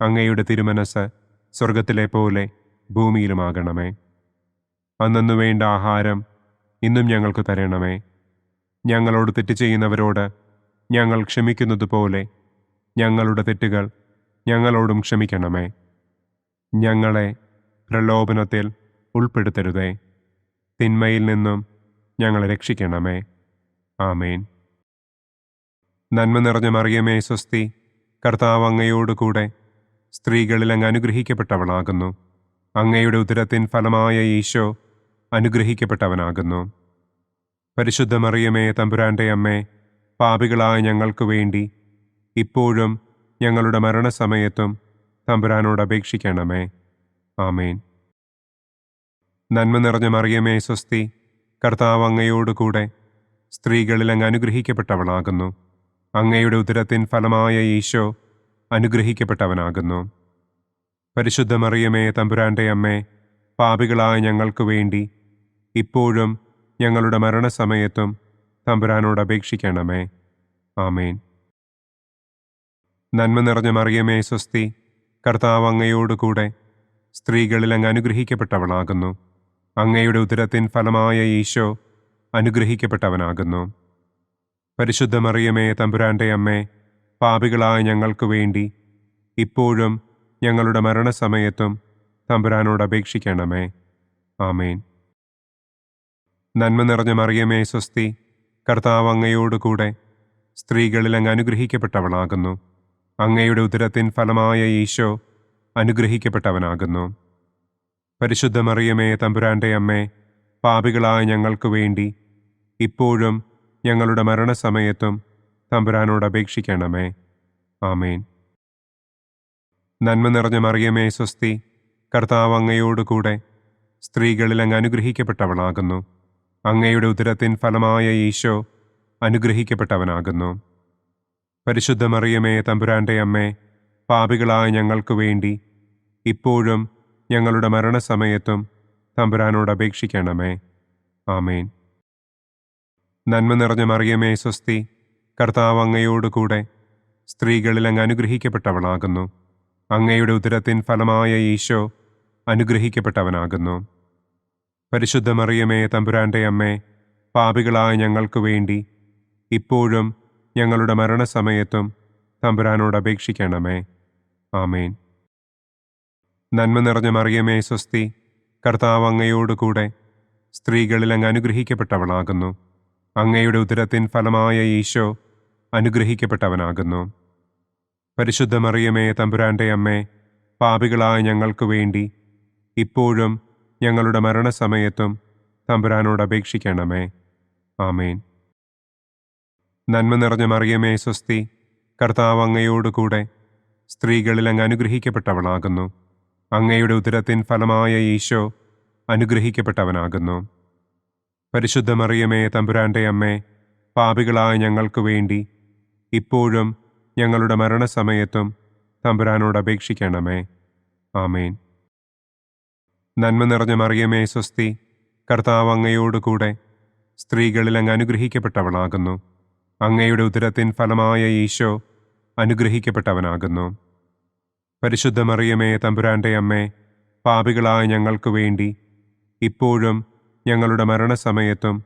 Speaker 2: അങ്ങയുടെ തിരുമനസ് സ്വർഗത്തിലെ പോലെ ഭൂമിയിലുമാകണമേ. അന്നന്നു വേണ്ട ആഹാരം ഇന്നും ഞങ്ങൾക്ക് തരണമേ. ഞങ്ങളോട് തെറ്റ് ചെയ്യുന്നവരോട് ഞങ്ങൾ ക്ഷമിക്കുന്നത് പോലെ ഞങ്ങളുടെ തെറ്റുകൾ ഞങ്ങളോടും ക്ഷമിക്കണമേ. ഞങ്ങളെ പ്രലോഭനത്തിൽ ഉൾപ്പെടുത്തരുതേ. തിന്മയിൽ നിന്നും ഞങ്ങളെ രക്ഷിക്കണമേ. ആമേൻ. നന്മ നിറഞ്ഞ മറിയമേ, സ്വസ്തി, കർത്താവ് അങ്ങയോടുകൂടെ സ്ത്രീകളിൽ അങ്ങ് അനുഗ്രഹിക്കപ്പെട്ടവളാകുന്നു. അങ്ങയുടെ ഉദരത്തിൻ ഫലമായ ഈശോ അനുഗ്രഹിക്കപ്പെട്ടവനാകുന്നു. പരിശുദ്ധ മറിയമേ, തമ്പുരാന്റെ അമ്മേ, പാപികളായ ഞങ്ങൾക്ക് വേണ്ടി ഇപ്പോഴും ഞങ്ങളുടെ മരണസമയത്തും തമ്പുരാനോട് അപേക്ഷിക്കണമേ. ആമേൻ. നന്മ നിറഞ്ഞ മറിയമേ, സ്വസ്തി, കർത്താവ് അങ്ങയോടുകൂടെ സ്ത്രീകളിൽ അങ്ങ് അനുഗ്രഹിക്കപ്പെട്ടവളാകുന്നു. അങ്ങയുടെ ഉദരത്തിൻ ഫലമായ ഈശോ അനുഗ്രഹിക്കപ്പെട്ടവനാകുന്നു. പരിശുദ്ധ മറിയമേ, തമ്പുരാന്റെ അമ്മേ, പാപികളായ ഞങ്ങൾക്ക് വേണ്ടി ഇപ്പോഴും ഞങ്ങളുടെ മരണസമയത്തും തമ്പുരാനോട് അപേക്ഷിക്കണമേ. ആമേൻ. നന്മ നിറഞ്ഞ മറിയമേ, സ്വസ്തി, കർത്താവ് അങ്ങയോടുകൂടെ സ്ത്രീകളിൽ അങ്ങ് അനുഗ്രഹിക്കപ്പെട്ടവളാകുന്നു. അങ്ങയുടെ ഉദരത്തിൻ ഫലമായ ഈശോ അനുഗ്രഹിക്കപ്പെട്ടവനാകുന്നു. പരിശുദ്ധ മറിയമേ, തമ്പുരാന്റെ അമ്മേ, പാപികളായ ഞങ്ങൾക്ക് വേണ്ടി ഇപ്പോഴും ഞങ്ങളുടെ മരണസമയത്തും തമ്പുരാനോട് അപേക്ഷിക്കണമേ. ആമേൻ. നന്മ നിറഞ്ഞ മറിയമേ, സ്വസ്തി, കർത്താവ് അങ്ങയോടുകൂടെ സ്ത്രീകളിൽ അങ്ങ് അനുഗ്രഹിക്കപ്പെട്ടവളാകുന്നു. അങ്ങയുടെ ഉദരത്തിൻ ഫലമായ ഈശോ അനുഗ്രഹിക്കപ്പെട്ടവനാകുന്നു. പരിശുദ്ധ മറിയമേ, തമ്പുരാന്റെ അമ്മേ, പാപികളായ ഞങ്ങൾക്ക് വേണ്ടി ഇപ്പോഴും ഞങ്ങളുടെ മരണസമയത്തും തമ്പുരാനോട് അപേക്ഷിക്കണമേ. ആമേൻ. നന്മ നിറഞ്ഞ മറിയമേ, സ്വസ്തി, കർത്താവ് അങ്ങയോടുകൂടെ സ്ത്രീകളിൽ അങ്ങ് അനുഗ്രഹിക്കപ്പെട്ടവളാകുന്നു. അങ്ങയുടെ ഉദരത്തിൻ ഫലമായ ഈശോ അനുഗ്രഹിക്കപ്പെട്ടവനാകുന്നു. പരിശുദ്ധ മറിയമേ, തമ്പുരാന്റെ അമ്മേ, പാപികളായ ഞങ്ങൾക്ക് വേണ്ടി ഇപ്പോഴും ഞങ്ങളുടെ മരണസമയത്തും തമ്പുരാനോട് അപേക്ഷിക്കണമേ. ആമേൻ. നന്മ നിറഞ്ഞ മറിയമേ സ്വസ്തി, കർത്താവ് അങ്ങയോട് കൂടെ സ്ത്രീകളിൽ അങ്ങ് അനുഗ്രഹിക്കപ്പെട്ടവളാകുന്നു. അങ്ങയുടെ ഉദരത്തിൻ ഫലമായ ഈശോ അനുഗ്രഹിക്കപ്പെട്ടവനാകുന്നു. പരിശുദ്ധ മറിയമേ തമ്പുരാന്റെ അമ്മേ, പാപികളായ ഞങ്ങൾക്ക് വേണ്ടി ഇപ്പോഴും ഞങ്ങളുടെ മരണസമയത്തും തമ്പുരാനോട് അപേക്ഷിക്കണമേ. ആമേൻ. നന്മ നിറഞ്ഞ മറിയമേ സ്വസ്തി, കർത്താവ് അങ്ങയോട് കൂടെ സ്ത്രീകളിൽ അങ്ങ് അനുഗ്രഹിക്കപ്പെട്ടവളാകുന്നു. അങ്ങയുടെ ഉദരത്തിൻ ഫലമായ ഈശോ അനുഗ്രഹിക്കപ്പെട്ടവനാകുന്നു. പരിശുദ്ധ മറിയമേ തമ്പുരാന്റെ അമ്മേ, പാപികളായ ഞങ്ങൾക്ക് വേണ്ടി ഇപ്പോഴും ഞങ്ങളുടെ മരണസമയത്തും തമ്പുരാനോട് അപേക്ഷിക്കണമേ. ആമേൻ. നന്മ നിറഞ്ഞ മറിയമേ സ്വസ്തി, കർത്താവ് അങ്ങയോട് കൂടെ സ്ത്രീകളിൽ അങ്ങ് അനുഗ്രഹിക്കപ്പെട്ടവളാകുന്നു. അങ്ങയുടെ ഉദരത്തിൻ ഫലമായ ഈശോ അനുഗ്രഹിക്കപ്പെട്ടവനാകുന്നു. പരിശുദ്ധ മറിയമേ തമ്പുരാന്റെ അമ്മേ, പാപികളായ ഞങ്ങൾക്ക് വേണ്ടി ഇപ്പോഴും ഞങ്ങളുടെ മരണസമയത്തും തമ്പുരാനോട് അപേക്ഷിക്കണമേ. ആമേൻ. നന്മ നിറഞ്ഞ മറിയമേ സ്വസ്തി, കർത്താവ് അങ്ങയോട് കൂടെ സ്ത്രീകളിൽ അങ്ങ് അനുഗ്രഹിക്കപ്പെട്ടവളാകുന്നു. അങ്ങയുടെ ഉദരത്തിൻ ഫലമായ ഈശോ അനുഗ്രഹിക്കപ്പെട്ടവനാകുന്നു. പരിശുദ്ധ മറിയമേ തമ്പുരാന്റെ അമ്മേ, പാപികളായ ഞങ്ങൾക്ക് വേണ്ടി ഇപ്പോഴും ഞങ്ങളുടെ മരണസമയത്തും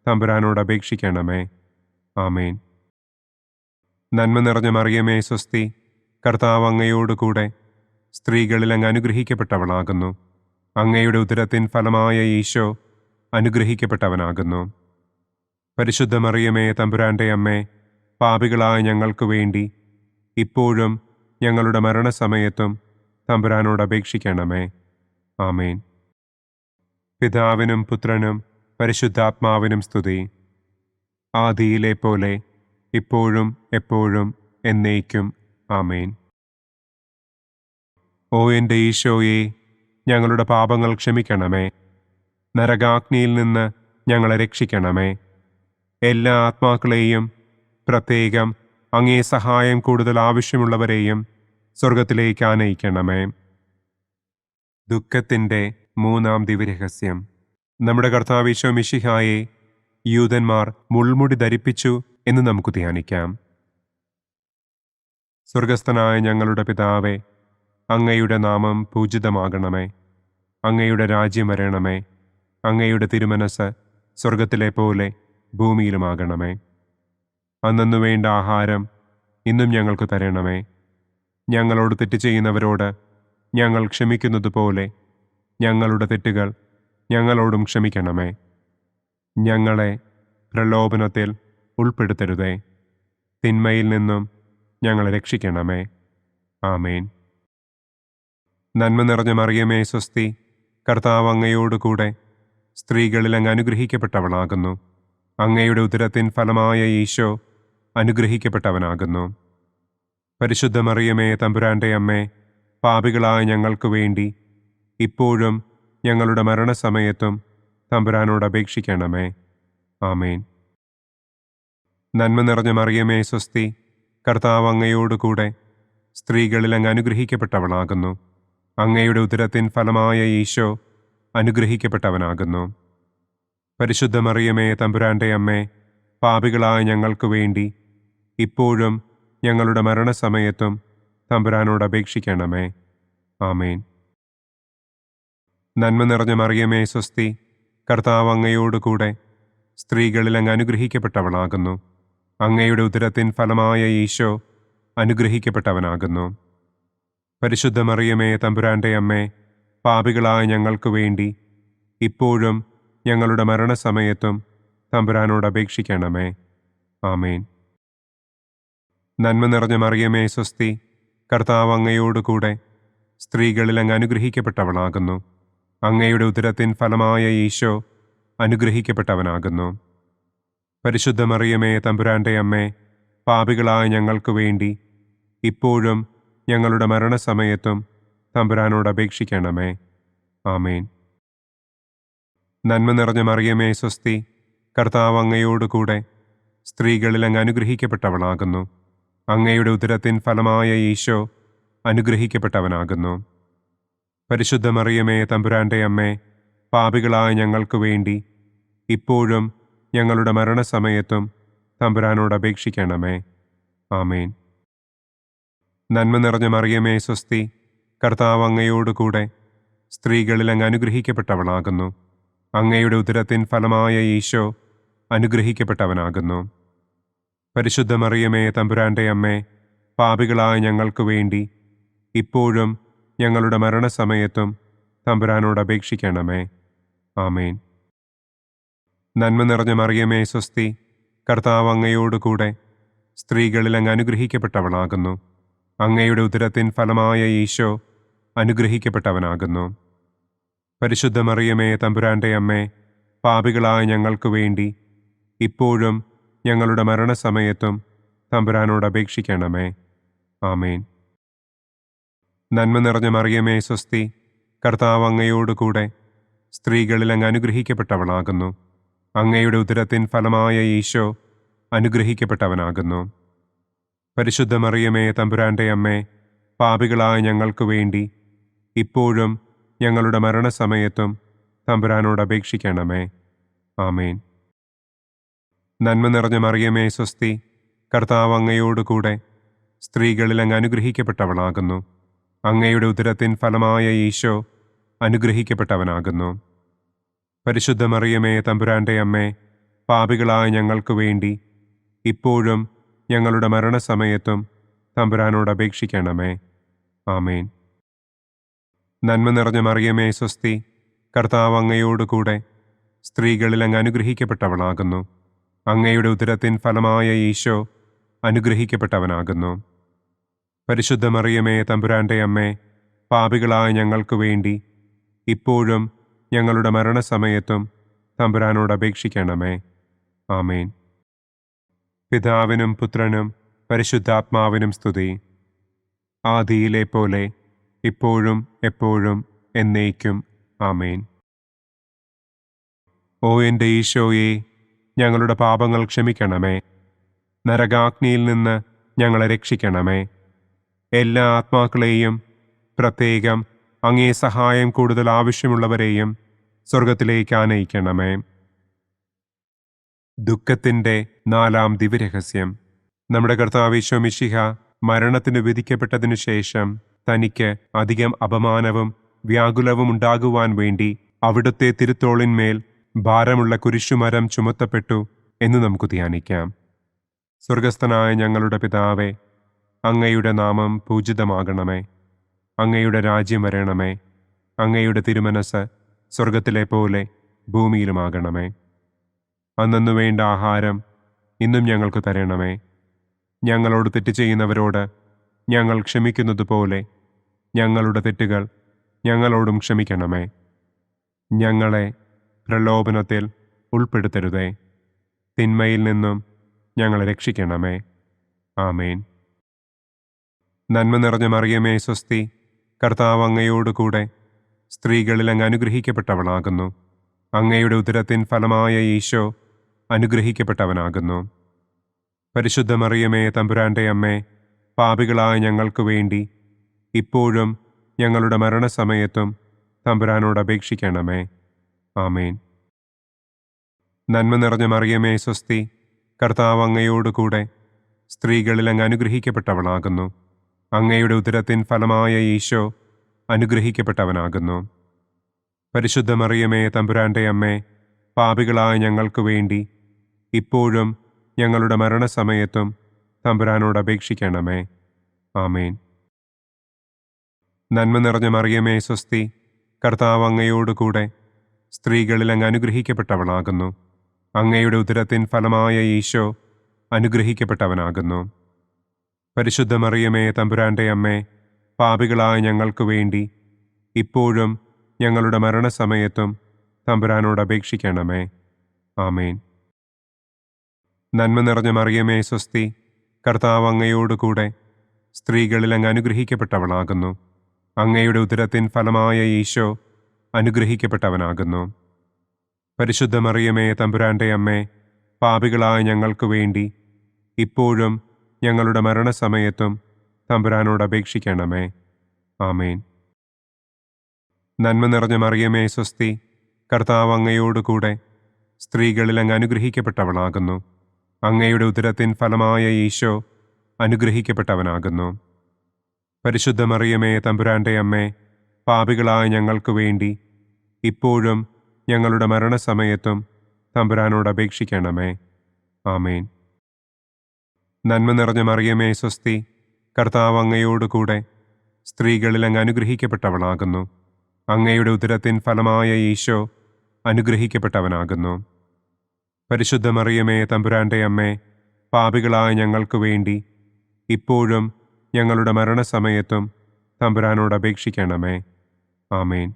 Speaker 2: തമ്പുരാനോട് അപേക്ഷിക്കണമേ. ആമേൻ. നന്മ നിറഞ്ഞ മറിയമേ സ്വസ്തി, കർത്താവ് അങ്ങയോട് കൂടെ സ്ത്രീകളിൽ അങ്ങ് അനുഗ്രഹിക്കപ്പെട്ടവളാകുന്നു. അങ്ങയുടെ ഉദരത്തിൻ ഫലമായ ഈശോ അനുഗ്രഹിക്കപ്പെട്ടവനാകുന്നു. പരിശുദ്ധ മറിയമേ തമ്പുരാന്റെ അമ്മേ, പാപികളായ ഞങ്ങൾക്ക് വേണ്ടി ഇപ്പോഴും ഞങ്ങളുടെ മരണസമയത്തും തമ്പുരാനോട് അപേക്ഷിക്കണമേ. ആമേൻ. പിതാവിനും പുത്രനും പരിശുദ്ധാത്മാവിനും സ്തുതി. ആദിയിലെ പോലെ ഇപ്പോഴും എപ്പോഴും എന്നേക്കും. ആമേൻ. ഓ എൻ്റെ ഈശോയെ, ഞങ്ങളുടെ പാപങ്ങൾ ക്ഷമിക്കണമേ. നരകാഗ്നിയിൽ നിന്ന് ഞങ്ങളെ രക്ഷിക്കണമേ. എല്ലാ ആത്മാക്കളെയും, പ്രത്യേകം അങ്ങേ സഹായം കൂടുതൽ ആവശ്യമുള്ളവരെയും സ്വർഗത്തിലേക്ക് ആനയിക്കണമേ. ദുഃഖത്തിൻ്റെ മൂന്നാം ദിവ്യരഹസ്യം. നമ്മുടെ കർത്താവ് ഈശോ മിശിഹായെ യൂദന്മാർ മുൾമുടി ധരിപ്പിച്ചു എന്ന് നമുക്ക് ധ്യാനിക്കാം. സ്വർഗസ്ഥനായ ഞങ്ങളുടെ പിതാവേ, അങ്ങയുടെ നാമം പൂജിതമാകണമേ. അങ്ങയുടെ രാജ്യം വരണമേ. അങ്ങയുടെ തിരുമനസ് സ്വർഗത്തിലെ പോലെ ഭൂമിയിലുമാകണമേ. അന്നന്നു വേണ്ട ആഹാരം ഇന്നും ഞങ്ങൾക്ക് തരണമേ. ഞങ്ങളോട് തെറ്റ് ചെയ്യുന്നവരോട് ഞങ്ങൾ ക്ഷമിക്കുന്നത് പോലെ ഞങ്ങളുടെ തെറ്റുകൾ ഞങ്ങളോടും ക്ഷമിക്കണമേ. ഞങ്ങളെ പ്രലോഭനത്തിൽ ഉൾപ്പെടുത്തരുതേ. തിന്മയിൽ നിന്നും ഞങ്ങളെ രക്ഷിക്കണമേ. ആമേൻ. നന്മ നിറഞ്ഞ മറിയമേ സ്വസ്തി, കർത്താവ് അങ്ങയോട് കൂടെ സ്ത്രീകളിൽ അങ്ങ് അനുഗ്രഹിക്കപ്പെട്ടവളാകുന്നു. അങ്ങയുടെ ഉദരത്തിൻ ഫലമായ ഈശോ അനുഗ്രഹിക്കപ്പെട്ടവനാകുന്നു. പരിശുദ്ധ മറിയമേ തമ്പുരാന്റെ അമ്മേ, പാപികളായ ഞങ്ങൾക്ക് വേണ്ടി ഇപ്പോഴും ഞങ്ങളുടെ മരണസമയത്തും തമ്പുരാനോട് അപേക്ഷിക്കണമേ. ആമേൻ. നന്മ നിറഞ്ഞ മറിയമേ സ്വസ്തി, കർത്താവ് അങ്ങയോട് കൂടെ സ്ത്രീകളിൽ അങ്ങ് അനുഗ്രഹിക്കപ്പെട്ടവളാകുന്നു. അങ്ങയുടെ ഉദരത്തിൻ ഫലമായ ഈശോ അനുഗ്രഹിക്കപ്പെട്ടവനാകുന്നു. പരിശുദ്ധ മറിയമേ തമ്പുരാന്റെ അമ്മേ, പാപികളായ ഞങ്ങൾക്ക് വേണ്ടി ഇപ്പോഴും ഞങ്ങളുടെ മരണസമയത്തും തമ്പുരാനോട് അപേക്ഷിക്കണമേ. ആമേൻ. നന്മ നിറഞ്ഞ മറിയമേ സ്വസ്തി, കർത്താവ് അങ്ങയോട് കൂടെ സ്ത്രീകളിൽ അങ്ങ് അനുഗ്രഹിക്കപ്പെട്ടവളാകുന്നു. അങ്ങയുടെ ഉദരത്തിൻ ഫലമായ ഈശോ അനുഗ്രഹിക്കപ്പെട്ടവനാകുന്നു. പരിശുദ്ധ മറിയമേ തമ്പുരാന്റെ അമ്മേ, പാപികളായ ഞങ്ങൾക്ക് വേണ്ടി ഇപ്പോഴും ഞങ്ങളുടെ മരണസമയത്തും തമ്പുരാനോട് അപേക്ഷിക്കണമേ. ആമേൻ. നന്മ നിറഞ്ഞ മറിയമേ സ്വസ്തി, കർത്താവ് അങ്ങയോട് കൂടെ സ്ത്രീകളിൽ അങ്ങ് അനുഗ്രഹിക്കപ്പെട്ടവളാകുന്നു. അങ്ങയുടെ ഉദരത്തിൻ ഫലമായ ഈശോ അനുഗ്രഹിക്കപ്പെട്ടവനാകുന്നു. പരിശുദ്ധ മറിയമേ തമ്പുരാന്റെ അമ്മേ, പാപികളായ ഞങ്ങൾക്ക് വേണ്ടി ഇപ്പോഴും ഞങ്ങളുടെ മരണസമയത്തും തമ്പുരാനോട് അപേക്ഷിക്കണമേ. ആമേൻ. നന്മ നിറഞ്ഞ മറിയമേ സ്വസ്തി, കർത്താവ് അങ്ങയോട് കൂടെ സ്ത്രീകളിൽ അങ്ങ് അനുഗ്രഹിക്കപ്പെട്ടവളാകുന്നു. അങ്ങയുടെ ഉദരത്തിൻ ഫലമായ ഈശോ അനുഗ്രഹിക്കപ്പെട്ടവനാകുന്നു. പരിശുദ്ധ മറിയമേ തമ്പുരാന്റെ അമ്മേ, പാപികളായ ഞങ്ങൾക്ക് വേണ്ടി ഇപ്പോഴും ഞങ്ങളുടെ മരണസമയത്തും തമ്പുരാനോട് അപേക്ഷിക്കണമേ. ആമേൻ. നന്മ നിറഞ്ഞ മറിയമേ സ്വസ്തി, കർത്താവ് അങ്ങയോട് കൂടെ സ്ത്രീകളിൽ അങ്ങ് അനുഗ്രഹിക്കപ്പെട്ടവളാകുന്നു. അങ്ങയുടെ ഉദരത്തിൻ ഫലമായ ഈശോ അനുഗ്രഹിക്കപ്പെട്ടവനാകുന്നു. പരിശുദ്ധ മറിയമേ തമ്പുരാന്റെ അമ്മേ, പാപികളായ ഞങ്ങൾക്ക് വേണ്ടി ഇപ്പോഴും ഞങ്ങളുടെ മരണസമയത്തും തമ്പുരാനോട് അപേക്ഷിക്കണമേ. ആമേൻ. നന്മ നിറഞ്ഞ മറിയമേ സ്വസ്തി, കർത്താവ് അങ്ങയോട് കൂടെ സ്ത്രീകളിൽ അങ്ങ് അനുഗ്രഹിക്കപ്പെട്ടവളാകുന്നു. അങ്ങയുടെ ഉദരത്തിൻ ഫലമായ ഈശോ അനുഗ്രഹിക്കപ്പെട്ടവനാകുന്നു. പരിശുദ്ധ മറിയമേ തമ്പുരാന്റെ അമ്മേ, പാപികളായ ഞങ്ങൾക്ക് വേണ്ടി ഇപ്പോഴും ഞങ്ങളുടെ മരണസമയത്തും തമ്പുരാനോട് അപേക്ഷിക്കണമേ. ആമേൻ. നന്മ നിറഞ്ഞ മറിയമേ സ്വസ്തി, കർത്താവ് അങ്ങയോട് കൂടെ സ്ത്രീകളിൽ അങ്ങ് അനുഗ്രഹിക്കപ്പെട്ടവളാകുന്നു. അങ്ങയുടെ ഉദരത്തിൻ ഫലമായ ഈശോ അനുഗ്രഹിക്കപ്പെട്ടവനാകുന്നു. പരിശുദ്ധ മറിയമേ തമ്പുരാന്റെ അമ്മേ, പാപികളായ ഞങ്ങൾക്ക് വേണ്ടി ഇപ്പോഴും ഞങ്ങളുടെ മരണസമയത്തും തമ്പുരാനോട് അപേക്ഷിക്കണമേ. ആമേൻ. നന്മ നിറഞ്ഞ മറിയമേ സ്വസ്തി, കർത്താവ് അങ്ങയോട് കൂടെ സ്ത്രീകളിൽ അങ്ങ് അനുഗ്രഹിക്കപ്പെട്ടവളാകുന്നു. അങ്ങയുടെ ഉദരത്തിൻ ഫലമായ ഈശോ അനുഗ്രഹിക്കപ്പെട്ടവനാകുന്നു. പരിശുദ്ധ മറിയമേ തമ്പുരാന്റെ അമ്മേ, പാപികളായ ഞങ്ങൾക്ക് വേണ്ടി ഇപ്പോഴും ഞങ്ങളുടെ മരണസമയത്തും തമ്പുരാനോട് അപേക്ഷിക്കണമേ. ആമേൻ. നന്മ നിറഞ്ഞ മറിയമേ സ്വസ്തി, കർത്താവ് അങ്ങയോട് കൂടെ സ്ത്രീകളിൽ അങ്ങ് അനുഗ്രഹിക്കപ്പെട്ടവളാകുന്നു. അങ്ങയുടെ ഉദരത്തിൻ ഫലമായ ഈശോ അനുഗ്രഹിക്കപ്പെട്ടവനാകുന്നു. പരിശുദ്ധ മറിയമേ തമ്പുരാന്റെ അമ്മേ, പാപികളായ ഞങ്ങൾക്ക് വേണ്ടി ഇപ്പോഴും ഞങ്ങളുടെ മരണസമയത്തും തമ്പുരാനോട് അപേക്ഷിക്കണമേ. ആമേൻ. പിതാവിനും പുത്രനും പരിശുദ്ധാത്മാവിനും സ്തുതി. ആദിയിലെ പോലെ ഇപ്പോഴും എപ്പോഴും എന്നേക്കും. ആമേൻ. ഓ എൻ്റെ ഈശോയെ, ഞങ്ങളുടെ പാപങ്ങൾ ക്ഷമിക്കണമേ. നരകാഗ്നിയിൽ നിന്ന് ഞങ്ങളെ രക്ഷിക്കണമേ. എല്ലാ ആത്മാക്കളെയും, പ്രത്യേകം അങ്ങേ സഹായം കൂടുതൽ ആവശ്യമുള്ളവരെയും സ്വർഗത്തിലേക്ക് ആനയിക്കണമേ. ദുഃഖത്തിൻ്റെ 4-ാം ദിവ്യരഹസ്യം. നമ്മുടെ കർത്താവ് ഈശോ മിശിഹ മരണത്തിന് വിധിക്കപ്പെട്ടതിനു ശേഷം തനിക്ക് അധികം അപമാനവും വ്യാകുലവും ഉണ്ടാകുവാൻ വേണ്ടി അവിടുത്തെ തിരുത്തോളിന്മേൽ ഭാരമുള്ള കുരിശുമരം ചുമത്തപ്പെട്ടു എന്ന് നമുക്ക് ധ്യാനിക്കാം. സ്വർഗസ്ഥനായ ഞങ്ങളുടെ പിതാവേ, അങ്ങയുടെ നാമം പൂജിതമാകണമേ. അങ്ങയുടെ രാജ്യം വരണമേ. അങ്ങയുടെ തിരുമനസ് സ്വർഗത്തിലെ പോലെ ഭൂമിയിലുമാകണമേ. അന്നന്നു വേണ്ട ആഹാരം ഇന്നും ഞങ്ങൾക്ക് തരണമേ. ഞങ്ങളോട് തെറ്റ് ചെയ്യുന്നവരോട് ഞങ്ങൾ ക്ഷമിക്കുന്നത് പോലെ ഞങ്ങളുടെ തെറ്റുകൾ ഞങ്ങളോടും ക്ഷമിക്കണമേ. ഞങ്ങളെ പ്രലോഭനത്തിൽ ഉൾപ്പെടുത്തരുതേ. തിന്മയിൽ നിന്നും ഞങ്ങളെ രക്ഷിക്കണമേ. ആമേൻ. നന്മ നിറഞ്ഞ മറിയമേ സ്വസ്തി, കർത്താവ് അങ്ങയോട് കൂടെ സ്ത്രീകളിൽ അങ്ങ് അനുഗ്രഹിക്കപ്പെട്ടവളാകുന്നു. അങ്ങയുടെ ഉദരത്തിൻ ഫലമായ ഈശോ അനുഗ്രഹിക്കപ്പെട്ടവനാകുന്നു. പരിശുദ്ധ മറിയമേ തമ്പുരാന്റെ അമ്മേ, പാപികളായ ഞങ്ങൾക്ക് വേണ്ടി ഇപ്പോഴും ഞങ്ങളുടെ മരണസമയത്തും തമ്പുരാനോട് അപേക്ഷിക്കണമേ. ആമേൻ. നന്മ നിറഞ്ഞ മറിയമേ സ്വസ്തി, കർത്താവ് അങ്ങയോട് കൂടെ സ്ത്രീകളിൽ അങ്ങ് അനുഗ്രഹിക്കപ്പെട്ടവളാകുന്നു. അങ്ങയുടെ ഉദരത്തിൻ ഫലമായ ഈശോ അനുഗ്രഹിക്കപ്പെട്ടവനാകുന്നു. പരിശുദ്ധ മറിയമേ തമ്പുരാന്റെ അമ്മേ, പാപികളായ ഞങ്ങൾക്ക് വേണ്ടി ഇപ്പോഴും ഞങ്ങളുടെ മരണസമയത്തും തമ്പുരാനോട് അപേക്ഷിക്കണമേ. ആമേൻ. നന്മ നിറഞ്ഞ മറിയമേ സ്വസ്തി, കർത്താവ് അങ്ങയോട് കൂടെ സ്ത്രീകളിൽ അങ്ങ് അനുഗ്രഹിക്കപ്പെട്ടവളാകുന്നു. അങ്ങയുടെ ഉദരത്തിൻ ഫലമായ ഈശോ അനുഗ്രഹിക്കപ്പെട്ടവനാകുന്നു. പരിശുദ്ധ മറിയമേ തമ്പുരാന്റെ അമ്മേ, പാപികളായ ഞങ്ങൾക്ക് വേണ്ടി ഇപ്പോഴും ഞങ്ങളുടെ മരണസമയത്തും തമ്പുരാനോട് അപേക്ഷിക്കണമേ. ആമേൻ. നന്മ നിറഞ്ഞ മറിയമേ സ്വസ്തി, കർത്താവ് അങ്ങയോട് കൂടെ സ്ത്രീകളിൽ അങ്ങ് അനുഗ്രഹിക്കപ്പെട്ടവളാകുന്നു. അങ്ങയുടെ ഉദരത്തിൻ ഫലമായ ഈശോ അനുഗ്രഹിക്കപ്പെട്ടവനാകുന്നു. പരിശുദ്ധ മറിയമേ തമ്പുരാന്റെ അമ്മേ, പാപികളായ ഞങ്ങൾക്ക് വേണ്ടി ഇപ്പോഴും ഞങ്ങളുടെ മരണസമയത്തും തമ്പുരാനോട് അപേക്ഷിക്കണമേ. ആമേൻ. നന്മ നിറഞ്ഞ മറിയമേ സ്വസ്തി, കർത്താവ് അങ്ങയോട് കൂടെ സ്ത്രീകളിൽ അങ്ങ് അനുഗ്രഹിക്കപ്പെട്ടവളാകുന്നു. അങ്ങയുടെ ഉദരത്തിൻ ഫലമായ ഈശോ അനുഗ്രഹിക്കപ്പെട്ടവനാകുന്നു. പരിശുദ്ധ മറിയമേ, തമ്പുരാന്റെ അമ്മേ, പാപികളായ ഞങ്ങൾക്ക് വേണ്ടി ഇപ്പോഴും ഞങ്ങളുടെ മരണസമയത്തും തമ്പുരാനോട് അപേക്ഷിക്കണമേ. ആമേൻ. നന്മ നിറഞ്ഞ മറിയമേ, സ്വസ്തി, കർത്താവ് അങ്ങയോടുകൂടെ സ്ത്രീകളിൽ അങ്ങ് അനുഗ്രഹിക്കപ്പെട്ടവളാകുന്നു. അങ്ങയുടെ ഉദരത്തിൻ ഫലമായ ഈശോ അനുഗ്രഹിക്കപ്പെട്ടവനാകുന്നു. പരിശുദ്ധ മറിയമേ, തമ്പുരാന്റെ അമ്മേ, പാപികളായ ഞങ്ങൾക്ക് വേണ്ടി ഇപ്പോഴും ഞങ്ങളുടെ മരണസമയത്തും തമ്പുരാനോട് അപേക്ഷിക്കണമേ. ആമേൻ.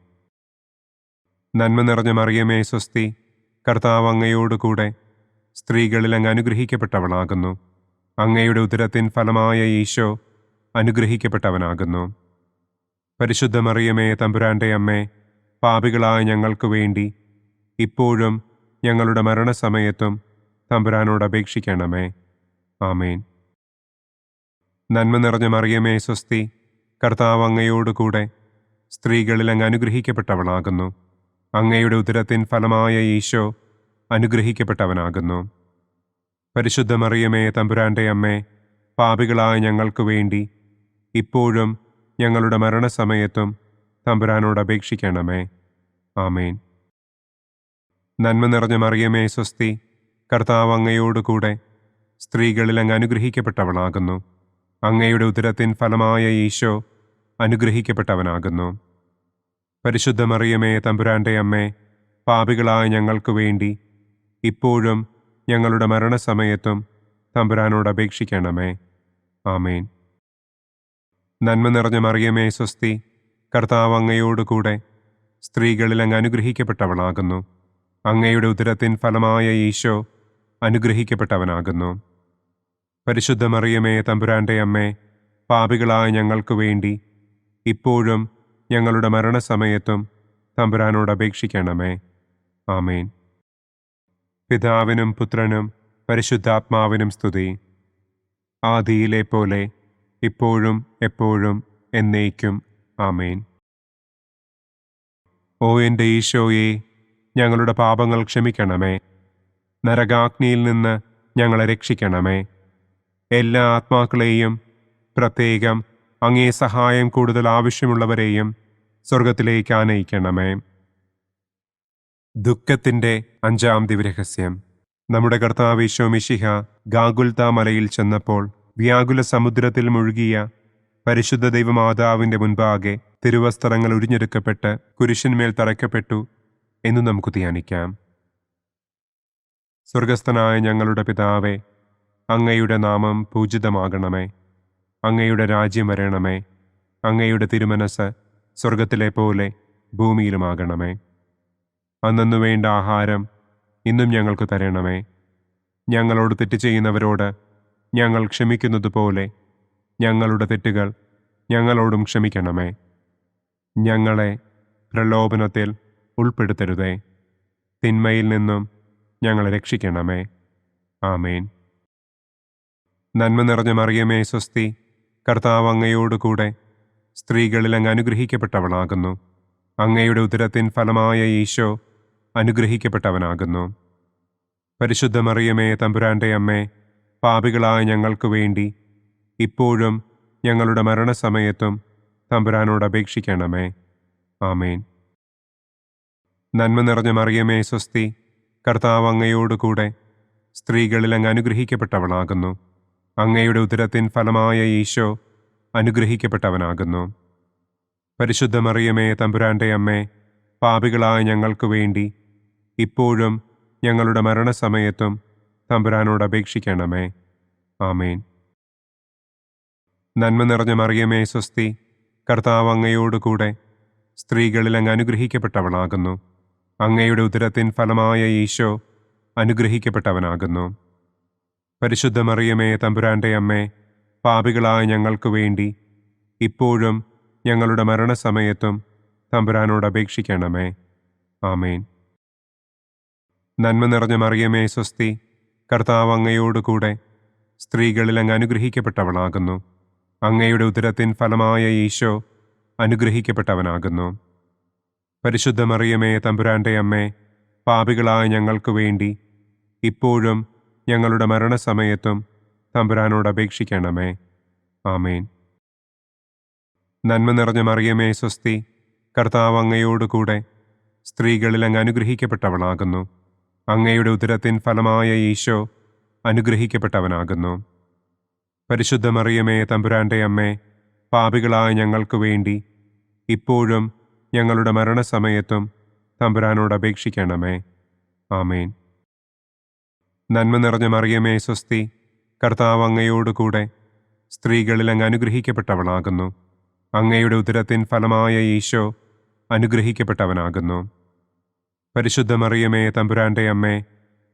Speaker 2: നന്മ നിറഞ്ഞ മറിയമേ, സ്വസ്തി, കർത്താവ് അങ്ങയോടുകൂടെ സ്ത്രീകളിൽ അങ്ങ് അനുഗ്രഹിക്കപ്പെട്ടവളാകുന്നു. അങ്ങയുടെ ഉദരത്തിൻ ഫലമായ ഈശോ അനുഗ്രഹിക്കപ്പെട്ടവനാകുന്നു. പരിശുദ്ധ മറിയമേ, തമ്പുരാന്റെ അമ്മേ, പാപികളായ ഞങ്ങൾക്ക് വേണ്ടി ഇപ്പോഴും ഞങ്ങളുടെ മരണസമയത്തും തമ്പുരാനോട് അപേക്ഷിക്കണമേ. ആമേൻ. നന്മ നിറഞ്ഞ മറിയമേ, സ്വസ്തി, കർത്താവ് അങ്ങയോടുകൂടെ സ്ത്രീകളിൽ അങ്ങ് അനുഗ്രഹിക്കപ്പെട്ടവളാകുന്നു. അങ്ങയുടെ ഉദരത്തിൻ ഫലമായ ഈശോ അനുഗ്രഹിക്കപ്പെട്ടവനാകുന്നു. പരിശുദ്ധ മറിയമേ, തമ്പുരാന്റെ അമ്മേ, പാപികളായ ഞങ്ങൾക്ക് വേണ്ടി ഇപ്പോഴും ഞങ്ങളുടെ മരണസമയത്തും തമ്പുരാനോട് അപേക്ഷിക്കണമേ. ആമേൻ. നന്മ നിറഞ്ഞ മറിയമേ, സ്വസ്തി, കർത്താവ് അങ്ങയോടുകൂടെ സ്ത്രീകളിൽ അങ്ങ് അനുഗ്രഹിക്കപ്പെട്ടവളാകുന്നു. അങ്ങയുടെ ഉദരത്തിൻ ഫലമായ ഈശോ അനുഗ്രഹിക്കപ്പെട്ടവനാകുന്നു. പരിശുദ്ധ മറിയമേ, തമ്പുരാന്റെ അമ്മേ, പാപികളായ ഞങ്ങൾക്ക് വേണ്ടി ഇപ്പോഴും ഞങ്ങളുടെ മരണസമയത്തും തമ്പുരാനോട് അപേക്ഷിക്കണമേ. ആമേൻ. നന്മ നിറഞ്ഞ മറിയമേ, സ്വസ്തി, കർത്താവ് അങ്ങയോടുകൂടെ സ്ത്രീകളിൽ അങ്ങ് അനുഗ്രഹിക്കപ്പെട്ടവളാകുന്നു. അങ്ങയുടെ ഉദരത്തിൻ ഫലമായ ഈശോ അനുഗ്രഹിക്കപ്പെട്ടവനാകുന്നു. പരിശുദ്ധ മറിയമേ, തമ്പുരാന്റെ അമ്മേ, പാപികളായ ഞങ്ങൾക്ക് വേണ്ടി ഇപ്പോഴും ഞങ്ങളുടെ മരണസമയത്തും തമ്പുരാനോട് അപേക്ഷിക്കണമേ. ആമേൻ. പിതാവിനും പുത്രനും പരിശുദ്ധാത്മാവിനും സ്തുതി. ആദിയിലെ പോലെ ഇപ്പോഴും എപ്പോഴും എന്നേക്കും. ആമേൻ. ഓ എൻ്റെ ഈശോയെ, ഞങ്ങളുടെ പാപങ്ങൾ ക്ഷമിക്കണമേ. നരകാഗ്നിയിൽ നിന്ന് ഞങ്ങളെ രക്ഷിക്കണമേ. എല്ലാ ആത്മാക്കളെയും, പ്രത്യേകം അങ്ങേ സഹായം കൂടുതൽ ആവശ്യമുള്ളവരെയും സ്വർഗത്തിലേക്ക് ആനയിക്കണമേ. ദുഃഖത്തിൻ്റെ 5-ാം ദിവ്യരഹസ്യം. നമ്മുടെ കർത്താവ് ഈശോ മിശിഹ ഗാഗുൽത്ത മലയിൽ ചെന്നപ്പോൾ വ്യാകുല സമുദ്രത്തിൽ മുഴുകിയ പരിശുദ്ധ ദൈവമാതാവിൻ്റെ മുൻപാകെ തിരുവസ്ത്രങ്ങൾ ഉരിഞ്ഞെടുക്കപ്പെട്ട് കുരിശിന്മേൽ തറയ്ക്കപ്പെട്ടു എന്ന് നമുക്ക് ധ്യാനിക്കാം. സ്വർഗസ്ഥനായ ഞങ്ങളുടെ പിതാവേ, അങ്ങയുടെ നാമം പൂജിതമാകണമേ. അങ്ങയുടെ രാജ്യം വരണമേ. അങ്ങയുടെ തിരുമനസ് സ്വർഗത്തിലെ പോലെ ഭൂമിയിലുമാകണമേ. അന്നന്നു വേണ്ട ആഹാരം ഇന്നും ഞങ്ങൾക്ക് തരണമേ. ഞങ്ങളോട് തെറ്റ് ചെയ്യുന്നവരോട് ഞങ്ങൾ ക്ഷമിക്കുന്നത് പോലെ ഞങ്ങളുടെ തെറ്റുകൾ ഞങ്ങളോടും ക്ഷമിക്കണമേ. ഞങ്ങളെ പ്രലോഭനത്തിൽ ഉൾപ്പെടുത്തരുതേ. തിന്മയിൽ നിന്നും ഞങ്ങളെ രക്ഷിക്കണമേ. ആമേൻ. നന്മ നിറഞ്ഞ മറിയമേ, സ്വസ്തി, കർത്താവ് അങ്ങയോടുകൂടെ സ്ത്രീകളിൽ അങ്ങ് അനുഗ്രഹിക്കപ്പെട്ടവളാകുന്നു. അങ്ങയുടെ ഉദരത്തിൻ ഫലമായ ഈശോ അനുഗ്രഹിക്കപ്പെട്ടവനാകുന്നു. പരിശുദ്ധ മറിയമേ, തമ്പുരാന്റെ അമ്മേ, പാപികളായ ഞങ്ങൾക്ക് വേണ്ടി ഇപ്പോഴും ഞങ്ങളുടെ മരണസമയത്തും തമ്പുരാനോട് അപേക്ഷിക്കണമേ. ആമേൻ. നന്മ നിറഞ്ഞ മറിയമേ, സ്വസ്തി, കർത്താവ് അങ്ങയോടുകൂടെ സ്ത്രീകളിൽ അങ്ങ് അനുഗ്രഹിക്കപ്പെട്ടവളാകുന്നു. അങ്ങയുടെ ഉദരത്തിൻ ഫലമായ ഈശോ അനുഗ്രഹിക്കപ്പെട്ടവനാകുന്നു. പരിശുദ്ധ മറിയമേ, തമ്പുരാന്റെ അമ്മേ, പാപികളായ ഞങ്ങൾക്ക് വേണ്ടി ഇപ്പോഴും ഞങ്ങളുടെ മരണസമയത്തും തമ്പുരാനോട് അപേക്ഷിക്കണമേ. ആമേൻ. നന്മ നിറഞ്ഞ മറിയമേ, സ്വസ്തി, കർത്താവ് അങ്ങയോടുകൂടെ സ്ത്രീകളിൽ അങ്ങ് അനുഗ്രഹിക്കപ്പെട്ടവളാകുന്നു. അങ്ങയുടെ ഉദരത്തിൻ ഫലമായ ഈശോ അനുഗ്രഹിക്കപ്പെട്ടവനാകുന്നു. പരിശുദ്ധ മറിയമേ, തമ്പുരാന്റെ അമ്മേ, പാപികളായ ഞങ്ങൾക്ക് വേണ്ടി ഇപ്പോഴും ഞങ്ങളുടെ മരണസമയത്തും തമ്പുരാനോട് അപേക്ഷിക്കണമേ. ആമേൻ. നന്മ നിറഞ്ഞ മറിയമേ, സ്വസ്തി, കർത്താവ് അങ്ങയോടുകൂടെ സ്ത്രീകളിൽ അങ്ങ് അനുഗ്രഹിക്കപ്പെട്ടവളാകുന്നു. അങ്ങയുടെ ഉദരത്തിൻ ഫലമായ ഈശോ അനുഗ്രഹിക്കപ്പെട്ടവനാകുന്നു. പരിശുദ്ധ മറിയമേ, തമ്പുരാന്റെ അമ്മേ, പാപികളായ ഞങ്ങൾക്ക് വേണ്ടി ഇപ്പോഴും ഞങ്ങളുടെ മരണസമയത്തും തമ്പുരാനോട് അപേക്ഷിക്കണമേ. ആമേൻ. നന്മ നിറഞ്ഞ മറിയമേ സ്വസ്തി, കർത്താവ് അങ്ങയോടുകൂടെ സ്ത്രീകളിൽ അങ്ങ് അനുഗ്രഹിക്കപ്പെട്ടവളാകുന്നു. അങ്ങയുടെ ഉദരത്തിൻ ഫലമായ ഈശോ അനുഗ്രഹിക്കപ്പെട്ടവനാകുന്നു. പരിശുദ്ധ മറിയമേ തമ്പുരാന്റെ അമ്മേ, പാപികളായ ഞങ്ങൾക്ക് വേണ്ടി ഇപ്പോഴും ഞങ്ങളുടെ മരണസമയത്തും തമ്പുരാനോട് അപേക്ഷിക്കണമേ. ആമേൻ. നന്മ നിറഞ്ഞ മറിയമേ സ്വസ്തി, കർത്താവ് അങ്ങയോടുകൂടെ സ്ത്രീകളിൽ അങ്ങ് അനുഗ്രഹിക്കപ്പെട്ടവളാകുന്നു. അങ്ങയുടെ ഉദരത്തിൻ ഫലമായ ഈശോ അനുഗ്രഹിക്കപ്പെട്ടവനാകുന്നു. പരിശുദ്ധ മറിയമേ തമ്പുരാന്റെ അമ്മേ,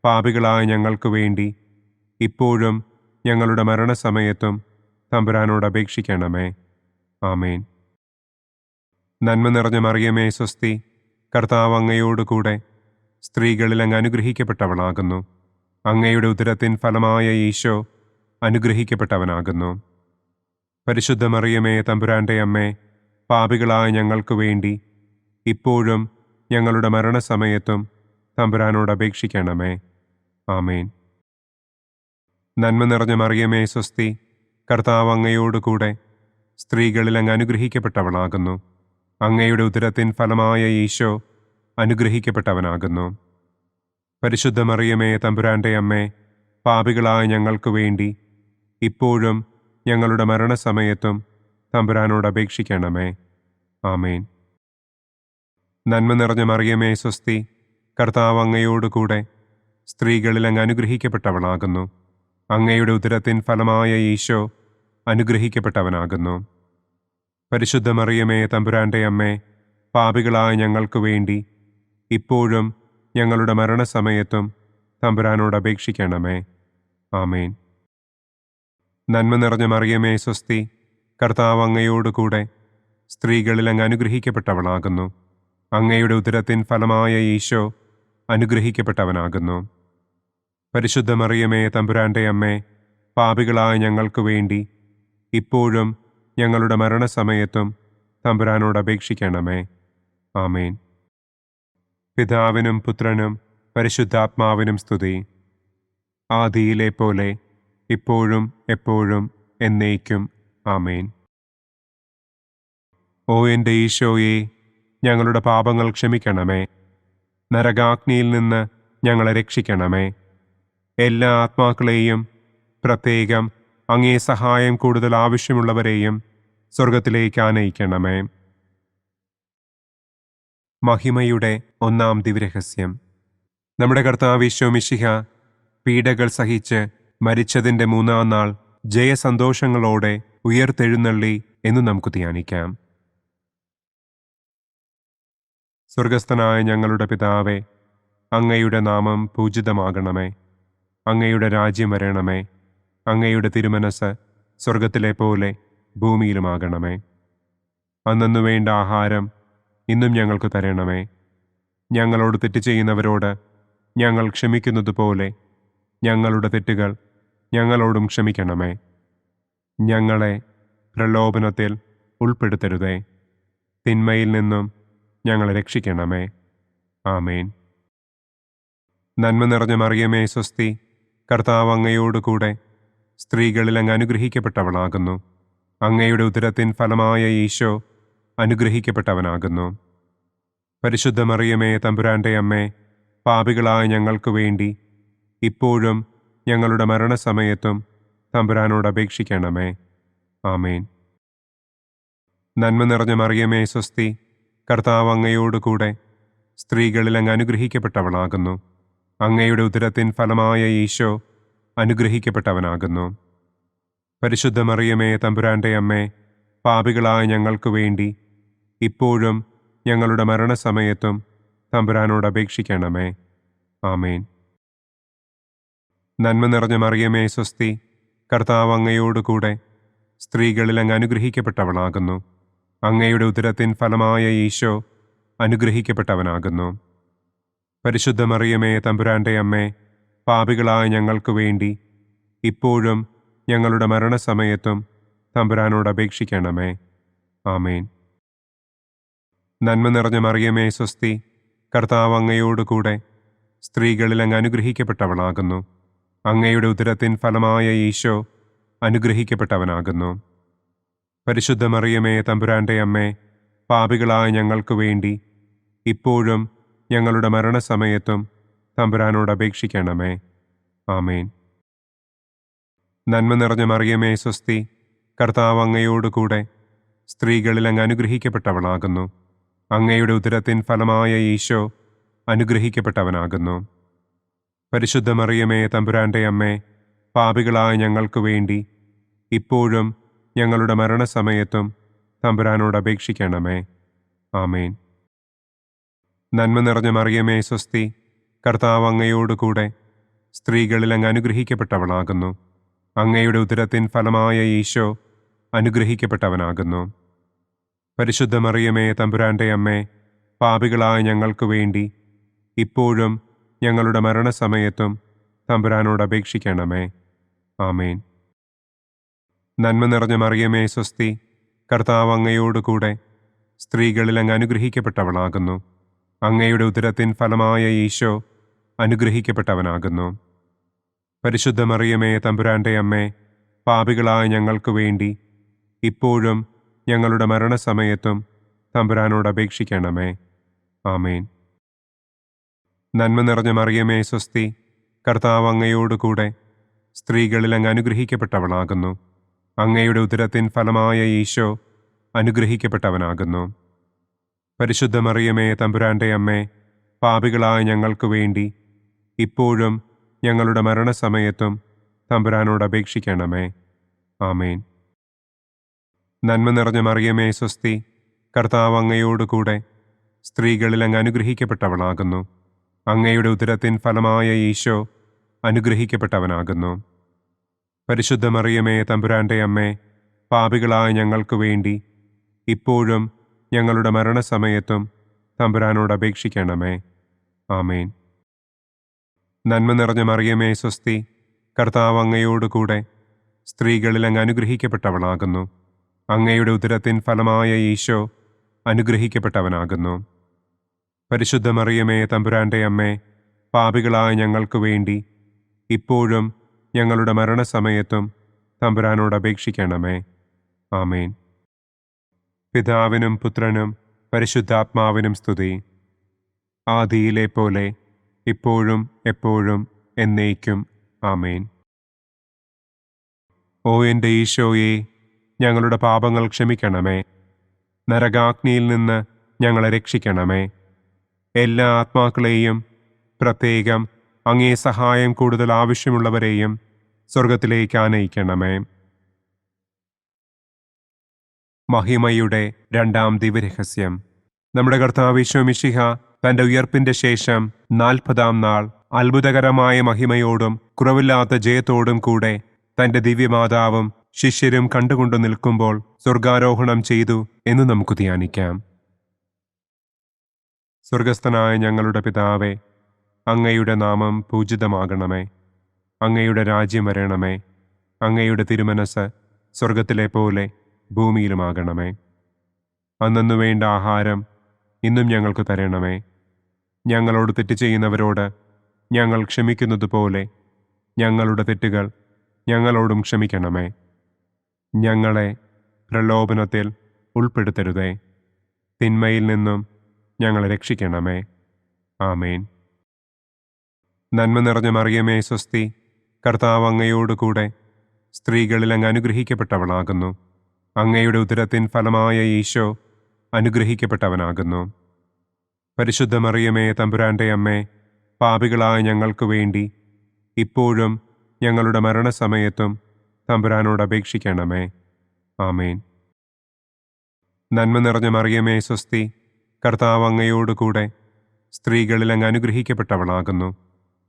Speaker 2: പാപികളായ ഞങ്ങൾക്ക് വേണ്ടി ഇപ്പോഴും ഞങ്ങളുടെ മരണസമയത്തും തമ്പുരാനോട് അപേക്ഷിക്കണമേ. ആമേൻ. നന്മ നിറഞ്ഞ മറിയമേ സ്വസ്തി, കർത്താവ് അങ്ങയോടുകൂടെ സ്ത്രീകളിൽ അങ്ങ് അനുഗ്രഹിക്കപ്പെട്ടവളാകുന്നു. അങ്ങയുടെ ഉദരത്തിൻ ഫലമായ ഈശോ അനുഗ്രഹിക്കപ്പെട്ടവനാകുന്നു. പരിശുദ്ധ മറിയമേ തമ്പുരാന്റെ അമ്മേ, പാപികളായ ഞങ്ങൾക്ക് വേണ്ടി ഇപ്പോഴും ഞങ്ങളുടെ മരണസമയത്തും തമ്പുരാനോട് അപേക്ഷിക്കണമേ. ആമേൻ. നന്മ നിറഞ്ഞ മറിയമേ സ്വസ്തി, കർത്താവ് അങ്ങയോടുകൂടെ സ്ത്രീകളിൽ അങ്ങ് അനുഗ്രഹിക്കപ്പെട്ടവളാകുന്നു. അങ്ങയുടെ ഉദരത്തിൻ ഫലമായ ഈശോ അനുഗ്രഹിക്കപ്പെട്ടവനാകുന്നു. പരിശുദ്ധ മറിയമേ തമ്പുരാന്റെ അമ്മേ, പാപികളായ ഞങ്ങൾക്ക് വേണ്ടി ഇപ്പോഴും ഞങ്ങളുടെ മരണസമയത്തും തമ്പുരാനോട് അപേക്ഷിക്കണമേ. ആമേൻ. നന്മ നിറഞ്ഞ മറിയമേ സ്വസ്തി, കർത്താവ് അങ്ങയോടുകൂടെ സ്ത്രീകളിൽ അങ്ങ് അനുഗ്രഹിക്കപ്പെട്ടവളാകുന്നു. അങ്ങയുടെ ഉദരത്തിൻ ഫലമായ ഈശോ അനുഗ്രഹിക്കപ്പെട്ടവനാകുന്നു. പരിശുദ്ധ മറിയമേ തമ്പുരാന്റെ അമ്മേ, പാപികളായ ഞങ്ങൾക്ക് വേണ്ടി ഇപ്പോഴും ഞങ്ങളുടെ മരണസമയത്തും തമ്പുരാനോട് അപേക്ഷിക്കണമേ. ആമേൻ. നന്മ നിറഞ്ഞ മറിയമേ സ്വസ്തി, കർത്താവ് അങ്ങയോടുകൂടെ സ്ത്രീകളിൽ അങ്ങ് അനുഗ്രഹിക്കപ്പെട്ടവളാകുന്നു. അങ്ങയുടെ ഉദരത്തിൻ ഫലമായ ഈശോ അനുഗ്രഹിക്കപ്പെട്ടവനാകുന്നു. പരിശുദ്ധ മറിയമേ തമ്പുരാന്റെ അമ്മേ, പാപികളായ ഞങ്ങൾക്ക് വേണ്ടി ഇപ്പോഴും ഞങ്ങളുടെ മരണസമയത്തും തമ്പുരാനോട് അപേക്ഷിക്കണമേ. ആമേൻ. പിതാവിനും പുത്രനും പരിശുദ്ധാത്മാവിനും സ്തുതി. ആദിയിലെ പോലെ ഇപ്പോഴും എപ്പോഴും എന്നേക്കും. ആമേൻ. ഓ എൻ്റെ ഈശോയെ, ഞങ്ങളുടെ പാപങ്ങൾ ക്ഷമിക്കണമേ. നരകാഗ്നിയിൽ നിന്ന് ഞങ്ങളെ രക്ഷിക്കണമേ. എല്ലാ ആത്മാക്കളെയും, പ്രത്യേകം അങ്ങേ സഹായം കൂടുതൽ ആവശ്യമുള്ളവരെയും സ്വർഗത്തിലേക്ക് ആനയിക്കണമേ. മഹിമയുടെ ഒന്നാം ദിവ്യരഹസ്യം. നമ്മുടെ കർത്താവ് ഈശോ മിശിഹ പീഡകൾ സഹിച്ച് മരിച്ചതിൻ്റെ മൂന്നാം നാൾ ജയസന്തോഷങ്ങളോടെ ഉയർത്തെഴുന്നള്ളി എന്ന് നമുക്ക് ധ്യാനിക്കാം. സ്വർഗസ്ഥനായ ഞങ്ങളുടെ പിതാവേ, അങ്ങയുടെ നാമം പൂജിതമാകണമേ. അങ്ങയുടെ രാജ്യം വരണമേ. അങ്ങയുടെ തിരുമനസ് സ്വർഗത്തിലെ പോലെ ഭൂമിയിലുമാകണമേ. അന്നന്നു വേണ്ട ആഹാരം ഇന്നും ഞങ്ങൾക്ക് തരണമേ. ഞങ്ങളോട് തെറ്റ് ചെയ്യുന്നവരോട് ഞങ്ങൾ ക്ഷമിക്കുന്നത് പോലെ ഞങ്ങളുടെ തെറ്റുകൾ ഞങ്ങളോടും ക്ഷമിക്കണമേ. ഞങ്ങളെ പ്രലോഭനത്തിൽ ഉൾപ്പെടുത്തരുതേ. തിന്മയിൽ നിന്നും ഞങ്ങളെ രക്ഷിക്കണമേ. ആമേൻ. നന്മ നിറഞ്ഞ മറിയമേ സ്വസ്തി, കർത്താവ് അങ്ങയോടുകൂടെ സ്ത്രീകളിൽ അങ്ങ് അനുഗ്രഹിക്കപ്പെട്ടവളാകുന്നു. അങ്ങയുടെ ഉദരത്തിൻ ഫലമായ ഈശോ അനുഗ്രഹിക്കപ്പെട്ടവനാകുന്നു. പരിശുദ്ധ മറിയമേ തമ്പുരാന്റെ അമ്മേ, പാപികളായ ഞങ്ങൾക്ക് വേണ്ടി ഇപ്പോഴും ഞങ്ങളുടെ മരണസമയത്തും തമ്പുരാനോട് അപേക്ഷിക്കണമേ. ആമേൻ. നന്മ നിറഞ്ഞ മറിയമേ സ്വസ്തി, കർത്താവ് അങ്ങയോടുകൂടെ സ്ത്രീകളിൽ അങ്ങ് അനുഗ്രഹിക്കപ്പെട്ടവളാകുന്നു. അങ്ങയുടെ ഉദരത്തിൻ ഫലമായ ഈശോ അനുഗ്രഹിക്കപ്പെട്ടവനാകുന്നു. പരിശുദ്ധ മറിയമേ തമ്പുരാന്റെ അമ്മേ, പാപികളായ ഞങ്ങൾക്ക് വേണ്ടി ഇപ്പോഴും ഞങ്ങളുടെ മരണസമയത്തും തമ്പുരാനോട് അപേക്ഷിക്കണമേ. ആമേൻ. നന്മ നിറഞ്ഞ മറിയമേ സ്വസ്തി, കർത്താവ് അങ്ങയോടുകൂടെ സ്ത്രീകളിൽ അങ്ങ് അനുഗ്രഹിക്കപ്പെട്ടവളാകുന്നു. അങ്ങയുടെ ഉദരത്തിൻ ഫലമായ ഈശോ അനുഗ്രഹിക്കപ്പെട്ടവനാകുന്നു. പരിശുദ്ധ മറിയമേ തമ്പുരാന്റെ അമ്മേ, പാപികളായ ഞങ്ങൾക്ക് വേണ്ടി ഇപ്പോഴും ഞങ്ങളുടെ മരണസമയത്തും തമ്പുരാനോട് അപേക്ഷിക്കണമേ. ആമേൻ. നന്മ നിറഞ്ഞ മറിയമേ സ്വസ്തി, കർത്താവ് അങ്ങയോടുകൂടെ സ്ത്രീകളിൽ അങ്ങ് അനുഗ്രഹിക്കപ്പെട്ടവളാകുന്നു. അങ്ങയുടെ ഉദരത്തിൻ ഫലമായ ഈശോ അനുഗ്രഹിക്കപ്പെട്ടവനാകുന്നു. പരിശുദ്ധ മറിയമേ, തമ്പുരാന്റെ അമ്മേ, പാപികളായ ഞങ്ങൾക്ക് വേണ്ടി ഇപ്പോഴും ഞങ്ങളുടെ മരണസമയത്തും തമ്പുരാനോട് അപേക്ഷിക്കണമേ. ആമേൻ. നന്മ നിറഞ്ഞ മറിയമേ, സ്വസ്തി, കർത്താവ് അങ്ങയോടുകൂടെ സ്ത്രീകളിൽ അങ്ങ് അനുഗ്രഹിക്കപ്പെട്ടവളാകുന്നു. അങ്ങയുടെ ഉദരത്തിൻ ഫലമായ ഈശോ അനുഗ്രഹിക്കപ്പെട്ടവനാകുന്നു. പരിശുദ്ധ മറിയമേ, തമ്പുരാന്റെ അമ്മേ, പാപികളായ ഞങ്ങൾക്ക് വേണ്ടി ഇപ്പോഴും ഞങ്ങളുടെ മരണസമയത്തും തമ്പുരാനോട് അപേക്ഷിക്കണമേ. ആമേൻ. നന്മ നിറഞ്ഞ മറിയമേ, സ്വസ്തി, കർത്താവ് അങ്ങയോടുകൂടെ സ്ത്രീകളിൽ അങ്ങ് അനുഗ്രഹിക്കപ്പെട്ടവളാകുന്നു. അങ്ങയുടെ ഉദരത്തിൻ ഫലമായ ഈശോ അനുഗ്രഹിക്കപ്പെട്ടവനാകുന്നു. പരിശുദ്ധ മറിയമേ, തമ്പുരാന്റെ അമ്മേ, പാപികളായ ഞങ്ങൾക്ക് വേണ്ടി ഇപ്പോഴും ഞങ്ങളുടെ മരണസമയത്തും തമ്പുരാനോട് അപേക്ഷിക്കണമേ. ആമേൻ. നന്മ നിറഞ്ഞ മറിയമേ, സ്വസ്തി, കർത്താവ് അങ്ങയോടുകൂടെ സ്ത്രീകളിൽ അങ്ങ് അനുഗ്രഹിക്കപ്പെട്ടവളാകുന്നു. അങ്ങയുടെ ഉദരത്തിൻ ഫലമായ ഈശോ അനുഗ്രഹിക്കപ്പെട്ടവനാകുന്നു. പരിശുദ്ധ മറിയമേ, തമ്പുരാന്റെ അമ്മേ, പാപികളായ ഞങ്ങൾക്ക് വേണ്ടി ഇപ്പോഴും ഞങ്ങളുടെ മരണസമയത്തും തമ്പുരാനോട് അപേക്ഷിക്കണമേ. ആമേൻ. നന്മ നിറഞ്ഞ മറിയമേ, സ്വസ്തി, കർത്താവ് അങ്ങയോടുകൂടെ സ്ത്രീകളിൽ അങ്ങ് അനുഗ്രഹിക്കപ്പെട്ടവളാകുന്നു. അങ്ങയുടെ ഉദരത്തിൻ ഫലമായ ഈശോ അനുഗ്രഹിക്കപ്പെട്ടവനാകുന്നു. പരിശുദ്ധ മറിയമേ, തമ്പുരാന്റെ അമ്മേ, പാപികളായ ഞങ്ങൾക്ക് വേണ്ടി ഇപ്പോഴും ഞങ്ങളുടെ മരണസമയത്തും തമ്പുരാനോട് അപേക്ഷിക്കണമേ. ആമേൻ. നന്മ നിറഞ്ഞ മറിയമേ, സ്വസ്തി, കർത്താവ് അങ്ങയോടുകൂടെ സ്ത്രീകളിൽ അങ്ങ് അനുഗ്രഹിക്കപ്പെട്ടവളാകുന്നു. അങ്ങയുടെ ഉദരത്തിൻ ഫലമായ ഈശോ അനുഗ്രഹിക്കപ്പെട്ടവനാകുന്നു. പരിശുദ്ധ മറിയമേ, തമ്പുരാന്റെ അമ്മേ, പാപികളായ ഞങ്ങൾക്ക് വേണ്ടി ഇപ്പോഴും ഞങ്ങളുടെ മരണസമയത്തും തമ്പുരാനോട് അപേക്ഷിക്കണമേ. ആമേൻ. നന്മ നിറഞ്ഞ മറിയമേ, സ്വസ്തി, കർത്താവ് അങ്ങയോടുകൂടെ സ്ത്രീകളിൽ അങ്ങ് അനുഗ്രഹിക്കപ്പെട്ടവളാകുന്നു. അങ്ങയുടെ ഉദരത്തിൻ ഫലമായ ഈശോ അനുഗ്രഹിക്കപ്പെട്ടവനാകുന്നു. പരിശുദ്ധ മറിയമേ, തമ്പുരാന്റെ അമ്മേ, പാപികളായ ഞങ്ങൾക്ക് വേണ്ടി ഇപ്പോഴും ഞങ്ങളുടെ മരണസമയത്തും തമ്പുരാനോട് അപേക്ഷിക്കണമേ. ആമേൻ. പിതാവിനും പുത്രനും പരിശുദ്ധാത്മാവിനും സ്തുതി. ആദിയിലെ പോലെ ഇപ്പോഴും എപ്പോഴും എന്നേക്കും. ആമേൻ. ഓ എൻ്റെ ഈശോയെ, ഞങ്ങളുടെ പാപങ്ങൾ ക്ഷമിക്കണമേ. നരകാഗ്നിയിൽ നിന്ന് ഞങ്ങളെ രക്ഷിക്കണമേ. എല്ലാ ആത്മാക്കളെയും, പ്രത്യേകം അങ്ങേ സഹായം കൂടുതൽ ആവശ്യമുള്ളവരെയും സ്വർഗത്തിലേക്ക് ആനയിക്കണമേ. മഹിമയുടെ രണ്ടാം ദിവ്യരഹസ്യം. നമ്മുടെ കർത്താവ് ഈശോ മിശിഹ തന്റെ ഉയർപ്പിന്റെ ശേഷം 40-ാം നാൾ അത്ഭുതകരമായ മഹിമയോടും കുറവില്ലാത്ത ജയത്തോടും കൂടെ തന്റെ ദിവ്യമാതാവും ശിഷ്യരും കണ്ടുകൊണ്ടു നിൽക്കുമ്പോൾ സ്വർഗാരോഹണം ചെയ്തു എന്ന് നമുക്ക് ധ്യാനിക്കാം. സ്വർഗസ്ഥനായ ഞങ്ങളുടെ പിതാവേ, അങ്ങയുടെ നാമം പൂജിതമാകണമേ. അങ്ങയുടെ രാജ്യം വരണമേ. അങ്ങയുടെ തിരുമനസ് സ്വർഗത്തിലെ പോലെ ഭൂമിയിലുമാകണമേ. അന്നു വേണ്ട ആഹാരം ഇന്നും ഞങ്ങൾക്ക് തരണമേ. ഞങ്ങളോട് തെറ്റ് ചെയ്യുന്നവരോട് ഞങ്ങൾ ക്ഷമിക്കുന്നത് പോലെ ഞങ്ങളുടെ തെറ്റുകൾ ഞങ്ങളോടും ക്ഷമിക്കണമേ. ഞങ്ങളെ പ്രലോഭനത്തിൽ ഉൾപ്പെടുത്തരുതേ. തിന്മയിൽ നിന്നും ഞങ്ങളെ രക്ഷിക്കണമേ. ആമേൻ. നന്മ നിറഞ്ഞ മറിയമേ, സ്വസ്തി, കർത്താവ് അങ്ങയോടുകൂടെ സ്ത്രീകളിൽ അങ്ങ് അനുഗ്രഹിക്കപ്പെട്ടവളാകുന്നു. അങ്ങയുടെ ഉദരത്തിൻ ഫലമായ ഈശോ അനുഗ്രഹിക്കപ്പെട്ടവനാകുന്നു. പരിശുദ്ധ മറിയമേ, തമ്പുരാന്റെ അമ്മേ, പാപികളായ ഞങ്ങൾക്ക് വേണ്ടി ഇപ്പോഴും ഞങ്ങളുടെ മരണസമയത്തും തമ്പുരാനോട് അപേക്ഷിക്കണമേ. ആമേൻ. നന്മ നിറഞ്ഞ മറിയമേ, സ്വസ്തി, കർത്താവ് അങ്ങയോടുകൂടെ സ്ത്രീകളിൽ അങ്ങ് അനുഗ്രഹിക്കപ്പെട്ടവളാകുന്നു.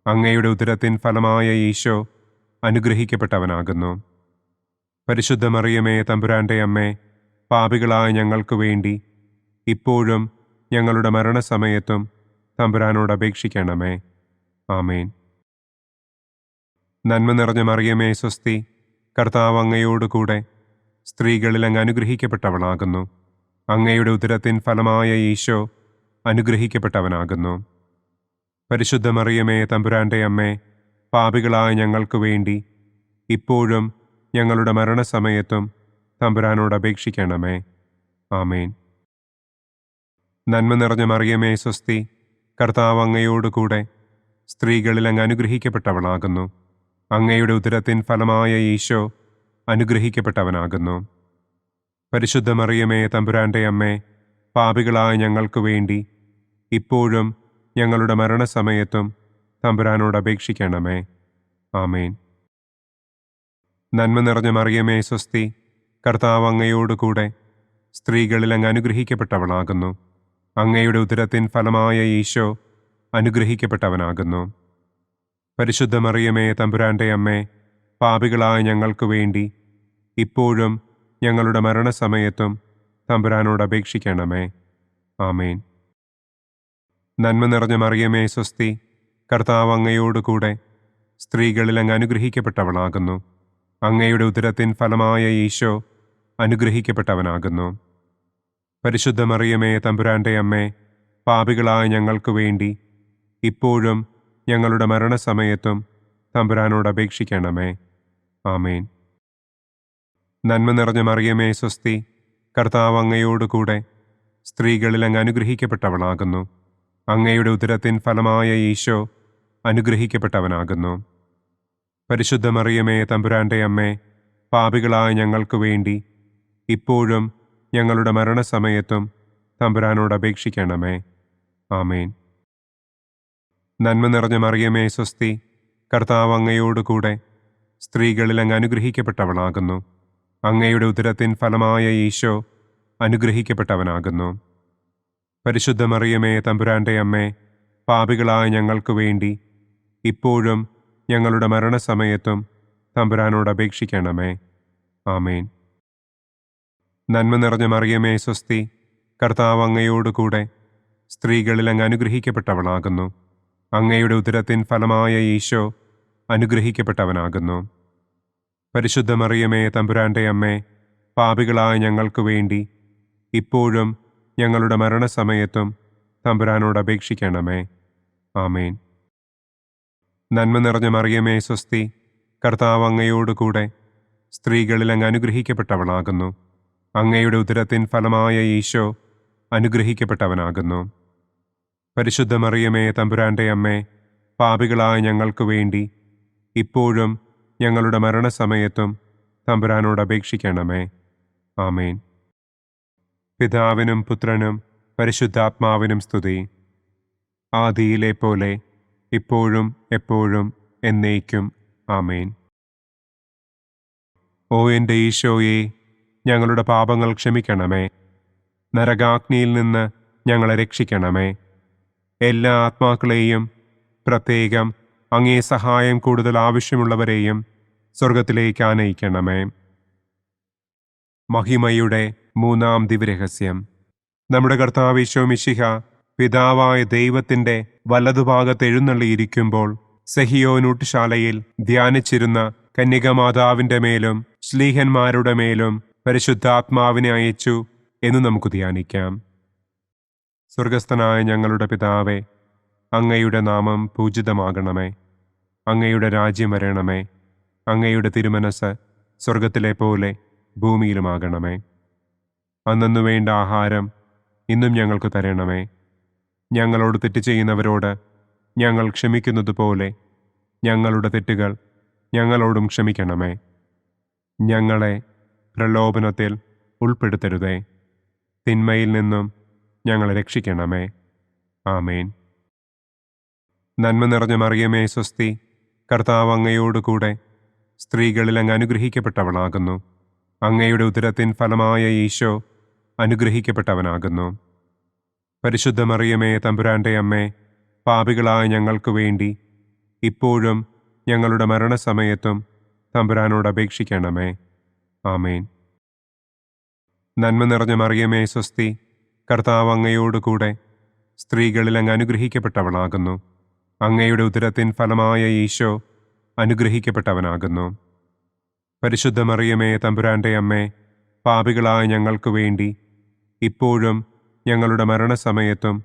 Speaker 2: അങ്ങയുടെ ഉദരത്തിൻ ഫലമായ ഈശോ അനുഗ്രഹിക്കപ്പെട്ടവനാകുന്നു. പരിശുദ്ധ മറിയമേ, തമ്പുരാന്റെ അമ്മേ, പാപികളായ ഞങ്ങൾക്ക് വേണ്ടി ഇപ്പോഴും ഞങ്ങളുടെ മരണസമയത്തും തമ്പുരാനോട് അപേക്ഷിക്കണമേ. ആമേൻ. നന്മ നിറഞ്ഞ മറിയമേ, സ്വസ്തി, കർത്താവ് അങ്ങയോടുകൂടെ സ്ത്രീകളിൽ അങ്ങ് അനുഗ്രഹിക്കപ്പെട്ടവളാകുന്നു. അങ്ങയുടെ ഉദരത്തിൻ ഫലമായ ഈശോ അനുഗ്രഹിക്കപ്പെട്ടവനാകുന്നു. പരിശുദ്ധ മറിയമേ തമ്പുരാന്റെ അമ്മേ, പാപികളായ ഞങ്ങൾക്ക് വേണ്ടി ഇപ്പോഴും ഞങ്ങളുടെ മരണസമയത്തും തമ്പുരാനോട് അപേക്ഷിക്കണമേ. ആമേൻ. നന്മ നിറഞ്ഞ മറിയമേ സ്വസ്തി, കർത്താവ് അങ്ങയോടുകൂടെ സ്ത്രീകളിൽ അങ്ങ് അനുഗ്രഹിക്കപ്പെട്ടവളാകുന്നു. അങ്ങയുടെ ഉദരത്തിൻ ഫലമായ ഈശോ അനുഗ്രഹിക്കപ്പെട്ടവനാകുന്നു. പരിശുദ്ധ മറിയമേ തമ്പുരാന്റെ അമ്മേ, പാപികളായ ഞങ്ങൾക്ക് വേണ്ടി ഇപ്പോഴും ഞങ്ങളുടെ മരണസമയത്തും തമ്പുരാനോട് അപേക്ഷിക്കണമേ. ആമേൻ. നന്മ നിറഞ്ഞ മറിയമേ സ്വസ്തി, കർത്താവ് അങ്ങയോടുകൂടെ സ്ത്രീകളിൽ അങ്ങ് അനുഗ്രഹിക്കപ്പെട്ടവളാകുന്നു. അങ്ങയുടെ ഉദരത്തിൻ ഫലമായ ഈശോ അനുഗ്രഹിക്കപ്പെട്ടവനാകുന്നു. പരിശുദ്ധ മറിയമേ തമ്പുരാന്റെ അമ്മേ, പാപികളായ ഞങ്ങൾക്ക് വേണ്ടി ഇപ്പോഴും ഞങ്ങളുടെ മരണസമയത്തും തമ്പുരാനോട് അപേക്ഷിക്കണമേ. ആമേൻ. നന്മ നിറഞ്ഞ മറിയമേ സ്വസ്തി, കർത്താവ് അങ്ങയോടുകൂടെ സ്ത്രീകളിൽ അങ്ങ് അനുഗ്രഹിക്കപ്പെട്ടവളാകുന്നു. അങ്ങയുടെ ഉദരത്തിൻ ഫലമായ ഈശോ അനുഗ്രഹിക്കപ്പെട്ടവനാകുന്നു. പരിശുദ്ധ മറിയമേ തമ്പുരാന്റെ അമ്മേ, പാപികളായ ഞങ്ങൾക്ക് വേണ്ടി ഇപ്പോഴും ഞങ്ങളുടെ മരണസമയത്തും തമ്പുരാനോട് അപേക്ഷിക്കണമേ. ആമേൻ. നന്മ നിറഞ്ഞ മറിയമേ സ്വസ്തി, കർത്താവ് അങ്ങയോടുകൂടെ സ്ത്രീകളിൽ അങ്ങ് അനുഗ്രഹിക്കപ്പെട്ടവളാകുന്നു. അങ്ങയുടെ ഉദരത്തിൻ ഫലമായ ഈശോ അനുഗ്രഹിക്കപ്പെട്ടവനാകുന്നു. പരിശുദ്ധ മറിയമേ തമ്പുരാന്റെ അമ്മേ, പാപികളായ ഞങ്ങൾക്ക് വേണ്ടി ഇപ്പോഴും ഞങ്ങളുടെ മരണസമയത്തും തമ്പുരാനോട് അപേക്ഷിക്കണമേ. ആമേൻ. നന്മ നിറഞ്ഞ മറിയമേ സ്വസ്തി, കർത്താവ് അങ്ങയോടുകൂടെ സ്ത്രീകളിൽ അങ്ങ് അനുഗ്രഹിക്കപ്പെട്ടവളാകുന്നു. അങ്ങയുടെ ഉദരത്തിൻ ഫലമായ ഈശോ അനുഗ്രഹിക്കപ്പെട്ടവനാകുന്നു. പരിശുദ്ധ മറിയമേ തമ്പുരാന്റെ അമ്മേ, പാപികളായ ഞങ്ങൾക്ക് വേണ്ടി ഇപ്പോഴും ഞങ്ങളുടെ മരണസമയത്തും തമ്പുരാനോട് അപേക്ഷിക്കണമേ. ആമേൻ. നന്മ നിറഞ്ഞ മറിയമേ സ്വസ്തി, കർത്താവ് അങ്ങയോടുകൂടെ സ്ത്രീകളിൽ അങ്ങ് അനുഗ്രഹിക്കപ്പെട്ടവളാകുന്നു. അങ്ങയുടെ ഉദരത്തിൻ ഫലമായ ഈശോ അനുഗ്രഹിക്കപ്പെട്ടവനാകുന്നു. പരിശുദ്ധ മറിയമേ തമ്പുരാന്റെ അമ്മേ, പാപികളായ ഞങ്ങൾക്ക് വേണ്ടി ഇപ്പോഴും ഞങ്ങളുടെ മരണസമയത്തും തമ്പുരാനോട് അപേക്ഷിക്കണമേ. ആമേൻ. നന്മ നിറഞ്ഞ മറിയമേ സ്വസ്തി, കർത്താവ് അങ്ങയോടുകൂടെ സ്ത്രീകളിൽ അങ്ങ് അനുഗ്രഹിക്കപ്പെട്ടവളാകുന്നു. അങ്ങയുടെ ഉദരത്തിൻ ഫലമായ ഈശോ അനുഗ്രഹിക്കപ്പെട്ടവനാകുന്നു. പരിശുദ്ധ മറിയമേ തമ്പുരാന്റെ അമ്മേ, പാപികളായ ഞങ്ങൾക്ക് വേണ്ടി ഇപ്പോഴും ഞങ്ങളുടെ മരണസമയത്തും തമ്പുരാനോട് അപേക്ഷിക്കണമേ. ആമേൻ. പിതാവിനും പുത്രനും പരിശുദ്ധാത്മാവിനും സ്തുതി. ആദിയിലെ പോലെ ഇപ്പോഴും എപ്പോഴും എന്നേക്കും. ആമേൻ. ഓ എൻ്റെ ഈശോയെ, ഞങ്ങളുടെ പാപങ്ങൾ ക്ഷമിക്കണമേ. നരകാഗ്നിയിൽ നിന്ന് ഞങ്ങളെ രക്ഷിക്കണമേ. എല്ലാ ആത്മാക്കളെയും, പ്രത്യേകം അങ്ങേ സഹായം കൂടുതൽ ആവശ്യമുള്ളവരെയും സ്വർഗത്തിലേക്ക് ആനയിക്കണമേ. മഹിമയുടെ മൂന്നാം ദിവ്യരഹസ്യം. നമ്മുടെ കർത്താവ് ഈശോ മിശിഹ പിതാവായ ദൈവത്തിൻ്റെ വലതുഭാഗത്ത് എഴുന്നള്ളിയിരിക്കുമ്പോൾ സെഹിയോനൂട്ടുശാലയിൽ ധ്യാനിച്ചിരുന്ന കന്യകമാതാവിൻ്റെ മേലും ശ്ലീഹന്മാരുടെ മേലും പരിശുദ്ധാത്മാവിനെ അയച്ചു എന്ന് നമുക്ക് ധ്യാനിക്കാം. സ്വർഗസ്ഥനായ ഞങ്ങളുടെ പിതാവേ, അങ്ങയുടെ നാമം പൂജിതമാകണമേ. അങ്ങയുടെ രാജ്യം വരണമേ. അങ്ങയുടെ തിരുമനസ് സ്വർഗത്തിലെ പോലെ ഭൂമിയിലുമാകണമേ. അന്നു വേണ്ട ആഹാരം ഇന്നും ഞങ്ങൾക്ക് തരണമേ. ഞങ്ങളോട് തെറ്റ് ചെയ്യുന്നവരോട് ഞങ്ങൾ ക്ഷമിക്കുന്നത് പോലെ ഞങ്ങളുടെ തെറ്റുകൾ ഞങ്ങളോടും ക്ഷമിക്കണമേ. ഞങ്ങളെ പ്രലോഭനത്തിൽ ഉൾപ്പെടുത്തരുതേ. തിന്മയിൽ നിന്നും ഞങ്ങളെ രക്ഷിക്കണമേ. ആമേൻ. നന്മ നിറഞ്ഞ മറിയമേ സ്വസ്തി, കർത്താവ് അങ്ങയോടുകൂടെ സ്ത്രീകളിൽ അങ്ങ് അനുഗ്രഹിക്കപ്പെട്ടവളാകുന്നു. അങ്ങയുടെ ഉദരത്തിൻ ഫലമായ ഈശോ അനുഗ്രഹിക്കപ്പെട്ടവനാകുന്നു. പരിശുദ്ധ മറിയമേ തമ്പുരാന്റെ അമ്മേ, പാപികളായ ഞങ്ങൾക്ക് വേണ്ടി ഇപ്പോഴും ഞങ്ങളുടെ മരണസമയത്തും തമ്പുരാനോട് അപേക്ഷിക്കണമേ. ആമേൻ. നന്മ നിറഞ്ഞ മറിയമേ സ്വസ്തി, കർത്താവ് അങ്ങയോടുകൂടെ സ്ത്രീകളിൽ അങ്ങ് അനുഗ്രഹിക്കപ്പെട്ടവളാകുന്നു. അങ്ങയുടെ ഉദരത്തിൻ ഫലമായ ഈശോ അനുഗ്രഹിക്കപ്പെട്ടവനാകുന്നു. പരിശുദ്ധ മറിയമേ തമ്പുരാന്റെ അമ്മേ, പാപികളായ ഞങ്ങൾക്ക് വേണ്ടി ഇപ്പോഴും ഞങ്ങളുടെ മരണസമയത്തും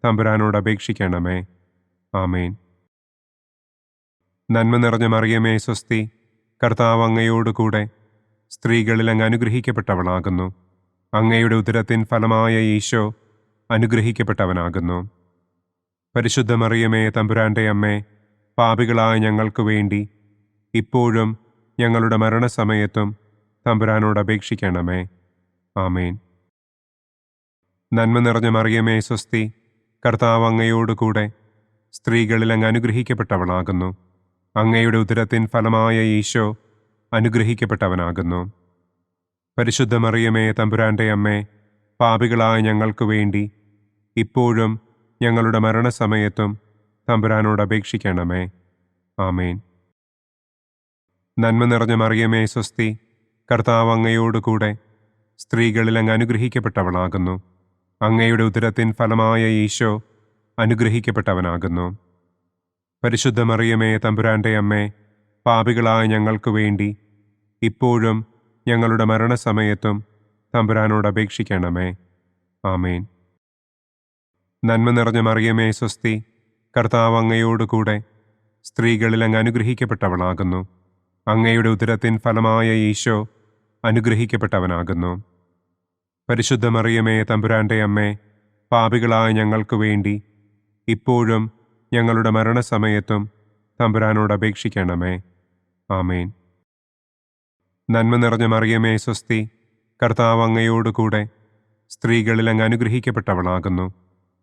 Speaker 2: തമ്പുരാനോട് അപേക്ഷിക്കണമേ. ആമേൻ. നന്മ നിറഞ്ഞ മറിയമേ സ്വസ്തി, കർത്താവ് അങ്ങയോടുകൂടെ സ്ത്രീകളിൽ അങ്ങ് അനുഗ്രഹിക്കപ്പെട്ടവളാകുന്നു. അങ്ങയുടെ ഉദരത്തിൻ ഫലമായ ഈശോ അനുഗ്രഹിക്കപ്പെട്ടവനാകുന്നു. പരിശുദ്ധ മറിയമേ തമ്പുരാന്റെ അമ്മേ, പാപികളായ ഞങ്ങൾക്ക് വേണ്ടി ഇപ്പോഴും ഞങ്ങളുടെ മരണസമയത്തും തമ്പുരാനോട് അപേക്ഷിക്കണമേ. ആമേൻ. നന്മ നിറഞ്ഞ മറിയമേ സ്വസ്തി, കർത്താവ് അങ്ങയോടുകൂടെ സ്ത്രീകളിൽ അങ്ങ് അനുഗ്രഹിക്കപ്പെട്ടവളാകുന്നു. അങ്ങയുടെ ഉദരത്തിൻ ഫലമായ ഈശോ അനുഗ്രഹിക്കപ്പെട്ടവനാകുന്നു. പരിശുദ്ധ മറിയമേ തമ്പുരാന്റെ അമ്മേ, പാപികളായ ഞങ്ങൾക്ക് വേണ്ടി ഇപ്പോഴും ഞങ്ങളുടെ മരണസമയത്തും തമ്പുരാനോട് അപേക്ഷിക്കണമേ. ആമേൻ. നന്മ നിറഞ്ഞ മറിയമേ സ്വസ്തി, കർത്താവ് അങ്ങയോടുകൂടെ സ്ത്രീകളിൽ അങ്ങ് അനുഗ്രഹിക്കപ്പെട്ടവളാകുന്നു. അങ്ങയുടെ ഉദരത്തിൻ ഫലമായ ഈശോ അനുഗ്രഹിക്കപ്പെട്ടവനാകുന്നു. പരിശുദ്ധ മറിയമേ തമ്പുരാന്റെ അമ്മേ, പാപികളായ ഞങ്ങൾക്ക് വേണ്ടി ഇപ്പോഴും ഞങ്ങളുടെ മരണസമയത്തും തമ്പുരാനോട് അപേക്ഷിക്കണമേ. ആമേൻ. നന്മ നിറഞ്ഞ മറിയമേ സ്വസ്തി, കർത്താവ് അങ്ങയോടുകൂടെ സ്ത്രീകളിൽ അങ്ങ് അനുഗ്രഹിക്കപ്പെട്ടവളാകുന്നു. അങ്ങയുടെ ഉദരത്തിൻ ഫലമായ ഈശോ അനുഗ്രഹിക്കപ്പെട്ടവനാകുന്നു. പരിശുദ്ധ മറിയമേ തമ്പുരാന്റെ അമ്മേ, പാപികളായ ഞങ്ങൾക്ക് വേണ്ടി ഇപ്പോഴും ഞങ്ങളുടെ മരണസമയത്തും തമ്പുരാനോട് അപേക്ഷിക്കണമേ. ആമേൻ. നന്മ നിറഞ്ഞ മറിയമേ സ്വസ്തി, കർത്താവ് അങ്ങയോടുകൂടെ സ്ത്രീകളിൽ അങ്ങ് അനുഗ്രഹിക്കപ്പെട്ടവളാകുന്നു.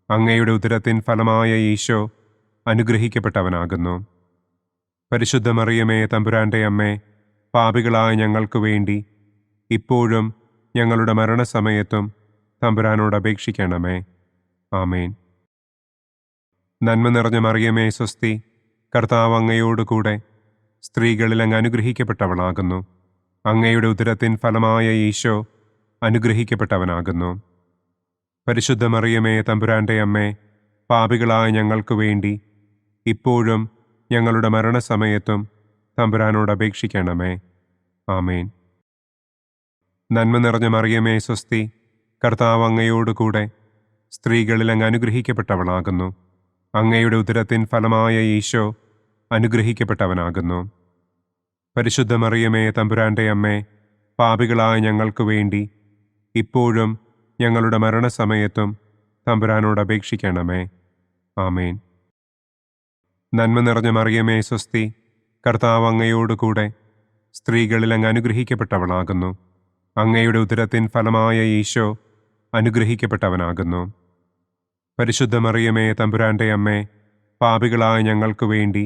Speaker 2: അങ്ങയുടെ ഉദരത്തിൻ ഫലമായ ഈശോ അനുഗ്രഹിക്കപ്പെട്ടവനാകുന്നു. പരിശുദ്ധ മറിയമേ തമ്പുരാന്റെ അമ്മേ, പാപികളായ ഞങ്ങൾക്ക് വേണ്ടി ഇപ്പോഴും ഞങ്ങളുടെ മരണസമയത്തും തമ്പുരാനോട് അപേക്ഷിക്കണമേ. ആമേൻ. നന്മ നിറഞ്ഞ മറിയമേ സ്വസ്തി, കർത്താവ് അങ്ങയോടുകൂടെ സ്ത്രീകളിൽ അങ്ങ് അനുഗ്രഹിക്കപ്പെട്ടവളാകുന്നു. അങ്ങയുടെ ഉദരത്തിൻ ഫലമായ ഈശോ അനുഗ്രഹിക്കപ്പെട്ടവനാകുന്നു. പരിശുദ്ധ മറിയമേ തമ്പുരാന്റെ അമ്മേ, പാപികളായ ഞങ്ങൾക്ക് വേണ്ടി ഇപ്പോഴും ഞങ്ങളുടെ മരണസമയത്തും തമ്പുരാനോട് അപേക്ഷിക്കണമേ. ആമേൻ. നന്മ നിറഞ്ഞ മറിയമേ സ്വസ്തി, കർത്താവ് അങ്ങയോടുകൂടെ സ്ത്രീകളിൽ അങ്ങ് അനുഗ്രഹിക്കപ്പെട്ടവളാകുന്നു. അങ്ങയുടെ ഉദരത്തിൻ ഫലമായ ഈശോ അനുഗ്രഹിക്കപ്പെട്ടവനാകുന്നു. പരിശുദ്ധ മറിയമേ തമ്പുരാന്റെ അമ്മേ, പാപികളായ ഞങ്ങൾക്ക് വേണ്ടി ഇപ്പോഴും ഞങ്ങളുടെ മരണസമയത്തും തമ്പുരാനോട് അപേക്ഷിക്കണമേ. ആമേൻ. നന്മ നിറഞ്ഞ മറിയമേ സ്വസ്തി, കർത്താവ് അങ്ങയോടുകൂടെ സ്ത്രീകളിൽ അങ്ങ് അനുഗ്രഹിക്കപ്പെട്ടവളാകുന്നു. അങ്ങയുടെ ഉദരത്തിൻ ഫലമായ ഈശോ അനുഗ്രഹിക്കപ്പെട്ടവനാകുന്നു. പരിശുദ്ധ മറിയമേ തമ്പുരാന്റെ അമ്മേ, പാപികളായ ഞങ്ങൾക്ക് വേണ്ടി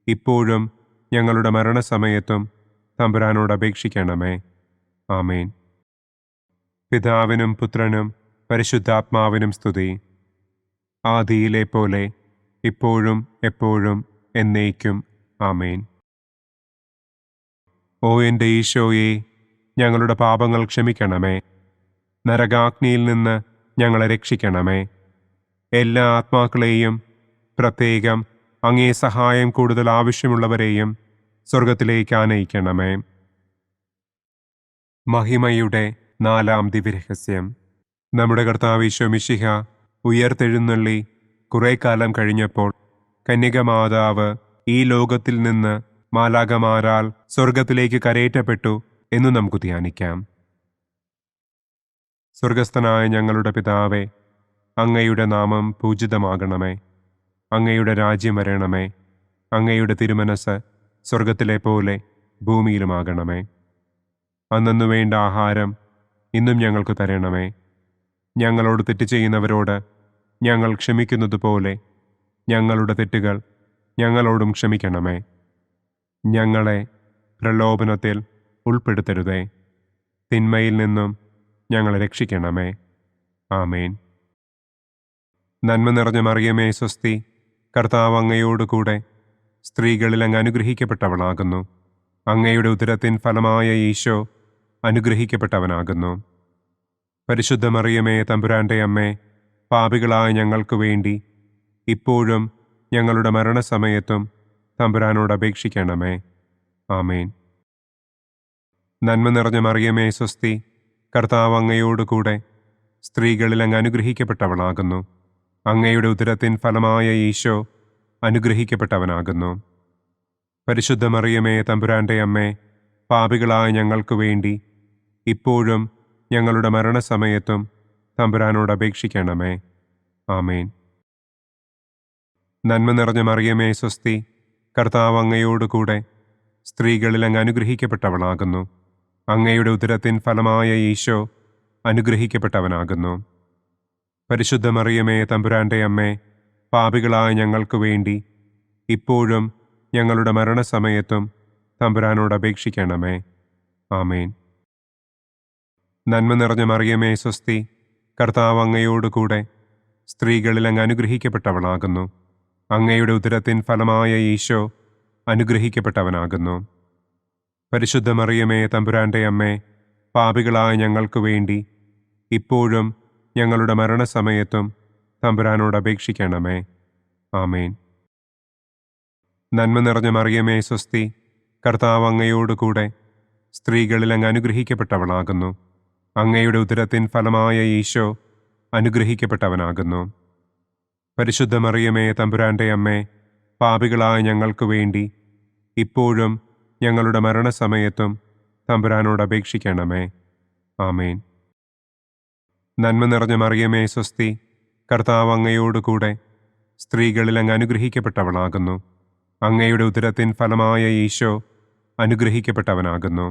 Speaker 2: ഇപ്പോഴും ഞങ്ങളുടെ മരണസമയത്തും തമ്പുരാനോട് അപേക്ഷിക്കണമേ. ആമേൻ. പിതാവിനും പുത്രനും പരിശുദ്ധാത്മാവിനും സ്തുതി. ആദിയിലെ പോലെ ഇപ്പോഴും എപ്പോഴും എന്നേക്കും. ആമേൻ. ഓ എൻ്റെ ഈശോയെ, ഞങ്ങളുടെ പാപങ്ങൾ ക്ഷമിക്കണമേ. നരകാഗ്നിയിൽ നിന്ന് ഞങ്ങളെ രക്ഷിക്കണമേ. എല്ലാ ആത്മാക്കളെയും, പ്രത്യേകം അങ്ങേ സഹായം കൂടുതൽ ആവശ്യമുള്ളവരെയും സ്വർഗത്തിലേക്ക് ആനയിക്കണമേ. മഹിമയുടെ 4-ാം ദിവ്യരഹസ്യം. നമ്മുടെ കർത്താവ് ഈശോ മിശിഹ ഉയർത്തെഴുന്നള്ളി കുറെ കാലം കഴിഞ്ഞപ്പോൾ കന്യകമാതാവ് ഈ ലോകത്തിൽ നിന്ന് മാലാഖമാരാൽ സ്വർഗത്തിലേക്ക് കരയേറ്റപ്പെട്ടു എന്നു നമുക്ക് ധ്യാനിക്കാം. സ്വർഗസ്ഥനായ ഞങ്ങളുടെ പിതാവേ, അങ്ങയുടെ നാമം പൂജിതമാകണമേ. അങ്ങയുടെ രാജ്യം വരണമേ. അങ്ങയുടെ തിരുമനസ് സ്വർഗത്തിലെ പോലെ ഭൂമിയിലുമാകണമേ. അന്നന്നു വേണ്ട ആഹാരം ഇന്നും ഞങ്ങൾക്ക് തരണമേ. ഞങ്ങളോട് തെറ്റ് ചെയ്യുന്നവരോട് ഞങ്ങൾ ക്ഷമിക്കുന്നത് പോലെ ഞങ്ങളുടെ തെറ്റുകൾ ഞങ്ങളോടും ക്ഷമിക്കണമേ. ഞങ്ങളെ പ്രലോഭനത്തിൽ ഉൾപ്പെടുത്തരുതേ. തിന്മയിൽ നിന്നും ഞങ്ങളെ രക്ഷിക്കണമേ. ആമേൻ. നന്മ നിറഞ്ഞ മറിയമേ സ്വസ്തി, കർത്താവ് അങ്ങയോടുകൂടെ സ്ത്രീകളിൽ അങ്ങ് അനുഗ്രഹിക്കപ്പെട്ടവളാകുന്നു. അങ്ങയുടെ ഉദരത്തിൻ ഫലമായ ഈശോ അനുഗ്രഹിക്കപ്പെട്ടവനാകുന്നു. പരിശുദ്ധ മറിയമേ തമ്പുരാന്റെ അമ്മേ, പാപികളായ ഞങ്ങൾക്ക് വേണ്ടി ഇപ്പോഴും ഞങ്ങളുടെ മരണസമയത്തും തമ്പുരാനോട് അപേക്ഷിക്കണമേ. ആമേൻ. നന്മ നിറഞ്ഞ മറിയമേ സ്വസ്തി, കർത്താവ് അങ്ങയോടുകൂടെ സ്ത്രീകളിൽ അങ്ങ് അനുഗ്രഹിക്കപ്പെട്ടവളാകുന്നു. അങ്ങയുടെ ഉദരത്തിൻ ഫലമായ ഈശോ അനുഗ്രഹിക്കപ്പെട്ടവനാകുന്നു. പരിശുദ്ധ മറിയമേ, തമ്പുരാന്റെ അമ്മേ, പാപികളായ ഞങ്ങൾക്ക് വേണ്ടി ഇപ്പോഴും ഞങ്ങളുടെ മരണസമയത്തും തമ്പുരാനോട് അപേക്ഷിക്കണമേ. ആമേൻ. നന്മ നിറഞ്ഞ മറിയമേ, സ്വസ്തി. കർത്താവ് അങ്ങയോടുകൂടെ സ്ത്രീകളിൽ അങ്ങ് അനുഗ്രഹിക്കപ്പെട്ടവളാകുന്നു. അങ്ങയുടെ ഉദരത്തിൻ ഫലമായ ഈശോ അനുഗ്രഹിക്കപ്പെട്ടവനാകുന്നു. പരിശുദ്ധ മറിയമേ, തമ്പുരാന്റെ അമ്മേ, പാപികളായ ഞങ്ങൾക്ക് വേണ്ടി ഇപ്പോഴും ഞങ്ങളുടെ മരണസമയത്തും തമ്പുരാനോട് അപേക്ഷിക്കണമേ. ആമേൻ. നന്മ നിറഞ്ഞ മറിയമേ, സ്വസ്തി. കർത്താവ് അങ്ങയോടുകൂടെ സ്ത്രീകളിൽ അങ്ങ് അനുഗ്രഹിക്കപ്പെട്ടവളാകുന്നു. അങ്ങയുടെ ഉദരത്തിൻ ഫലമായ ഈശോ അനുഗ്രഹിക്കപ്പെട്ടവനാകുന്നു. പരിശുദ്ധ മറിയമേ, തമ്പുരാന്റെ അമ്മേ, പാപികളായ ഞങ്ങൾക്ക് വേണ്ടി ഇപ്പോഴും ഞങ്ങളുടെ മരണസമയത്തും തമ്പുരാനോട് അപേക്ഷിക്കണമേ. ആമേൻ. നന്മ നിറഞ്ഞ മറിയമേ, സ്വസ്തി. കർത്താവ് അങ്ങയോടുകൂടെ സ്ത്രീകളിൽ അങ്ങ് അനുഗ്രഹിക്കപ്പെട്ടവളാകുന്നു. അങ്ങയുടെ ഉദരത്തിൻ ഫലമായ ഈശോ അനുഗ്രഹിക്കപ്പെട്ടവനാകുന്നു. പരിശുദ്ധ മറിയമേ, തമ്പുരാന്റെ അമ്മേ, പാപികളായ ഞങ്ങൾക്ക് വേണ്ടി ഇപ്പോഴും ഞങ്ങളുടെ മരണസമയത്തും തമ്പുരാനോട് അപേക്ഷിക്കണമേ. ആമേൻ. നന്മ നിറഞ്ഞ മറിയമേ, സ്വസ്തി. കർത്താവ് അങ്ങയോടുകൂടെ സ്ത്രീകളിൽ അങ്ങ് അനുഗ്രഹിക്കപ്പെട്ടവളാകുന്നു. അങ്ങയുടെ ഉദരത്തിൻ ഫലമായ ഈശോ അനുഗ്രഹിക്കപ്പെട്ടവനാകുന്നു.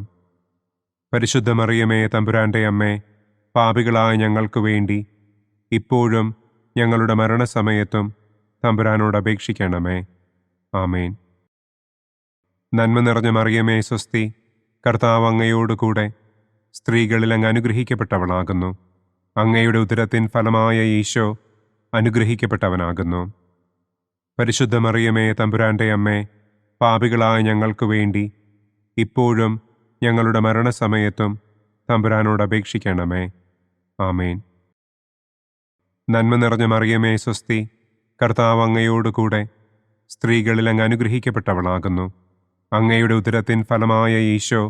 Speaker 2: പരിശുദ്ധ മറിയമേ, തമ്പുരാന്റെ അമ്മേ, പാപികളായ ഞങ്ങൾക്ക് വേണ്ടി ഇപ്പോഴും ഞങ്ങളുടെ മരണസമയത്തും തമ്പുരാനോട് അപേക്ഷിക്കണമേ. ആമേൻ. നന്മ നിറഞ്ഞ മറിയമേ, സ്വസ്തി. കർത്താവ് അങ്ങയോടുകൂടെ സ്ത്രീകളിൽ അങ്ങ് അനുഗ്രഹിക്കപ്പെട്ടവളാകുന്നു. അങ്ങയുടെ ഉദരത്തിൻ ഫലമായ ഈശോ അനുഗ്രഹിക്കപ്പെട്ടവനാകുന്നു. പരിശുദ്ധ മറിയമേ, തമ്പുരാന്റെ അമ്മേ, പാപികളായ ഞങ്ങൾക്ക് വേണ്ടി ഇപ്പോഴും ഞങ്ങളുടെ മരണസമയത്തും തമ്പുരാനോട് അപേക്ഷിക്കണമേ. ആമേൻ. നന്മ നിറഞ്ഞ മറിയമേ, സ്വസ്തി. കർത്താവ് അങ്ങയോടുകൂടെ സ്ത്രീകളിൽ അങ്ങ് അനുഗ്രഹിക്കപ്പെട്ടവളാകുന്നു. അങ്ങയുടെ ഉദരത്തിൻ ഫലമായ ഈശോ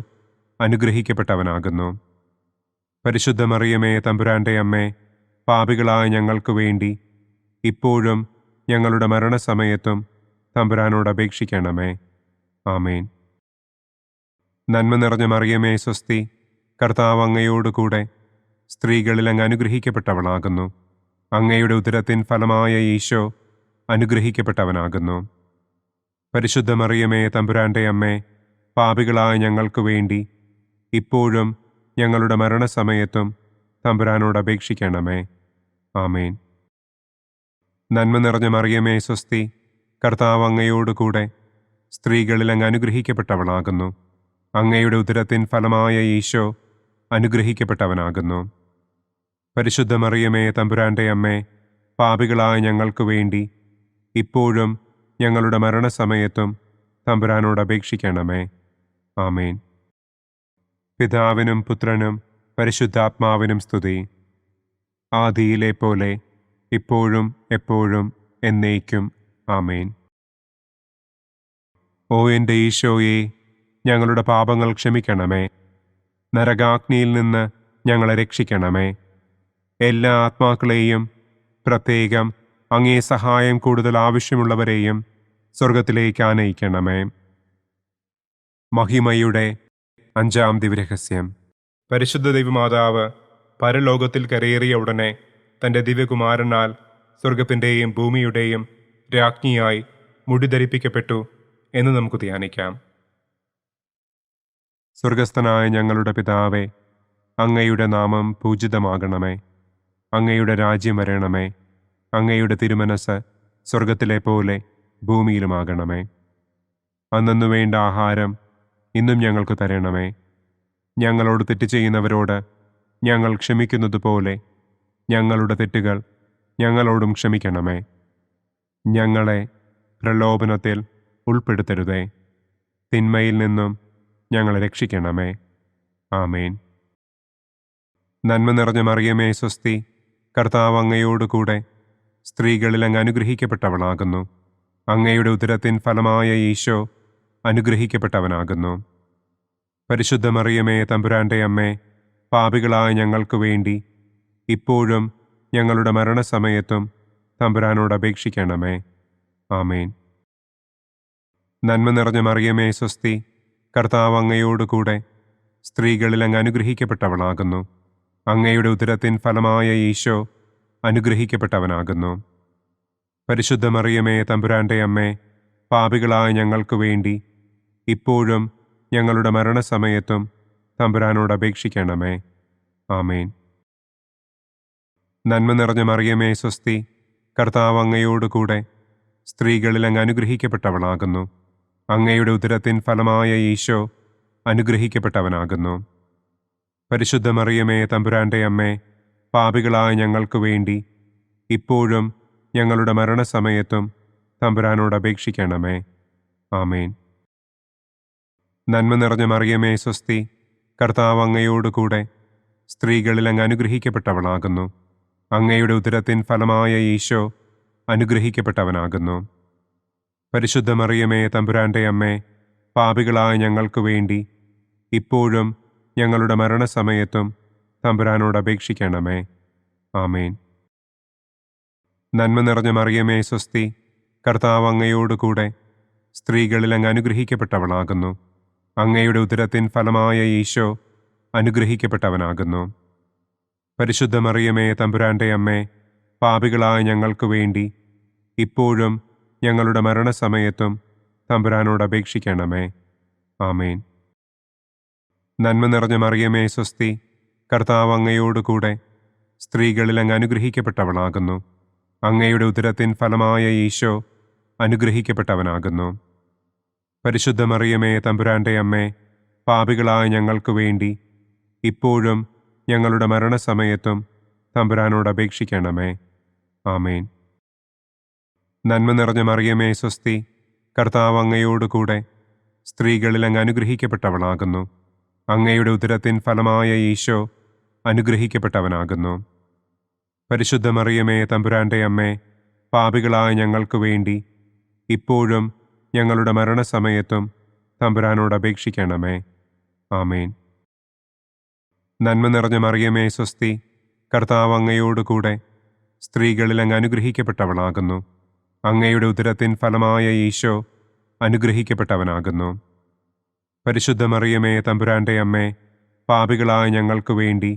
Speaker 2: അനുഗ്രഹിക്കപ്പെട്ടവനാകുന്നു. പരിശുദ്ധ മറിയമേ, തമ്പുരാന്റെ അമ്മേ, പാപികളായ ഞങ്ങൾക്ക് വേണ്ടി ഇപ്പോഴും ഞങ്ങളുടെ മരണസമയത്തും തമ്പുരാനോട് അപേക്ഷിക്കണമേ. ആമേൻ. നന്മ നിറഞ്ഞ മറിയമേ, സ്വസ്തി. കർത്താവ് അങ്ങയോടുകൂടെ സ്ത്രീകളിൽ അങ്ങ് അനുഗ്രഹിക്കപ്പെട്ടവളാകുന്നു. അങ്ങയുടെ ഉദരത്തിൻ ഫലമായ ഈശോ അനുഗ്രഹിക്കപ്പെട്ടവനാകുന്നു. പരിശുദ്ധ മറിയമേ, തമ്പുരാന്റെ അമ്മേ, പാപികളായ ഞങ്ങൾക്ക് വേണ്ടി ഇപ്പോഴും ഞങ്ങളുടെ മരണസമയത്തും തമ്പുരാനോട് അപേക്ഷിക്കണമേ. ആമേൻ. നന്മ നിറഞ്ഞ മറിയമേ, സ്വസ്തി. കർത്താവ് അങ്ങയോടുകൂടെ സ്ത്രീകളിൽ അങ്ങ് അനുഗ്രഹിക്കപ്പെട്ടവളാകുന്നു. അങ്ങയുടെ ഉദരത്തിൻ ഫലമായ ഈശോ അനുഗ്രഹിക്കപ്പെട്ടവനാകുന്നു. പരിശുദ്ധ മറിയമേ, തമ്പുരാന്റെ അമ്മേ, പാപികളായ ഞങ്ങൾക്ക് വേണ്ടി ഇപ്പോഴും ഞങ്ങളുടെ മരണസമയത്തും തമ്പുരാനോട് അപേക്ഷിക്കണമേ. ആമേൻ. പിതാവിനും പുത്രനും പരിശുദ്ധാത്മാവിനും സ്തുതി. ആദിയിലെ പോലെ ഇപ്പോഴും എപ്പോഴും എന്നേക്കും. ആമേൻ. ഓ എൻ്റെ ഈശോയെ, ഞങ്ങളുടെ പാപങ്ങൾ ക്ഷമിക്കണമേ. നരകാഗ്നിയിൽ നിന്ന് ഞങ്ങളെ രക്ഷിക്കണമേ. എല്ലാ ആത്മാക്കളെയും, പ്രത്യേകം അങ്ങേ സഹായം കൂടുതൽ ആവശ്യമുള്ളവരെയും സ്വർഗത്തിലേക്ക് ആനയിക്കണമേ. മഹിമയുടെ 5-ാം ദിവ്യരഹസ്യം. പരിശുദ്ധ ദൈവമാതാവ് പരലോകത്തിൽ കരയേറിയ ഉടനെ തൻ്റെ ദിവ്യകുമാരനാൽ സ്വർഗത്തിൻ്റെയും ഭൂമിയുടെയും രാജ്ഞിയായി മുടിധരിപ്പിക്കപ്പെട്ടു എന്ന് നമുക്ക് ധ്യാനിക്കാം. സ്വർഗസ്ഥനായ ഞങ്ങളുടെ പിതാവേ, അങ്ങയുടെ നാമം പൂജിതമാകണമേ. അങ്ങയുടെ രാജ്യം വരണമേ. അങ്ങയുടെ തിരുമനസ് സ്വർഗത്തിലെ പോലെ ഭൂമിയിലുമാകണമേ. അന്നു വേണ്ട ആഹാരം ഇന്നും ഞങ്ങൾക്ക് തരണമേ. ഞങ്ങളോട് തെറ്റ് ചെയ്യുന്നവരോട് ഞങ്ങൾ ക്ഷമിക്കുന്നത് പോലെ ഞങ്ങളുടെ തെറ്റുകൾ ഞങ്ങളോടും ക്ഷമിക്കണമേ. ഞങ്ങളെ പ്രലോഭനത്തിൽ ഉൾപ്പെടുത്തരുതേ. തിന്മയിൽ നിന്നും ഞങ്ങളെ രക്ഷിക്കണമേ. ആമേൻ. നന്മ നിറഞ്ഞ മറിയമേ, സ്വസ്തി. കർത്താവ് അങ്ങയോടുകൂടെ സ്ത്രീകളിൽ അങ്ങ് അനുഗ്രഹിക്കപ്പെട്ടവളാകുന്നു. അങ്ങയുടെ ഉദരത്തിൻ ഫലമായ ഈശോ അനുഗ്രഹിക്കപ്പെട്ടവനാകുന്നു. പരിശുദ്ധ മറിയമേ, തമ്പുരാന്റെ അമ്മേ, പാപികളായ ഞങ്ങൾക്ക് വേണ്ടി ഇപ്പോഴും ഞങ്ങളുടെ മരണസമയത്തും തമ്പുരാനോട് അപേക്ഷിക്കണമേ. ആമേൻ. നന്മ നിറഞ്ഞ മറിയമേ സ്വസ്തി, കർത്താവ് അങ്ങയോടുകൂടെ സ്ത്രീകളിൽ അങ്ങ് അനുഗ്രഹിക്കപ്പെട്ടവളാകുന്നു. അങ്ങയുടെ ഉദരത്തിൻ ഫലമായ ഈശോ അനുഗ്രഹിക്കപ്പെട്ടവനാകുന്നു. പരിശുദ്ധ മറിയമേ തമ്പുരാന്റെ അമ്മേ, പാപികളായ ഞങ്ങൾക്ക് വേണ്ടി ഇപ്പോഴും ഞങ്ങളുടെ മരണസമയത്തും തമ്പുരാനോട് അപേക്ഷിക്കണമേ. ആമേൻ. നന്മ നിറഞ്ഞ മറിയമേ സ്വസ്തി, കർത്താവ് അങ്ങയോടുകൂടെ സ്ത്രീകളിൽ അങ്ങ് അനുഗ്രഹിക്കപ്പെട്ടവളാകുന്നു. അങ്ങയുടെ ഉദരത്തിൻ ഫലമായ ഈശോ അനുഗ്രഹിക്കപ്പെട്ടവനാകുന്നു. പരിശുദ്ധ മറിയമേ തമ്പുരാന്റെ അമ്മേ, പാപികളായ ഞങ്ങൾക്ക് വേണ്ടി ഇപ്പോഴും ഞങ്ങളുടെ മരണസമയത്തും തമ്പുരാനോട് അപേക്ഷിക്കണമേ. ആമേൻ. നന്മ നിറഞ്ഞ മറിയമേ സ്വസ്തി, കർത്താവ് അങ്ങയോടുകൂടെ സ്ത്രീകളിൽ അങ്ങ് അനുഗ്രഹിക്കപ്പെട്ടവളാകുന്നു. അങ്ങയുടെ ഉദരത്തിൻ ഫലമായ ഈശോ അനുഗ്രഹിക്കപ്പെട്ടവനാകുന്നു. പരിശുദ്ധ മറിയമേ തമ്പുരാന്റെ അമ്മേ, പാപികളായ ഞങ്ങൾക്ക് വേണ്ടി ഇപ്പോഴും ഞങ്ങളുടെ മരണസമയത്തും തമ്പുരാനോട് അപേക്ഷിക്കണമേ. ആമേൻ. നന്മ നിറഞ്ഞ മറിയമേ സ്വസ്തി, കർത്താവ് അങ്ങയോടുകൂടെ സ്ത്രീകളിൽ അങ്ങ് അനുഗ്രഹിക്കപ്പെട്ടവളാകുന്നു. അങ്ങയുടെ ഉദരത്തിൻ ഫലമായ ഈശോ അനുഗ്രഹിക്കപ്പെട്ടവനാകുന്നു. പരിശുദ്ധ മറിയമേ തമ്പുരാന്റെ അമ്മേ, പാപികളായ ഞങ്ങൾക്ക് വേണ്ടി ഇപ്പോഴും ഞങ്ങളുടെ മരണസമയത്തും തമ്പുരാനോട് അപേക്ഷിക്കണമേ. ആമേൻ. നന്മ നിറഞ്ഞ മറിയമേ സ്വസ്തി, കർത്താവ് അങ്ങയോടുകൂടെ സ്ത്രീകളിൽ അങ്ങ് അനുഗ്രഹിക്കപ്പെട്ടവളാകുന്നു. അങ്ങയുടെ ഉദരത്തിൻ ഫലമായ ഈശോ അനുഗ്രഹിക്കപ്പെട്ടവനാകുന്നു. പരിശുദ്ധ മറിയമേ തമ്പുരാന്റെ അമ്മേ, പാപികളായ ഞങ്ങൾക്ക് വേണ്ടി ഇപ്പോഴും ഞങ്ങളുടെ മരണസമയത്തും തമ്പുരാനോട് അപേക്ഷിക്കണമേ. ആമേൻ. നന്മ നിറഞ്ഞ മറിയമേ സ്വസ്തി, കർത്താവ് അങ്ങയോടുകൂടെ സ്ത്രീകളിൽ അങ്ങ് അനുഗ്രഹിക്കപ്പെട്ടവളാകുന്നു. അങ്ങയുടെ ഉദരത്തിൻ ഫലമായ ഈശോ അനുഗ്രഹിക്കപ്പെട്ടവനാകുന്നു. പരിശുദ്ധ മറിയമേ തമ്പുരാന്റെ അമ്മേ, പാപികളായ ഞങ്ങൾക്ക് വേണ്ടി ഇപ്പോഴും ഞങ്ങളുടെ മരണസമയത്തും തമ്പുരാനോട് അപേക്ഷിക്കണമേ. ആമേൻ. നന്മ നിറഞ്ഞ മറിയമേ സ്വസ്തി, കർത്താവ് അങ്ങയോടുകൂടെ സ്ത്രീകളിൽ അങ്ങ് അനുഗ്രഹിക്കപ്പെട്ടവളാകുന്നു. അങ്ങയുടെ ഉദരത്തിൻ ഫലമായ ഈശോ അനുഗ്രഹിക്കപ്പെട്ടവനാകുന്നു. പരിശുദ്ധ മറിയമേ തമ്പുരാന്റെ അമ്മേ, പാപികളായ ഞങ്ങൾക്ക് വേണ്ടി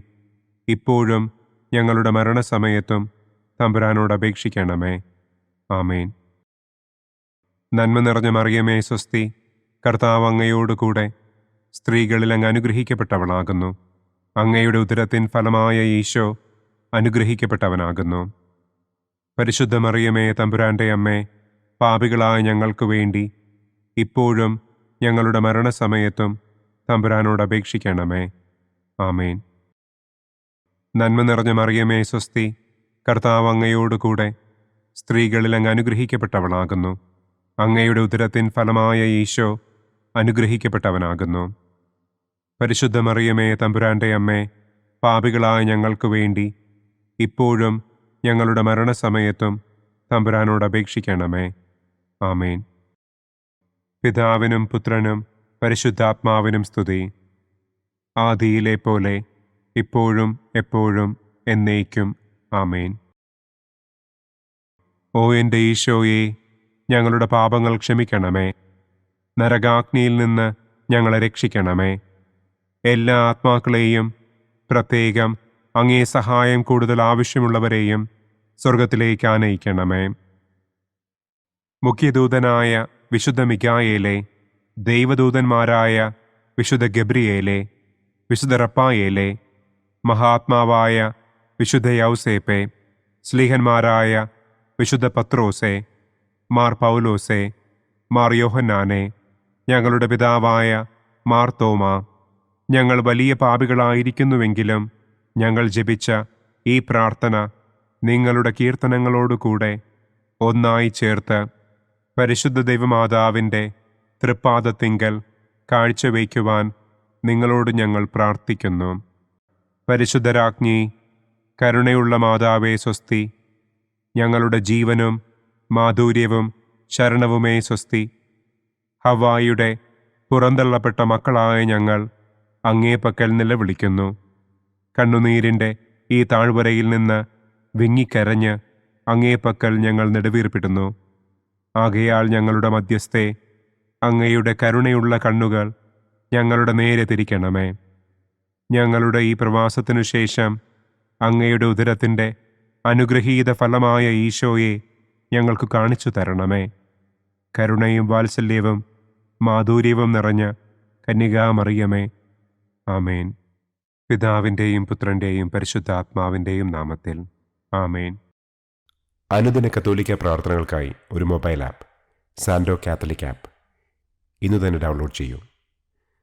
Speaker 2: ഇപ്പോഴും ഞങ്ങളുടെ മരണസമയത്തും തമ്പുരാനോട് അപേക്ഷിക്കണമേ. ആമേൻ. നന്മ നിറഞ്ഞ മറിയമേ സ്വസ്തി, കർത്താവ് അങ്ങയോടുകൂടെ സ്ത്രീകളിൽ അങ്ങ് അനുഗ്രഹിക്കപ്പെട്ടവളാകുന്നു. അങ്ങയുടെ ഉദരത്തിൻ ഫലമായ ഈശോ അനുഗ്രഹിക്കപ്പെട്ടവനാകുന്നു. പരിശുദ്ധ മറിയമേ തമ്പുരാന്റെ അമ്മേ, പാപികളായ ഞങ്ങൾക്ക് വേണ്ടി ഇപ്പോഴും ഞങ്ങളുടെ മരണസമയത്തും തമ്പുരാനോട് അപേക്ഷിക്കണമേ. ആമേൻ. നന്മ നിറഞ്ഞ മറിയമേ സ്വസ്തി, കർത്താവ് അങ്ങയോടുകൂടെ സ്ത്രീകളിൽ അങ്ങ് അനുഗ്രഹിക്കപ്പെട്ടവളാകുന്നു. അങ്ങയുടെ ഉദരത്തിൻ ഫലമായ ഈശോ അനുഗ്രഹിക്കപ്പെട്ടവനാകുന്നു. പരിശുദ്ധ മറിയമേ തമ്പുരാന്റെ അമ്മേ, പാപികളായ ഞങ്ങൾക്ക് വേണ്ടി ഇപ്പോഴും ഞങ്ങളുടെ മരണസമയത്തും തമ്പുരാനോട് അപേക്ഷിക്കണമേ. ആമേൻ. പിതാവിനും പുത്രനും പരിശുദ്ധാത്മാവിനും സ്തുതി. ആദിയിലെ പോലെ ഇപ്പോഴും എപ്പോഴും എന്നേക്കും. ആമേൻ. ഓ എൻ്റെ ഈശോയെ, ഞങ്ങളുടെ പാപങ്ങൾ ക്ഷമിക്കണമേ. നരകാഗ്നിയിൽ നിന്ന് ഞങ്ങളെ രക്ഷിക്കണമേ. എല്ലാ ആത്മാക്കളെയും, പ്രത്യേകം അങ്ങേ സഹായം കൂടുതൽ ആവശ്യമുള്ളവരെയും സ്വർഗത്തിലേക്ക് ആനയിക്കണമേ. മുഖ്യദൂതനായ വിശുദ്ധ മിഖായേലേ, ദൈവദൂതന്മാരായ വിശുദ്ധ ഗബ്രിയേലേ, വിശുദ്ധ റപ്പായേലേ, മഹാത്മാവായ വിശുദ്ധ യൗസേപ്പേ, സ്ലീഹന്മാരായ വിശുദ്ധ പത്രോസേ, മാർ പൗലോസേ, മാർ യോഹന്നാനെ, ഞങ്ങളുടെ പിതാവായ മാർ തോമാ, ഞങ്ങൾ വലിയ പാപികളായിരിക്കുന്നുവെങ്കിലും ഞങ്ങൾ ജപിച്ച ഈ പ്രാർത്ഥന നിങ്ങളുടെ കീർത്തനങ്ങളോടുകൂടെ ഒന്നായി ചേർത്ത് പരിശുദ്ധ ദൈവമാതാവിൻ്റെ തൃപ്പാദത്തിങ്കൽ കാഴ്ചവയ്ക്കുവാൻ നിങ്ങളോട് ഞങ്ങൾ പ്രാർത്ഥിക്കുന്നു. പരിശുദ്ധരാജ്ഞി, കരുണയുള്ള മാതാവേ സ്വസ്തി. ഞങ്ങളുടെ ജീവനും മാധുര്യവും ശരണവുമേ സ്വസ്തി. ഹവ്വായുടെ പുറന്തള്ളപ്പെട്ട മക്കളായ ഞങ്ങൾ അങ്ങേ പക്കൽ നിലവിളിക്കുന്നു. കണ്ണുനീരിൻ്റെ ഈ താഴ്വരയിൽ നിന്ന് വിങ്ങിക്കരഞ്ഞ് അങ്ങേ പക്കൽ ഞങ്ങൾ നെടുവീർപ്പിടുന്നു. ആകയാൽ ഞങ്ങളുടെ മധ്യസ്ഥെ, അങ്ങയുടെ കരുണയുള്ള കണ്ണുകൾ ഞങ്ങളുടെ നേരെ തിരിക്കണമേ. ഞങ്ങളുടെ ഈ പ്രവാസത്തിനു ശേഷം അങ്ങയുടെ ഉദരത്തിൻ്റെ അനുഗ്രഹീത ഫലമായ ഈശോയെ ഞങ്ങൾക്ക് കാണിച്ചു തരണമേ. കരുണയും വാത്സല്യവും മാധുര്യവും നിറഞ്ഞ കന്യകാമറിയമേ, ആമേൻ. പിതാവിൻ്റെയും പുത്രൻ്റെയും പരിശുദ്ധാത്മാവിൻ്റെയും നാമത്തിൽ, ആമേൻ.
Speaker 1: അനുദിന കത്തോലിക്ക പ്രാർത്ഥനകൾക്കായി ഒരു മൊബൈൽ ആപ്പ്, സാൻഡോ കാത്തലിക് ആപ്പ്, ഇന്ന് തന്നെ ഡൗൺലോഡ് ചെയ്യൂ.